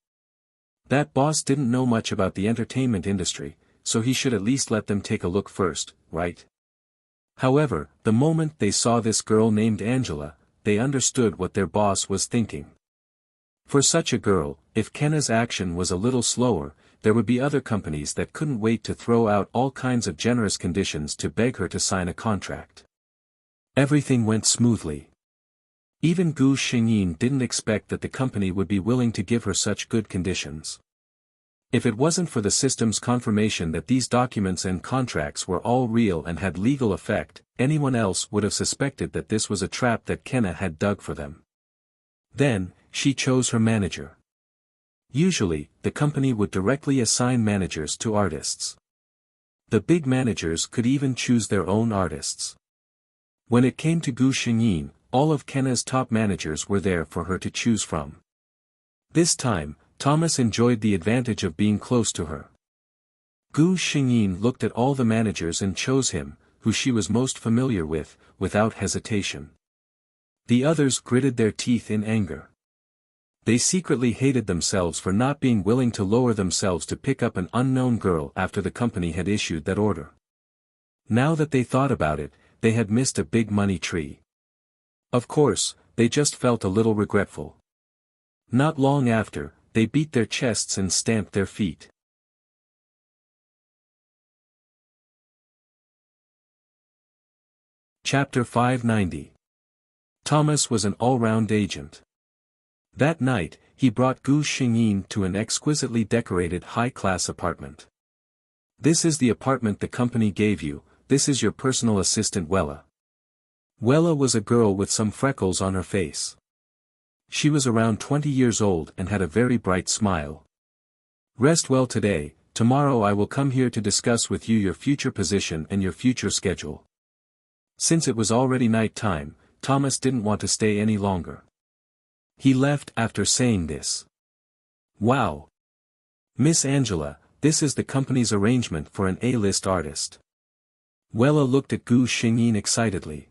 That boss didn't know much about the entertainment industry, so he should at least let them take a look first, right? However, the moment they saw this girl named Angela, they understood what their boss was thinking. For such a girl, if Kenna's action was a little slower, there would be other companies that couldn't wait to throw out all kinds of generous conditions to beg her to sign a contract. Everything went smoothly. Even Gu Xingyin didn't expect that the company would be willing to give her such good conditions. If it wasn't for the system's confirmation that these documents and contracts were all real and had legal effect, anyone else would have suspected that this was a trap that Kenna had dug for them. Then, she chose her manager. Usually, the company would directly assign managers to artists. The big managers could even choose their own artists. When it came to Gu Xingyin, all of Kenna's top managers were there for her to choose from. This time, Thomas enjoyed the advantage of being close to her. Gu Xingyin looked at all the managers and chose him, who she was most familiar with, without hesitation. The others gritted their teeth in anger. They secretly hated themselves for not being willing to lower themselves to pick up an unknown girl after the company had issued that order. Now that they thought about it, they had missed a big money tree. Of course, they just felt a little regretful. Not long after, they beat their chests and stamped their feet. Chapter 590. Thomas was an all-round agent. That night, he brought Gu Xingyin to an exquisitely decorated high-class apartment. "This is the apartment the company gave you, this is your personal assistant Wella." Wella was a girl with some freckles on her face. She was around 20 years old and had a very bright smile. "Rest well today, tomorrow I will come here to discuss with you your future position and your future schedule." Since it was already night time, Thomas didn't want to stay any longer. He left after saying this. "Wow! Miss Angela, this is the company's arrangement for an A-list artist." Wella looked at Gu Xingyin excitedly.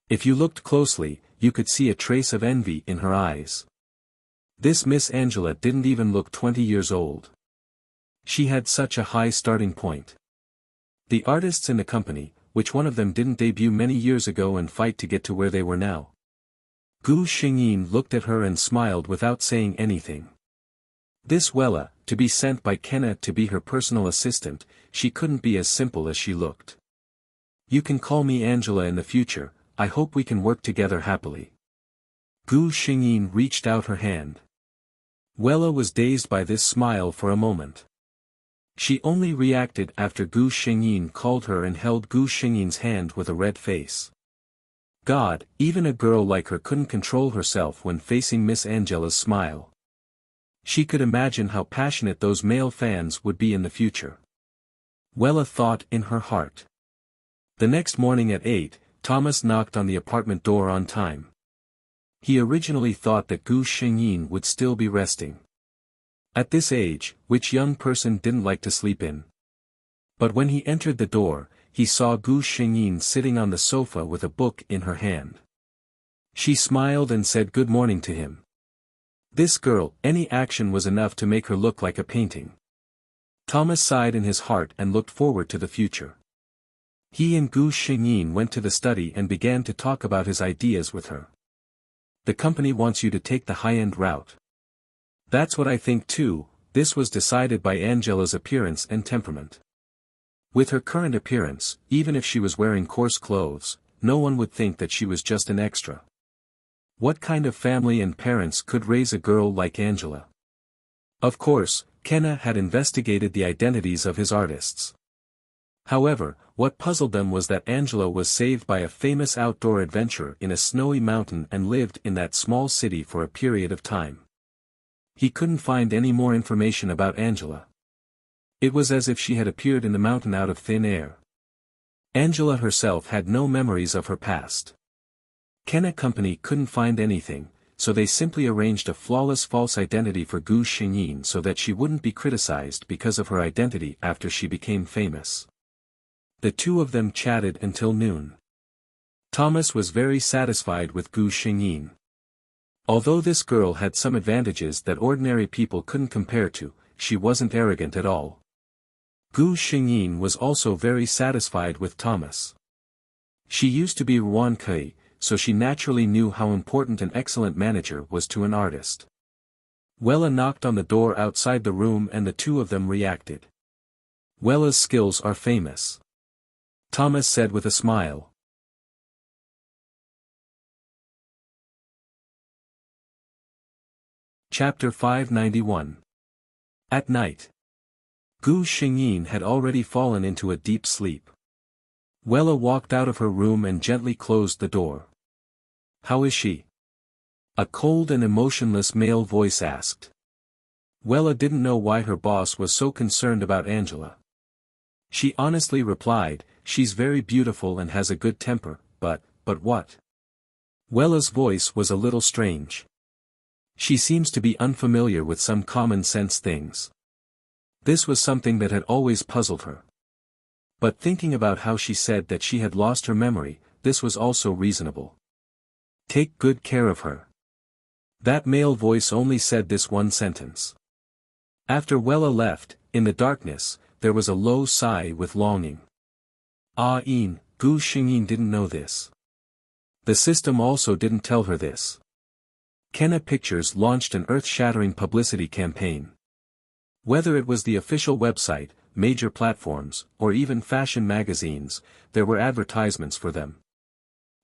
If you looked closely, you could see a trace of envy in her eyes. This Miss Angela didn't even look 20 years old. She had such a high starting point. The artists in the company, which one of them didn't debut many years ago and fight to get to where they were now? Gu Xingyin looked at her and smiled without saying anything. This Wella, to be sent by Kenna to be her personal assistant, she couldn't be as simple as she looked. "You can call me Angela in the future, I hope we can work together happily." Gu Xingyin reached out her hand. Wella was dazed by this smile for a moment. She only reacted after Gu Xingyin called her and held Gu Xingyin's hand with a red face. God, even a girl like her couldn't control herself when facing Miss Angela's smile. She could imagine how passionate those male fans would be in the future. Wella thought in her heart. The next morning at 8, Thomas knocked on the apartment door on time. He originally thought that Gu Xingyin would still be resting. At this age, which young person didn't like to sleep in? But when he entered the door, he saw Gu Xingyin sitting on the sofa with a book in her hand. She smiled and said good morning to him. This girl, any action was enough to make her look like a painting. Thomas sighed in his heart and looked forward to the future. He and Gu Xingyin went to the study and began to talk about his ideas with her. "The company wants you to take the high-end route." "That's what I think too." This was decided by Angela's appearance and temperament. With her current appearance, even if she was wearing coarse clothes, no one would think that she was just an extra. What kind of family and parents could raise a girl like Angela? Of course, Kenna had investigated the identities of his artists. However, what puzzled them was that Angela was saved by a famous outdoor adventurer in a snowy mountain and lived in that small city for a period of time. He couldn't find any more information about Angela. It was as if she had appeared in the mountain out of thin air. Angela herself had no memories of her past. Kenna Company couldn't find anything, so they simply arranged a flawless false identity for Gu Xingyin so that she wouldn't be criticized because of her identity after she became famous. The two of them chatted until noon. Thomas was very satisfied with Gu Xingyin. Although this girl had some advantages that ordinary people couldn't compare to, she wasn't arrogant at all. Gu Xingyin was also very satisfied with Thomas. She used to be Ruan Kui, so she naturally knew how important an excellent manager was to an artist. Wella knocked on the door outside the room and the two of them reacted. Wella's skills are famous, Thomas said with a smile. Chapter 591. At night. Gu Xingyin had already fallen into a deep sleep. Wella walked out of her room and gently closed the door. "How is she?" a cold and emotionless male voice asked. Wella didn't know why her boss was so concerned about Angela. She honestly replied, "She's very beautiful and has a good temper, but what?" Wella's voice was a little strange. She seems to be unfamiliar with some common-sense things. This was something that had always puzzled her. But thinking about how she said that she had lost her memory, this was also reasonable. "Take good care of her." That male voice only said this one sentence. After Wella left, in the darkness, there was a low sigh with longing. Gu Xingyin didn't know this. The system also didn't tell her this. Kenna Pictures launched an earth-shattering publicity campaign. Whether it was the official website, major platforms, or even fashion magazines, there were advertisements for them.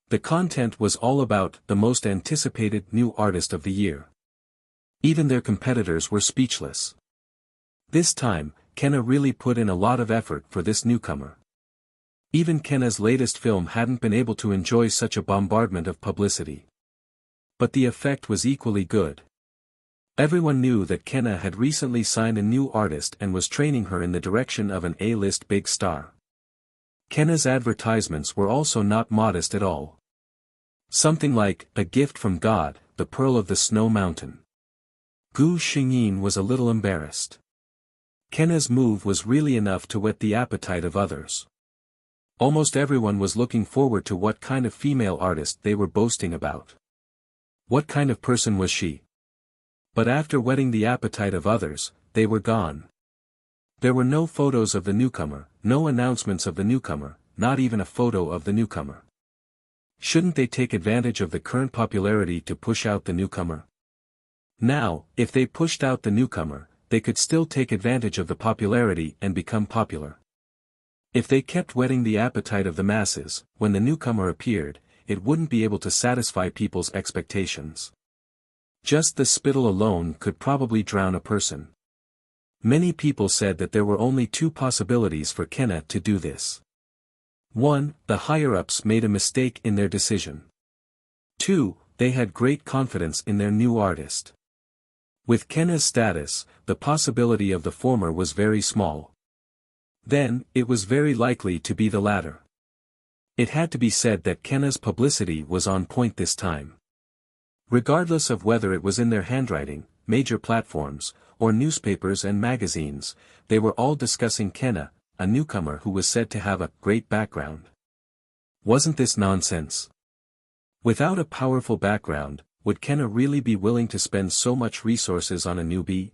The content was all about the most anticipated new artist of the year. Even their competitors were speechless. This time, Kenna really put in a lot of effort for this newcomer. Even Kenna's latest film hadn't been able to enjoy such a bombardment of publicity. But the effect was equally good. Everyone knew that Kenna had recently signed a new artist and was training her in the direction of an A-list big star. Kenna's advertisements were also not modest at all. Something like, "A gift from God, the pearl of the snow mountain." Gu Xingyin was a little embarrassed. Kenna's move was really enough to whet the appetite of others. Almost everyone was looking forward to what kind of female artist they were boasting about. What kind of person was she? But after whetting the appetite of others, they were gone. There were no photos of the newcomer, no announcements of the newcomer, not even a photo of the newcomer. Shouldn't they take advantage of the current popularity to push out the newcomer? Now, if they pushed out the newcomer, they could still take advantage of the popularity and become popular. If they kept whetting the appetite of the masses, when the newcomer appeared, it wouldn't be able to satisfy people's expectations. Just the spittle alone could probably drown a person. Many people said that there were only two possibilities for Kenna to do this. 1. The higher-ups made a mistake in their decision. 2. They had great confidence in their new artist. With Kenna's status, the possibility of the former was very small. Then, it was very likely to be the latter. It had to be said that Kenna's publicity was on point this time. Regardless of whether it was in their handwriting, major platforms, or newspapers and magazines, they were all discussing Kenna, a newcomer who was said to have a great background. Wasn't this nonsense? Without a powerful background, would Kenna really be willing to spend so much resources on a newbie?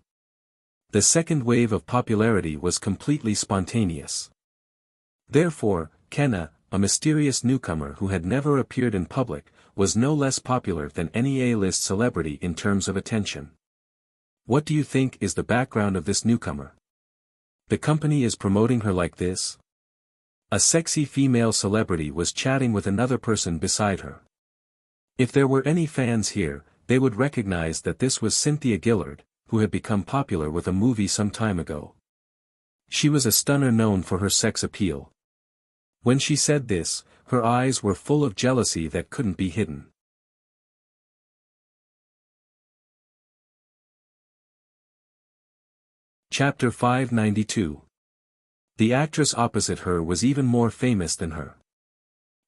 The second wave of popularity was completely spontaneous. Therefore, Kenna, a mysterious newcomer who had never appeared in public, was no less popular than any A-list celebrity in terms of attention. What do you think is the background of this newcomer? The company is promoting her like this? A sexy female celebrity was chatting with another person beside her. If there were any fans here, they would recognize that this was Cynthia Gillard, who had become popular with a movie some time ago. She was a stunner known for her sex appeal. When she said this, her eyes were full of jealousy that couldn't be hidden. Chapter 592. The actress opposite her was even more famous than her.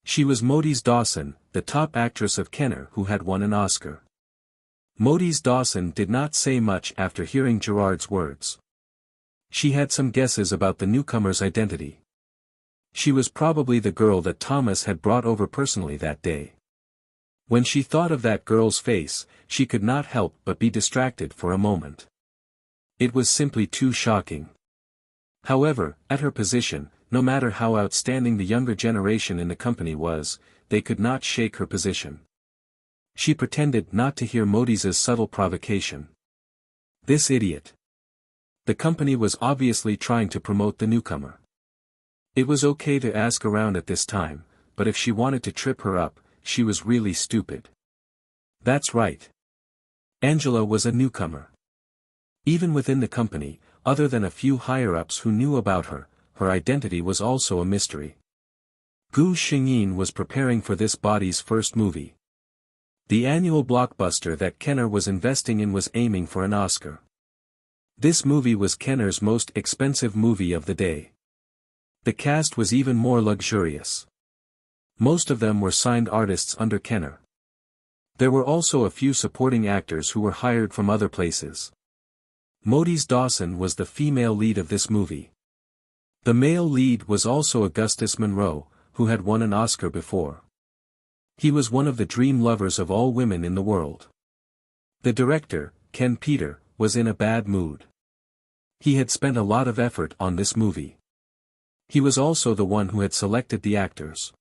She was Modis Dawson, the top actress of Kenner who had won an Oscar. Modis Dawson did not say much after hearing Gerard's words. She had some guesses about the newcomer's identity. She was probably the girl that Thomas had brought over personally that day. When she thought of that girl's face, she could not help but be distracted for a moment. It was simply too shocking. However, at her position, no matter how outstanding the younger generation in the company was, they could not shake her position. She pretended not to hear Modis's subtle provocation. This idiot. The company was obviously trying to promote the newcomer. It was okay to ask around at this time, but if she wanted to trip her up, she was really stupid. That's right. Angela was a newcomer. Even within the company, other than a few higher-ups who knew about her, her identity was also a mystery. Gu Xingyin was preparing for this body's first movie. The annual blockbuster that Kenner was investing in was aiming for an Oscar. This movie was Kenner's most expensive movie of the day. The cast was even more luxurious. Most of them were signed artists under Kenner. There were also a few supporting actors who were hired from other places. Modis Dawson was the female lead of this movie. The male lead was also Augustus Monroe, who had won an Oscar before. He was one of the dream lovers of all women in the world. The director, Ken Peter, was in a bad mood. He had spent a lot of effort on this movie. He was also the one who had selected the actors.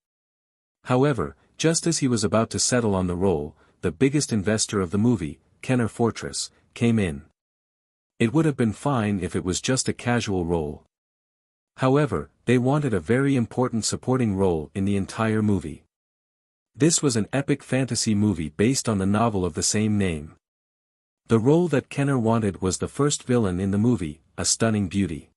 However, just as he was about to settle on the role, the biggest investor of the movie, Kenner Fortress, came in. It would have been fine if it was just a casual role. However, they wanted a very important supporting role in the entire movie. This was an epic fantasy movie based on the novel of the same name. The role that Kenner wanted was the first villain in the movie, a stunning beauty.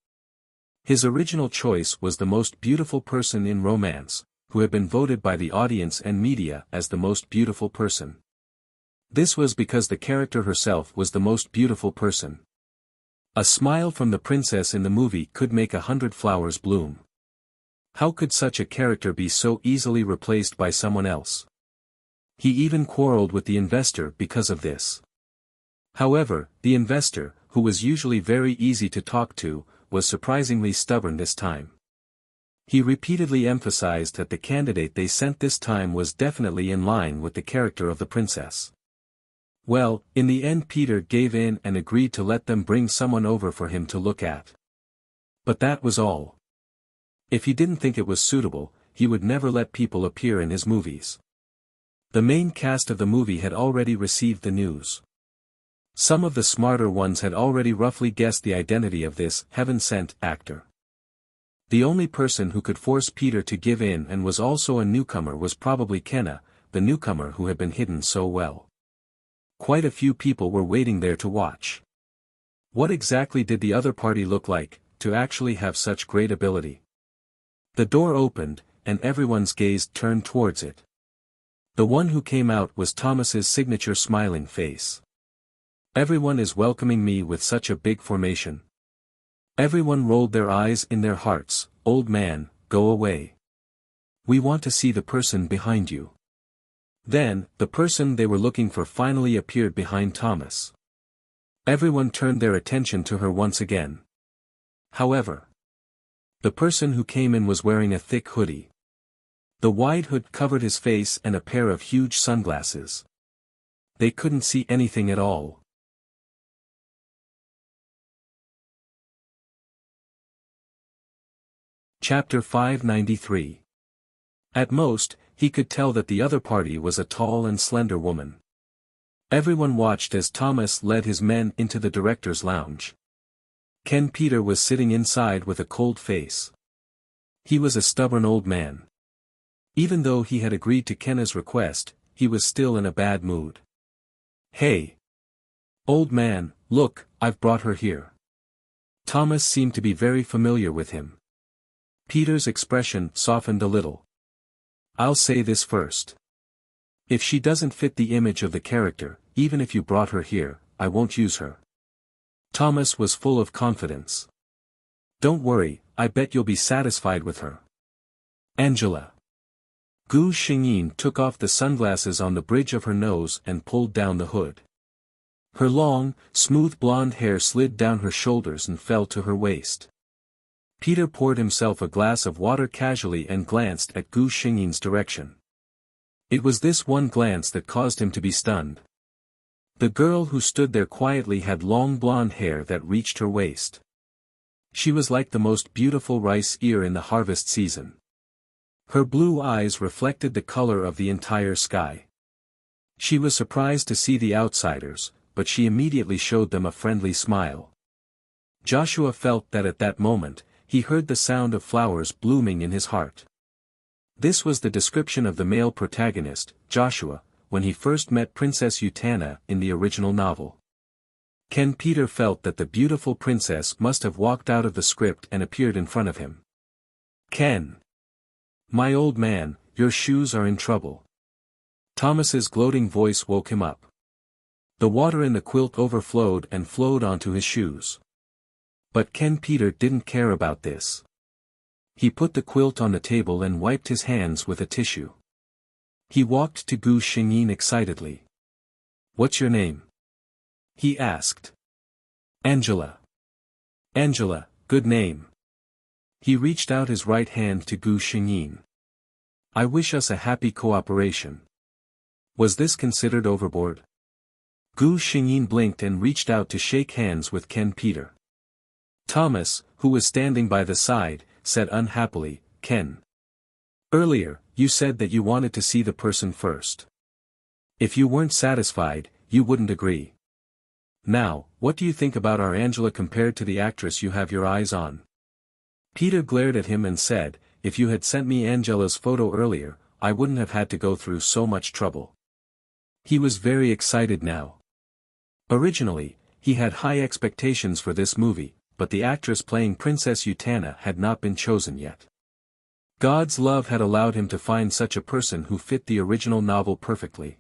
His original choice was the most beautiful person in romance, who had been voted by the audience and media as the most beautiful person. This was because the character herself was the most beautiful person. A smile from the princess in the movie could make 100 flowers bloom. How could such a character be so easily replaced by someone else? He even quarreled with the investor because of this. However, the investor, who was usually very easy to talk to, was surprisingly stubborn this time. He repeatedly emphasized that the candidate they sent this time was definitely in line with the character of the princess. Well, in the end Peter gave in and agreed to let them bring someone over for him to look at. But that was all. If he didn't think it was suitable, he would never let people appear in his movies. The main cast of the movie had already received the news. Some of the smarter ones had already roughly guessed the identity of this heaven-sent actor. The only person who could force Peter to give in and was also a newcomer was probably Kenna, the newcomer who had been hidden so well. Quite a few people were waiting there to watch. What exactly did the other party look like, to actually have such great ability? The door opened, and everyone's gaze turned towards it. The one who came out was Thomas's signature smiling face. Everyone is welcoming me with such a big formation. Everyone rolled their eyes in their hearts. Old man, go away. We want to see the person behind you. Then, the person they were looking for finally appeared behind Thomas. Everyone turned their attention to her once again. However, the person who came in was wearing a thick hoodie. The wide hood covered his face and a pair of huge sunglasses. They couldn't see anything at all. Chapter 593. At most, he could tell that the other party was a tall and slender woman. Everyone watched as Thomas led his men into the director's lounge. Ken Peter was sitting inside with a cold face. He was a stubborn old man. Even though he had agreed to Kenna's request, he was still in a bad mood. Hey! Old man, look, I've brought her here. Thomas seemed to be very familiar with him. Peter's expression softened a little. I'll say this first. If she doesn't fit the image of the character, even if you brought her here, I won't use her. Thomas was full of confidence. Don't worry, I bet you'll be satisfied with her. Angela. Gu Xingyin took off the sunglasses on the bridge of her nose and pulled down the hood. Her long, smooth blonde hair slid down her shoulders and fell to her waist. Peter poured himself a glass of water casually and glanced at Gu Xingyin's direction. It was this one glance that caused him to be stunned. The girl who stood there quietly had long blonde hair that reached her waist. She was like the most beautiful rice ear in the harvest season. Her blue eyes reflected the color of the entire sky. She was surprised to see the outsiders, but she immediately showed them a friendly smile. Joshua felt that at that moment, he heard the sound of flowers blooming in his heart. This was the description of the male protagonist, Joshua, when he first met Princess Utana in the original novel. Peter felt that the beautiful princess must have walked out of the script and appeared in front of him. Ken. My old man, your shoes are in trouble. Thomas's gloating voice woke him up. The water in the quilt overflowed and flowed onto his shoes. But Peter didn't care about this. He put the quilt on the table and wiped his hands with a tissue. He walked to Gu Xingyin excitedly. What's your name? He asked. Angela. Angela, good name. He reached out his right hand to Gu Xingyin. I wish us a happy cooperation. Was this considered overboard? Gu Xingyin blinked and reached out to shake hands with Peter. Thomas, who was standing by the side, said unhappily, Ken. Earlier, you said that you wanted to see the person first. If you weren't satisfied, you wouldn't agree. Now, what do you think about our Angela compared to the actress you have your eyes on? Peter glared at him and said, if you had sent me Angela's photo earlier, I wouldn't have had to go through so much trouble. He was very excited now. Originally, he had high expectations for this movie, but the actress playing Princess Utana had not been chosen yet. God's love had allowed him to find such a person who fit the original novel perfectly.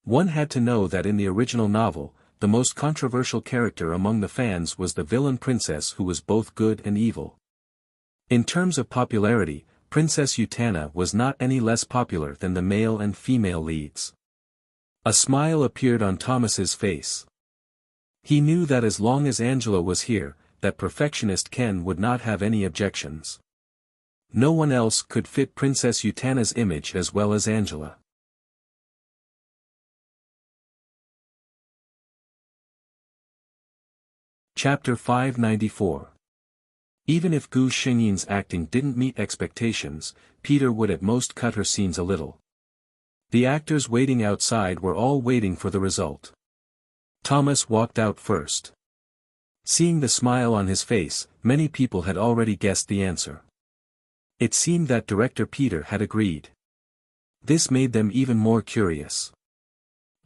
One had to know that in the original novel, the most controversial character among the fans was the villain princess who was both good and evil. In terms of popularity, Princess Utana was not any less popular than the male and female leads. A smile appeared on Thomas's face. He knew that as long as Angela was here, that perfectionist Ken would not have any objections. No one else could fit Princess Utana's image as well as Angela. Chapter 594. Even if Gu Xingyin's acting didn't meet expectations, Peter would at most cut her scenes a little. The actors waiting outside were all waiting for the result. Thomas walked out first. Seeing the smile on his face, many people had already guessed the answer. It seemed that director Peter had agreed. This made them even more curious.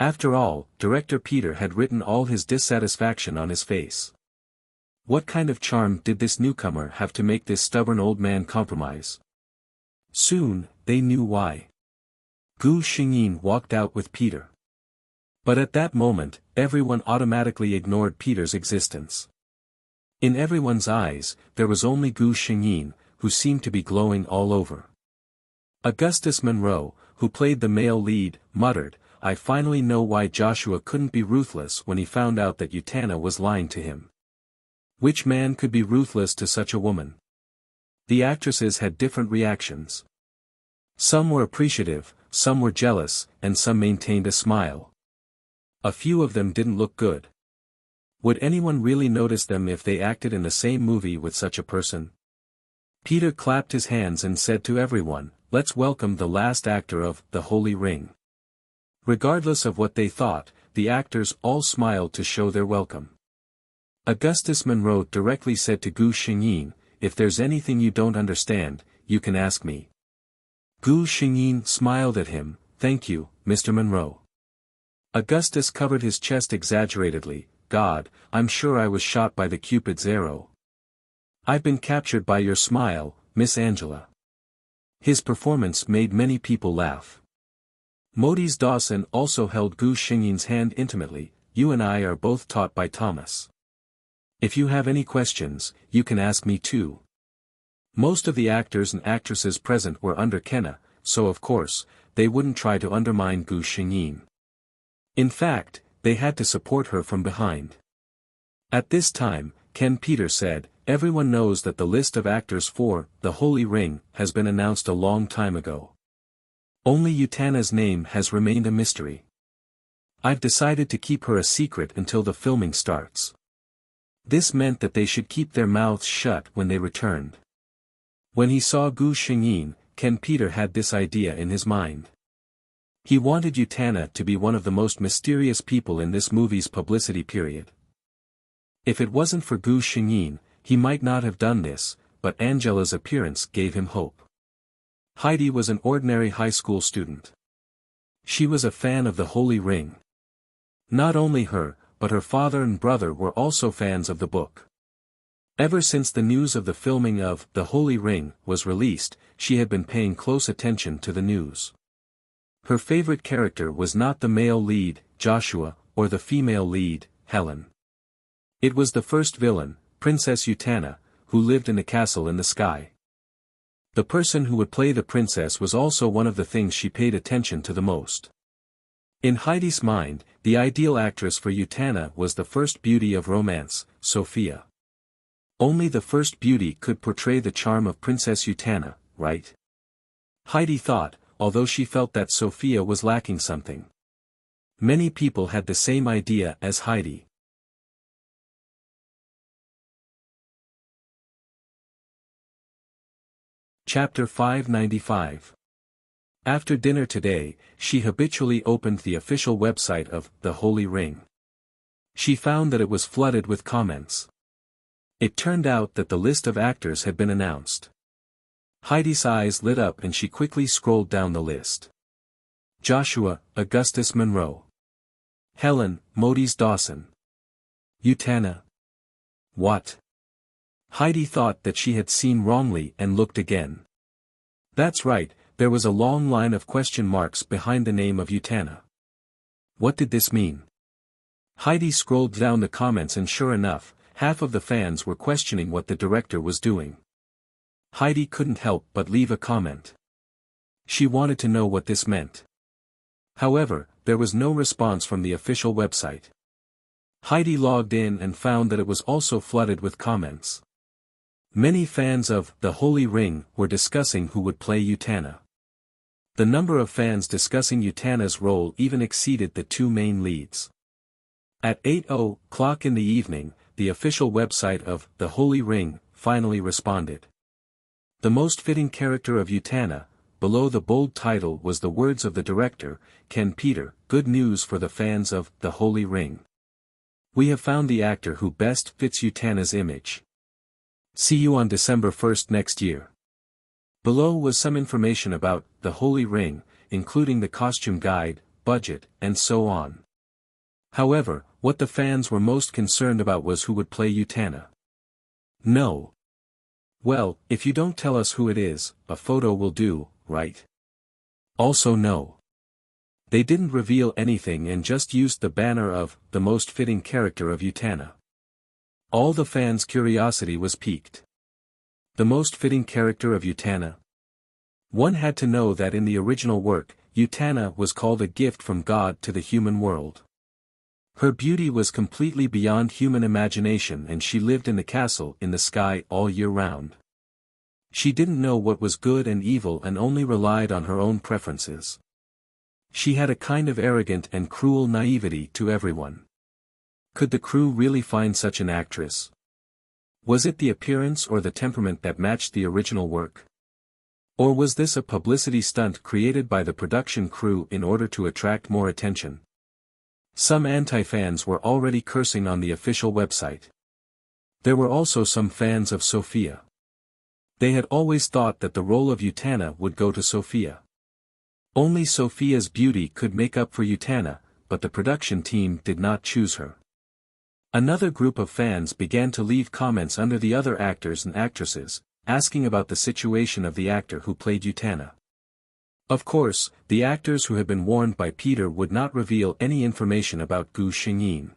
After all, director Peter had written all his dissatisfaction on his face. What kind of charm did this newcomer have to make this stubborn old man compromise? Soon, they knew why. Gu Xingyin walked out with Peter. But at that moment, everyone automatically ignored Peter's existence. In everyone's eyes, there was only Gu Xingyin, who seemed to be glowing all over. Augustus Monroe, who played the male lead, muttered, I finally know why Joshua couldn't be ruthless when he found out that Utana was lying to him. Which man could be ruthless to such a woman? The actresses had different reactions. Some were appreciative, some were jealous, and some maintained a smile. A few of them didn't look good. Would anyone really notice them if they acted in the same movie with such a person? Peter clapped his hands and said to everyone, let's welcome the last actor of The Holy Ring. Regardless of what they thought, the actors all smiled to show their welcome. Augustus Monroe directly said to Gu Xingyin, if there's anything you don't understand, you can ask me. Gu Xingyin smiled at him, thank you, Mr. Monroe. Augustus covered his chest exaggeratedly. God, I'm sure I was shot by the Cupid's arrow. I've been captured by your smile, Miss Angela. His performance made many people laugh. Modi's Dawson also held Gu Xingyin's hand intimately. You and I are both taught by Thomas. If you have any questions, you can ask me too. Most of the actors and actresses present were under Kenna, so of course, they wouldn't try to undermine Gu Xingyin. In fact, they had to support her from behind. At this time, Ken Peter said, everyone knows that the list of actors for The Holy Ring has been announced a long time ago. Only Utana's name has remained a mystery. I've decided to keep her a secret until the filming starts. This meant that they should keep their mouths shut when they returned. When he saw Gu Xingyin, Ken Peter had this idea in his mind. He wanted Utana to be one of the most mysterious people in this movie's publicity period. If it wasn't for Gu Xingyin, he might not have done this, but Angela's appearance gave him hope. Heidi was an ordinary high school student. She was a fan of the Holy Ring. Not only her, but her father and brother were also fans of the book. Ever since the news of the filming of The Holy Ring was released, she had been paying close attention to the news. Her favorite character was not the male lead, Joshua, or the female lead, Helen. It was the first villain, Princess Utana, who lived in a castle in the sky. The person who would play the princess was also one of the things she paid attention to the most. In Heidi's mind, the ideal actress for Utana was the first beauty of romance, Sophia. Only the first beauty could portray the charm of Princess Utana, right? Heidi thought, although she felt that Sophia was lacking something. Many people had the same idea as Heidi. Chapter 595. After dinner today, she habitually opened the official website of The Holy Ring. She found that it was flooded with comments. It turned out that the list of actors had been announced. Heidi's eyes lit up and she quickly scrolled down the list. Joshua, Augustus Monroe. Helen, Modi's Dawson. Utana. What? Heidi thought that she had seen wrongly and looked again. That's right, there was a long line of question marks behind the name of Utana. What did this mean? Heidi scrolled down the comments and sure enough, half of the fans were questioning what the director was doing. Heidi couldn't help but leave a comment. She wanted to know what this meant. However, there was no response from the official website. Heidi logged in and found that it was also flooded with comments. Many fans of The Holy Ring were discussing who would play Utana. The number of fans discussing Utana's role even exceeded the two main leads. At 8:00 in the evening, the official website of The Holy Ring finally responded. The most fitting character of Utana, below the bold title was the words of the director, Ken Peter, good news for the fans of The Holy Ring. We have found the actor who best fits Utana's image. See you on December 1st next year. Below was some information about The Holy Ring, including the costume guide, budget, and so on. However, what the fans were most concerned about was who would play Utana. No. Well, if you don't tell us who it is, a photo will do, right? Also no. They didn't reveal anything and just used the banner of the most fitting character of Utana. All the fans' curiosity was piqued. The most fitting character of Utana? One had to know that in the original work, Utana was called a gift from God to the human world. Her beauty was completely beyond human imagination and she lived in the castle in the sky all year round. She didn't know what was good and evil and only relied on her own preferences. She had a kind of arrogant and cruel naivety to everyone. Could the crew really find such an actress? Was it the appearance or the temperament that matched the original work? Or was this a publicity stunt created by the production crew in order to attract more attention? Some anti-fans were already cursing on the official website. There were also some fans of Sophia. They had always thought that the role of Utana would go to Sophia. Only Sophia's beauty could make up for Utana, but the production team did not choose her. Another group of fans began to leave comments under the other actors and actresses, asking about the situation of the actor who played Utana. Of course, the actors who had been warned by Peter would not reveal any information about Gu Xingyin.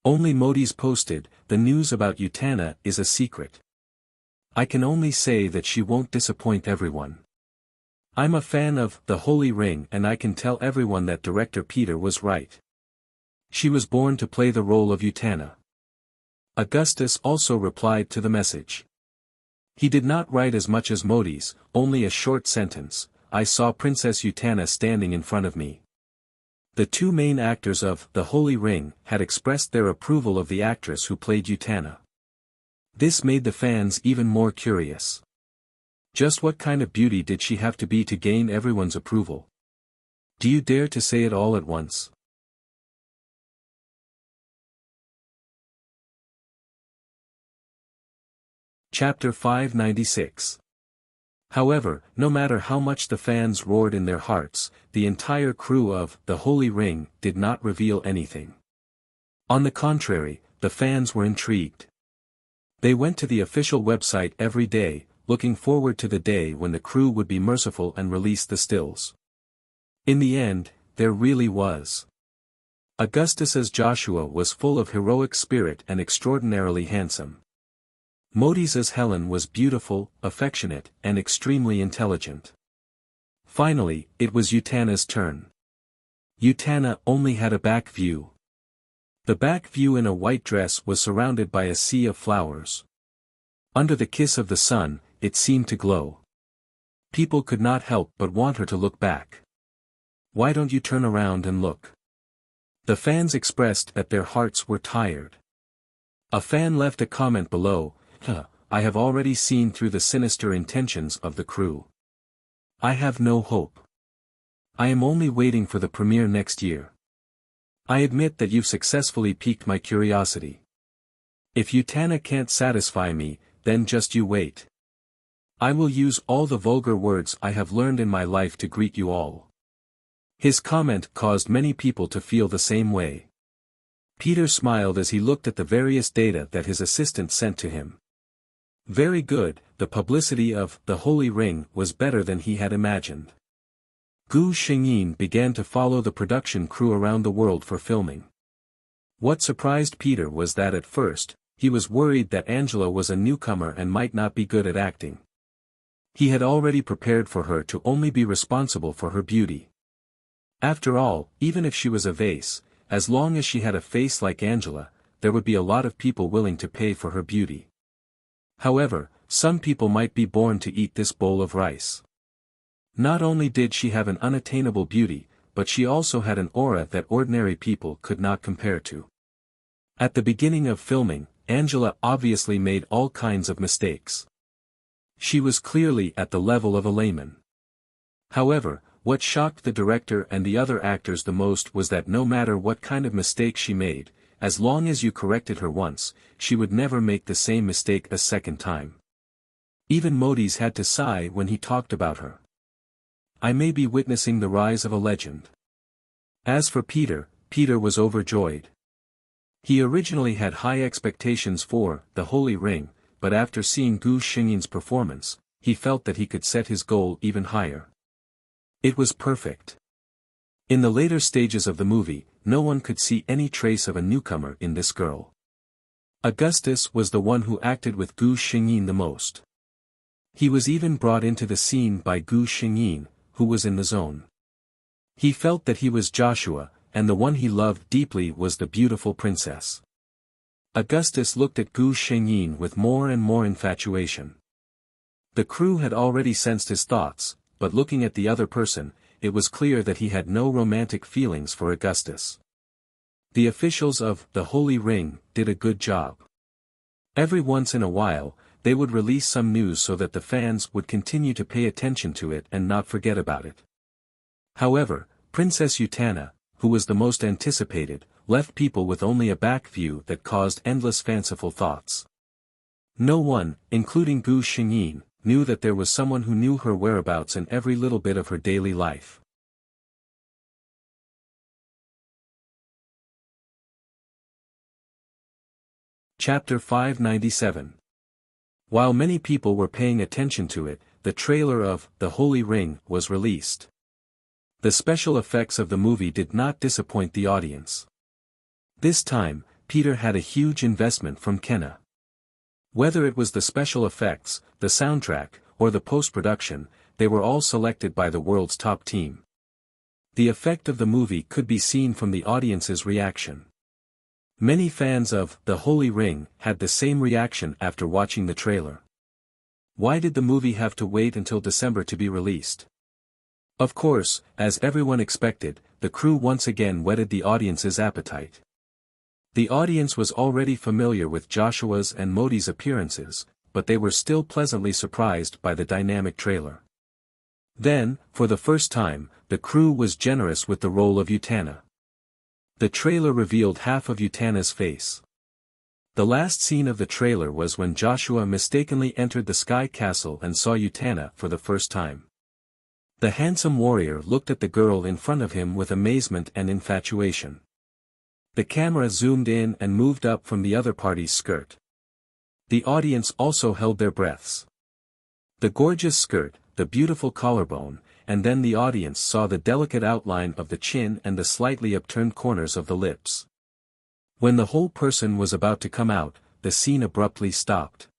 Only Modi's posted, "The news about Utana is a secret. I can only say that she won't disappoint everyone. I'm a fan of The Holy Ring and I can tell everyone that director Peter was right. She was born to play the role of Utana." Augustus also replied to the message. He did not write as much as Modi's, only a short sentence, "I saw Princess Utana standing in front of me." The two main actors of The Holy Ring had expressed their approval of the actress who played Utana. This made the fans even more curious. Just what kind of beauty did she have to be to gain everyone's approval? Do you dare to say it all at once? Chapter 596. However, no matter how much the fans roared in their hearts, the entire crew of The Holy Ring did not reveal anything. On the contrary, the fans were intrigued. They went to the official website every day, looking forward to the day when the crew would be merciful and release the stills. In the end, there really was. Augustus's Joshua was full of heroic spirit and extraordinarily handsome. Modi's Helen was beautiful, affectionate, and extremely intelligent. Finally, it was Utana's turn. Utana only had a back view. The back view in a white dress was surrounded by a sea of flowers. Under the kiss of the sun, it seemed to glow. People could not help but want her to look back. "Why don't you turn around and look?" The fans expressed that their hearts were tired. A fan left a comment below, "I have already seen through the sinister intentions of the crew. I have no hope. I am only waiting for the premiere next year. I admit that you've successfully piqued my curiosity. If Utana can't satisfy me, then just you wait. I will use all the vulgar words I have learned in my life to greet you all." His comment caused many people to feel the same way. Peter smiled as he looked at the various data that his assistant sent to him. Very good, the publicity of The Holy Ring was better than he had imagined. Gu Xingyin began to follow the production crew around the world for filming. What surprised Peter was that at first, he was worried that Angela was a newcomer and might not be good at acting. He had already prepared for her to only be responsible for her beauty. After all, even if she was a vase, as long as she had a face like Angela, there would be a lot of people willing to pay for her beauty. However, some people might be born to eat this bowl of rice. Not only did she have an unattainable beauty, but she also had an aura that ordinary people could not compare to. At the beginning of filming, Angela obviously made all kinds of mistakes. She was clearly at the level of a layman. However, what shocked the director and the other actors the most was that no matter what kind of mistake she made, as long as you corrected her once, she would never make the same mistake a second time. Even Modi's had to sigh when he talked about her. I may be witnessing the rise of a legend. As for Peter, Peter was overjoyed. He originally had high expectations for The Holy Ring, but after seeing Gu Xingyin's performance, he felt that he could set his goal even higher. It was perfect. In the later stages of the movie, no one could see any trace of a newcomer in this girl. Augustus was the one who acted with Gu Xingyin the most. He was even brought into the scene by Gu Xingyin, who was in the zone. He felt that he was Joshua, and the one he loved deeply was the beautiful princess. Augustus looked at Gu Xingyin with more and more infatuation. The crew had already sensed his thoughts, but looking at the other person, it was clear that he had no romantic feelings for Augustus. The officials of The Holy Ring did a good job. Every once in a while, they would release some news so that the fans would continue to pay attention to it and not forget about it. However, Princess Utana, who was the most anticipated, left people with only a back view that caused endless fanciful thoughts. No one, including Gu Xingyin, knew that there was someone who knew her whereabouts in every little bit of her daily life. Chapter 597. While many people were paying attention to it, the trailer of The Holy Ring was released. The special effects of the movie did not disappoint the audience. This time, Peter had a huge investment from Kenna. Whether it was the special effects, the soundtrack, or the post-production, they were all selected by the world's top team. The effect of the movie could be seen from the audience's reaction. Many fans of The Holy Ring had the same reaction after watching the trailer. Why did the movie have to wait until December to be released? Of course, as everyone expected, the crew once again whetted the audience's appetite. The audience was already familiar with Joshua's and Modi's appearances, but they were still pleasantly surprised by the dynamic trailer. Then, for the first time, the crew was generous with the role of Utana. The trailer revealed half of Utana's face. The last scene of the trailer was when Joshua mistakenly entered the Sky Castle and saw Utana for the first time. The handsome warrior looked at the girl in front of him with amazement and infatuation. The camera zoomed in and moved up from the other party's skirt. The audience also held their breaths. The gorgeous skirt, the beautiful collarbone, and then the audience saw the delicate outline of the chin and the slightly upturned corners of the lips. When the whole person was about to come out, the scene abruptly stopped.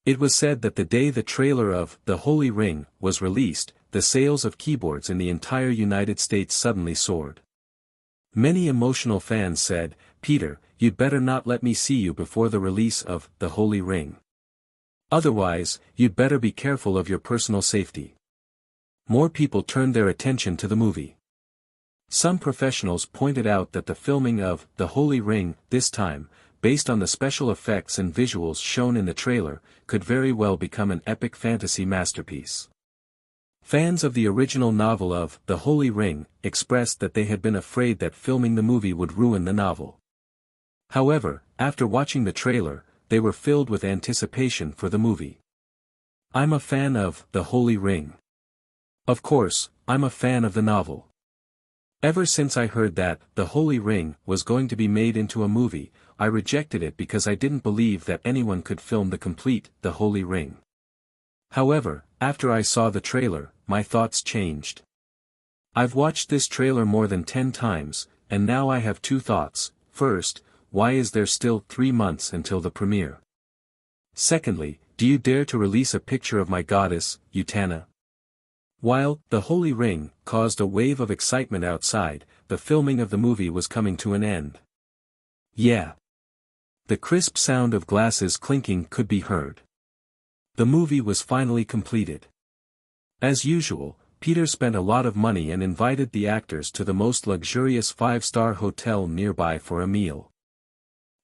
It was said that the day the trailer of The Holy Ring was released, the sales of keyboards in the entire United States suddenly soared. Many emotional fans said, "Peter, you'd better not let me see you before the release of The Holy Ring. Otherwise, you'd better be careful of your personal safety." More people turned their attention to the movie. Some professionals pointed out that the filming of The Holy Ring, this time, based on the special effects and visuals shown in the trailer, could very well become an epic fantasy masterpiece. Fans of the original novel of The Holy Ring expressed that they had been afraid that filming the movie would ruin the novel. However, after watching the trailer, they were filled with anticipation for the movie. I'm a fan of The Holy Ring. Of course, I'm a fan of the novel. Ever since I heard that The Holy Ring was going to be made into a movie, I rejected it because I didn't believe that anyone could film the complete The Holy Ring. However, after I saw the trailer, my thoughts changed. I've watched this trailer more than 10 times, and now I have two thoughts. First, why is there still 3 months until the premiere? Secondly, do you dare to release a picture of my goddess, Utana? While The Holy Ring caused a wave of excitement outside, the filming of the movie was coming to an end. Yeah. The crisp sound of glasses clinking could be heard. The movie was finally completed. As usual, Peter spent a lot of money and invited the actors to the most luxurious 5-star hotel nearby for a meal.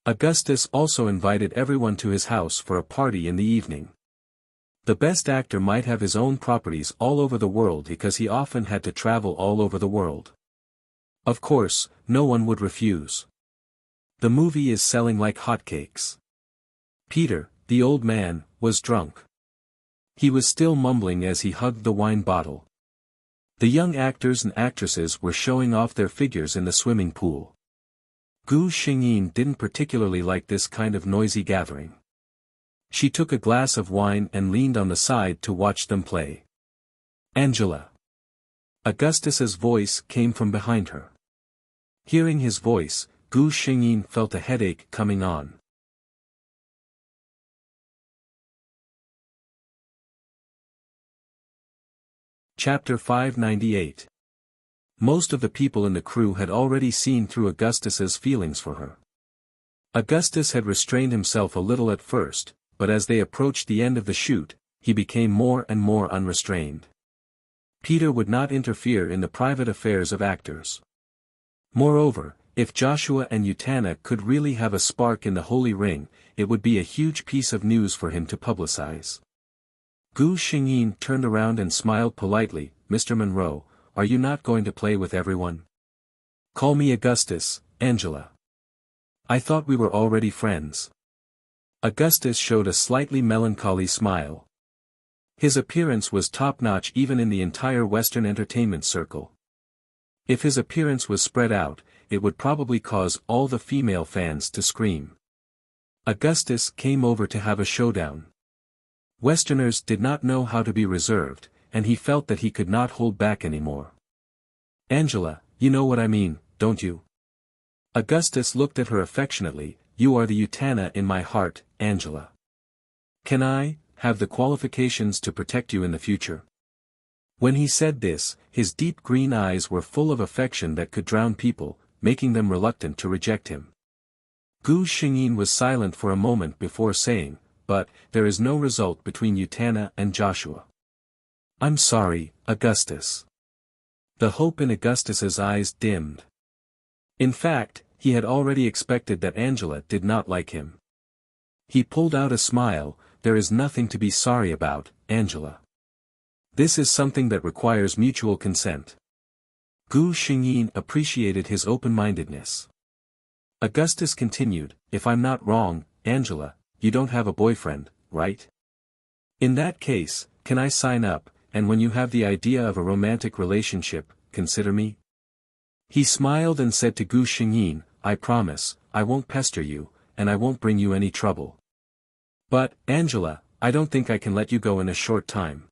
Augustus also invited everyone to his house for a party in the evening. The best actor might have his own properties all over the world because he often had to travel all over the world. Of course, no one would refuse. The movie is selling like hotcakes. Peter, the old man, was drunk. He was still mumbling as he hugged the wine bottle. The young actors and actresses were showing off their figures in the swimming pool. Gu Xingyin didn't particularly like this kind of noisy gathering. She took a glass of wine and leaned on the side to watch them play. Angela. Augustus's voice came from behind her. Hearing his voice, Gu Xingyin felt a headache coming on. Chapter 598. Most of the people in the crew had already seen through Augustus's feelings for her. Augustus had restrained himself a little at first, but as they approached the end of the shoot, he became more and more unrestrained. Peter would not interfere in the private affairs of actors. Moreover, if Joshua and Utana could really have a spark in the Holy Ring, it would be a huge piece of news for him to publicize. Gu Xingyin turned around and smiled politely. "Mr. Monroe, are you not going to play with everyone? Call me Augustus, Angela. I thought we were already friends." Augustus showed a slightly melancholy smile. His appearance was top-notch even in the entire Western entertainment circle. If his appearance was spread out, it would probably cause all the female fans to scream. Augustus came over to have a showdown. Westerners did not know how to be reserved, and he felt that he could not hold back anymore. "Angela, you know what I mean, don't you?" Augustus looked at her affectionately. "You are the Utana in my heart, Angela. Can I have the qualifications to protect you in the future?" When he said this, his deep green eyes were full of affection that could drown people, making them reluctant to reject him. Gu Xingyin was silent for a moment before saying, "But, there is no result between Utana and Joshua." "I'm sorry, Augustus." The hope in Augustus's eyes dimmed. In fact, he had already expected that Angela did not like him. He pulled out a smile. "There is nothing to be sorry about, Angela. This is something that requires mutual consent." Gu Xingyin appreciated his open-mindedness. Augustus continued, "If I'm not wrong, Angela, you don't have a boyfriend, right? In that case, can I sign up, and when you have the idea of a romantic relationship, consider me?" He smiled and said to Gu Xingyin, "I promise, I won't pester you, and I won't bring you any trouble. But, Angela, I don't think I can let you go in a short time.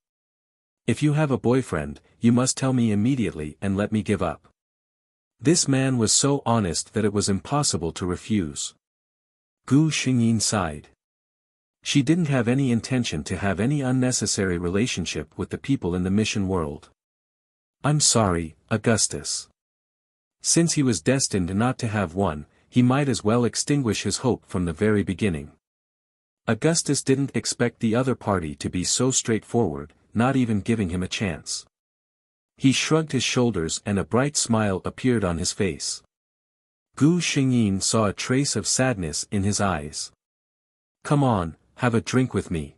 If you have a boyfriend, you must tell me immediately and let me give up." This man was so honest that it was impossible to refuse. Gu Xingyin sighed. She didn't have any intention to have any unnecessary relationship with the people in the mission world. "I'm sorry, Augustus." Since he was destined not to have one, he might as well extinguish his hope from the very beginning. Augustus didn't expect the other party to be so straightforward, not even giving him a chance. He shrugged his shoulders and a bright smile appeared on his face. Gu Xingyin saw a trace of sadness in his eyes. "Come on, have a drink with me."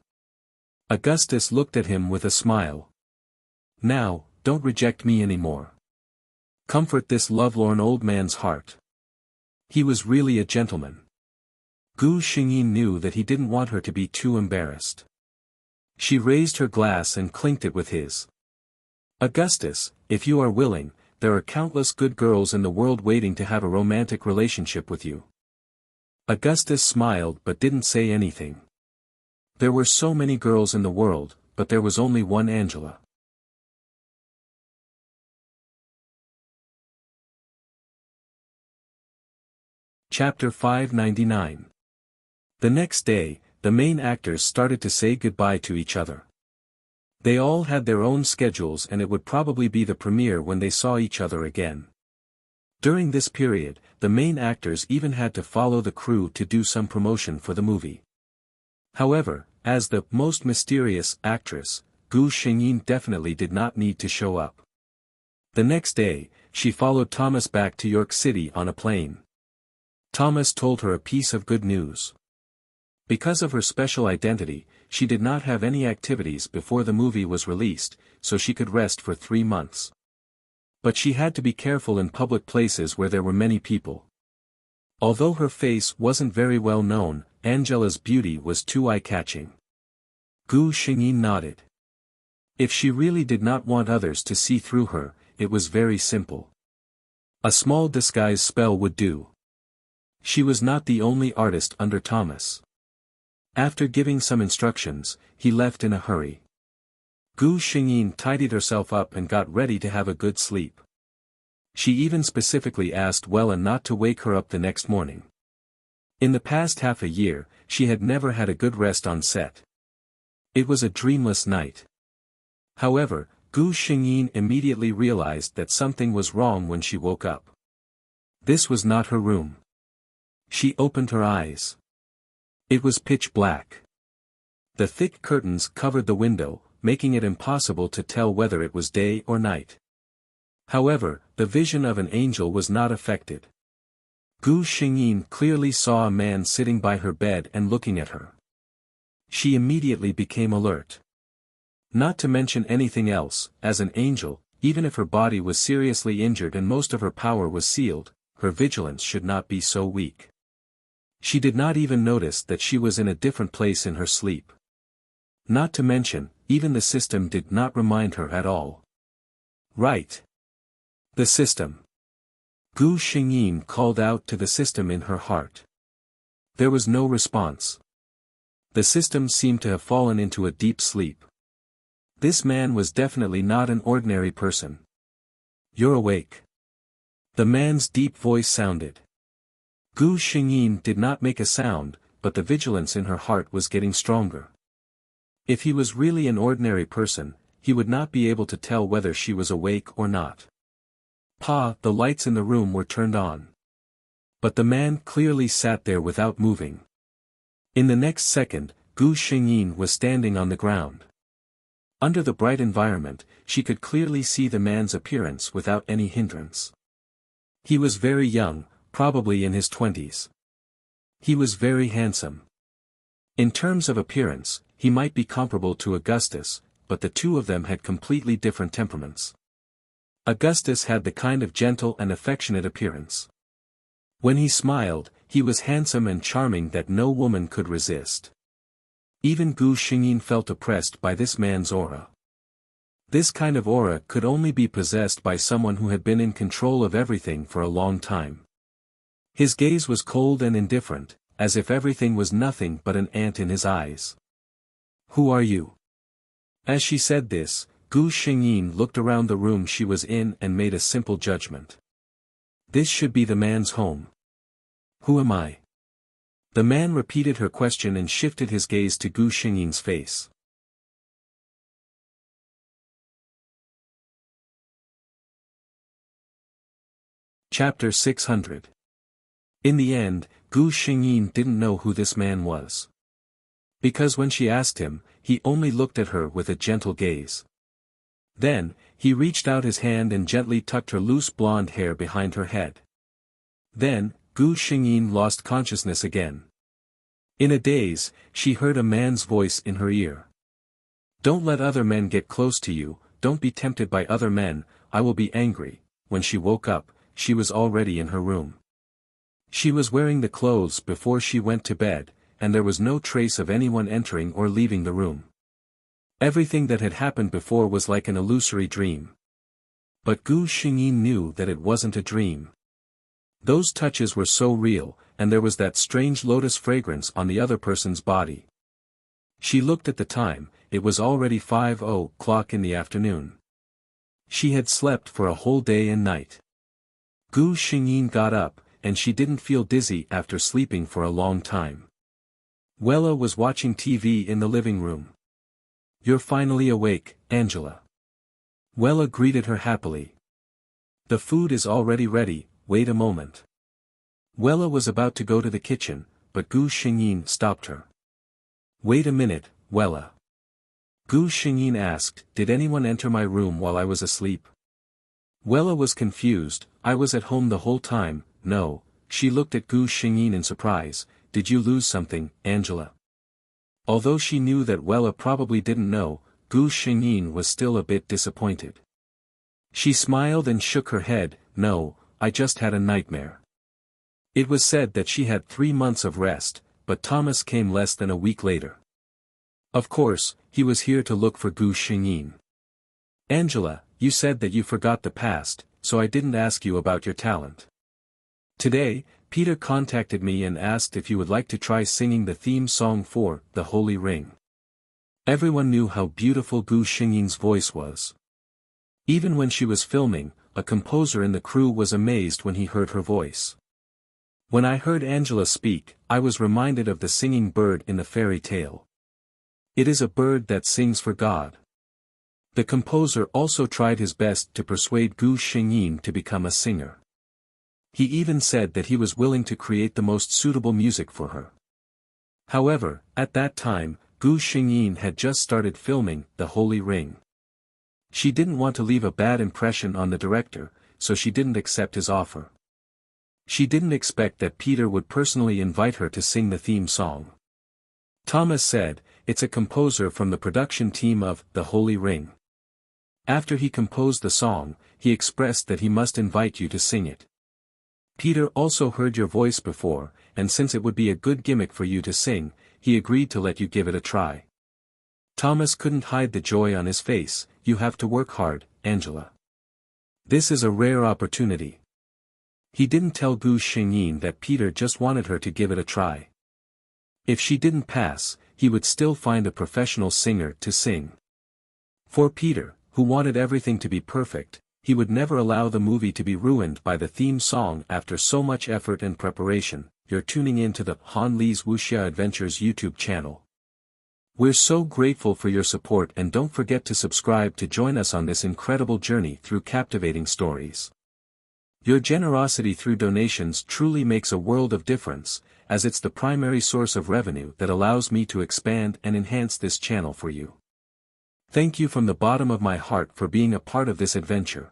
Augustus looked at him with a smile. "Now, don't reject me anymore. Comfort this lovelorn old man's heart." He was really a gentleman. Gu Xingyin knew that he didn't want her to be too embarrassed. She raised her glass and clinked it with his. "Augustus, if you are willing, there are countless good girls in the world waiting to have a romantic relationship with you." Augustus smiled but didn't say anything. There were so many girls in the world, but there was only one Angela. Chapter 599. The next day, the main actors started to say goodbye to each other. They all had their own schedules and it would probably be the premiere when they saw each other again. During this period, the main actors even had to follow the crew to do some promotion for the movie. However, as the most mysterious actress, Gu Xingyin definitely did not need to show up. The next day, she followed Thomas back to York City on a plane. Thomas told her a piece of good news. Because of her special identity, she did not have any activities before the movie was released, so she could rest for 3 months. But she had to be careful in public places where there were many people. Although her face wasn't very well known, Angela's beauty was too eye-catching. Gu Xingyin nodded. If she really did not want others to see through her, it was very simple. A small disguise spell would do. She was not the only artist under Thomas. After giving some instructions, he left in a hurry. Gu Xingyin tidied herself up and got ready to have a good sleep. She even specifically asked Wella not to wake her up the next morning. In the past half a year, she had never had a good rest on set. It was a dreamless night. However, Gu Xingyin immediately realized that something was wrong when she woke up. This was not her room. She opened her eyes. It was pitch black. The thick curtains covered the window, making it impossible to tell whether it was day or night. However, the vision of an angel was not affected. Gu Xingyin clearly saw a man sitting by her bed and looking at her. She immediately became alert. Not to mention anything else, as an angel, even if her body was seriously injured and most of her power was sealed, her vigilance should not be so weak. She did not even notice that she was in a different place in her sleep. Not to mention, even the system did not remind her at all. Right. The system. Gu Xingyin called out to the system in her heart. There was no response. The system seemed to have fallen into a deep sleep. This man was definitely not an ordinary person. You're awake. The man's deep voice sounded. Gu Xingyin did not make a sound, but the vigilance in her heart was getting stronger. If he was really an ordinary person, he would not be able to tell whether she was awake or not. The lights in the room were turned on. But the man clearly sat there without moving. In the next second, Gu Xingyin was standing on the ground. Under the bright environment, she could clearly see the man's appearance without any hindrance. He was very young, probably in his 20s. He was very handsome. In terms of appearance, he might be comparable to Augustus, but the two of them had completely different temperaments. Augustus had the kind of gentle and affectionate appearance. When he smiled, he was handsome and charming that no woman could resist. Even Gu Xingyin felt oppressed by this man's aura. This kind of aura could only be possessed by someone who had been in control of everything for a long time. His gaze was cold and indifferent, as if everything was nothing but an ant in his eyes. Who are you? As she said this, Gu Xingyin looked around the room she was in and made a simple judgment. This should be the man's home. Who am I? The man repeated her question and shifted his gaze to Gu Xingyin's face. Chapter 600. In the end, Gu Xingyin didn't know who this man was. Because when she asked him, he only looked at her with a gentle gaze. Then, he reached out his hand and gently tucked her loose blonde hair behind her head. Then, Gu Xingyin lost consciousness again. In a daze, she heard a man's voice in her ear. Don't let other men get close to you, don't be tempted by other men, I will be angry. When she woke up, she was already in her room. She was wearing the clothes before she went to bed, and there was no trace of anyone entering or leaving the room. Everything that had happened before was like an illusory dream. But Gu Xingyin knew that it wasn't a dream. Those touches were so real, and there was that strange lotus fragrance on the other person's body. She looked at the time, it was already 5:00 in the afternoon. She had slept for a whole day and night. Gu Xingyin got up, and she didn't feel dizzy after sleeping for a long time. Wella was watching TV in the living room. You're finally awake, Angela. Wella greeted her happily. The food is already ready, wait a moment. Wella was about to go to the kitchen, but Gu Xingyin stopped her. Wait a minute, Wella. Gu Xingyin asked, did anyone enter my room while I was asleep? Wella was confused, I was at home the whole time. No. She looked at Gu Xingyin in surprise. Did you lose something, Angela? Although she knew that Wella probably didn't know, Gu Xingyin was still a bit disappointed. She smiled and shook her head. No, I just had a nightmare. It was said that she had 3 months of rest, but Thomas came less than a week later. Of course, he was here to look for Gu Xingyin. Angela, you said that you forgot the past, so I didn't ask you about your talent. Today, Peter contacted me and asked if you would like to try singing the theme song for The Holy Ring. Everyone knew how beautiful Gu Xingyin's voice was. Even when she was filming, a composer in the crew was amazed when he heard her voice. When I heard Angela speak, I was reminded of the singing bird in the fairy tale. It is a bird that sings for God. The composer also tried his best to persuade Gu Xingyin to become a singer. He even said that he was willing to create the most suitable music for her. However, at that time, Gu Xingyin had just started filming The Holy Ring. She didn't want to leave a bad impression on the director, so she didn't accept his offer. She didn't expect that Peter would personally invite her to sing the theme song. Thomas said, it's a composer from the production team of The Holy Ring. After he composed the song, he expressed that he must invite you to sing it. Peter also heard your voice before, and since it would be a good gimmick for you to sing, he agreed to let you give it a try. Thomas couldn't hide the joy on his face. You have to work hard, Angela. This is a rare opportunity. He didn't tell Gu Xingyin that Peter just wanted her to give it a try. If she didn't pass, he would still find a professional singer to sing. For Peter, who wanted everything to be perfect, he would never allow the movie to be ruined by the theme song after so much effort and preparation. You're tuning in to the Han Lee's Wuxia Adventures YouTube channel. We're so grateful for your support, and don't forget to subscribe to join us on this incredible journey through captivating stories. Your generosity through donations truly makes a world of difference, as it's the primary source of revenue that allows me to expand and enhance this channel for you. Thank you from the bottom of my heart for being a part of this adventure.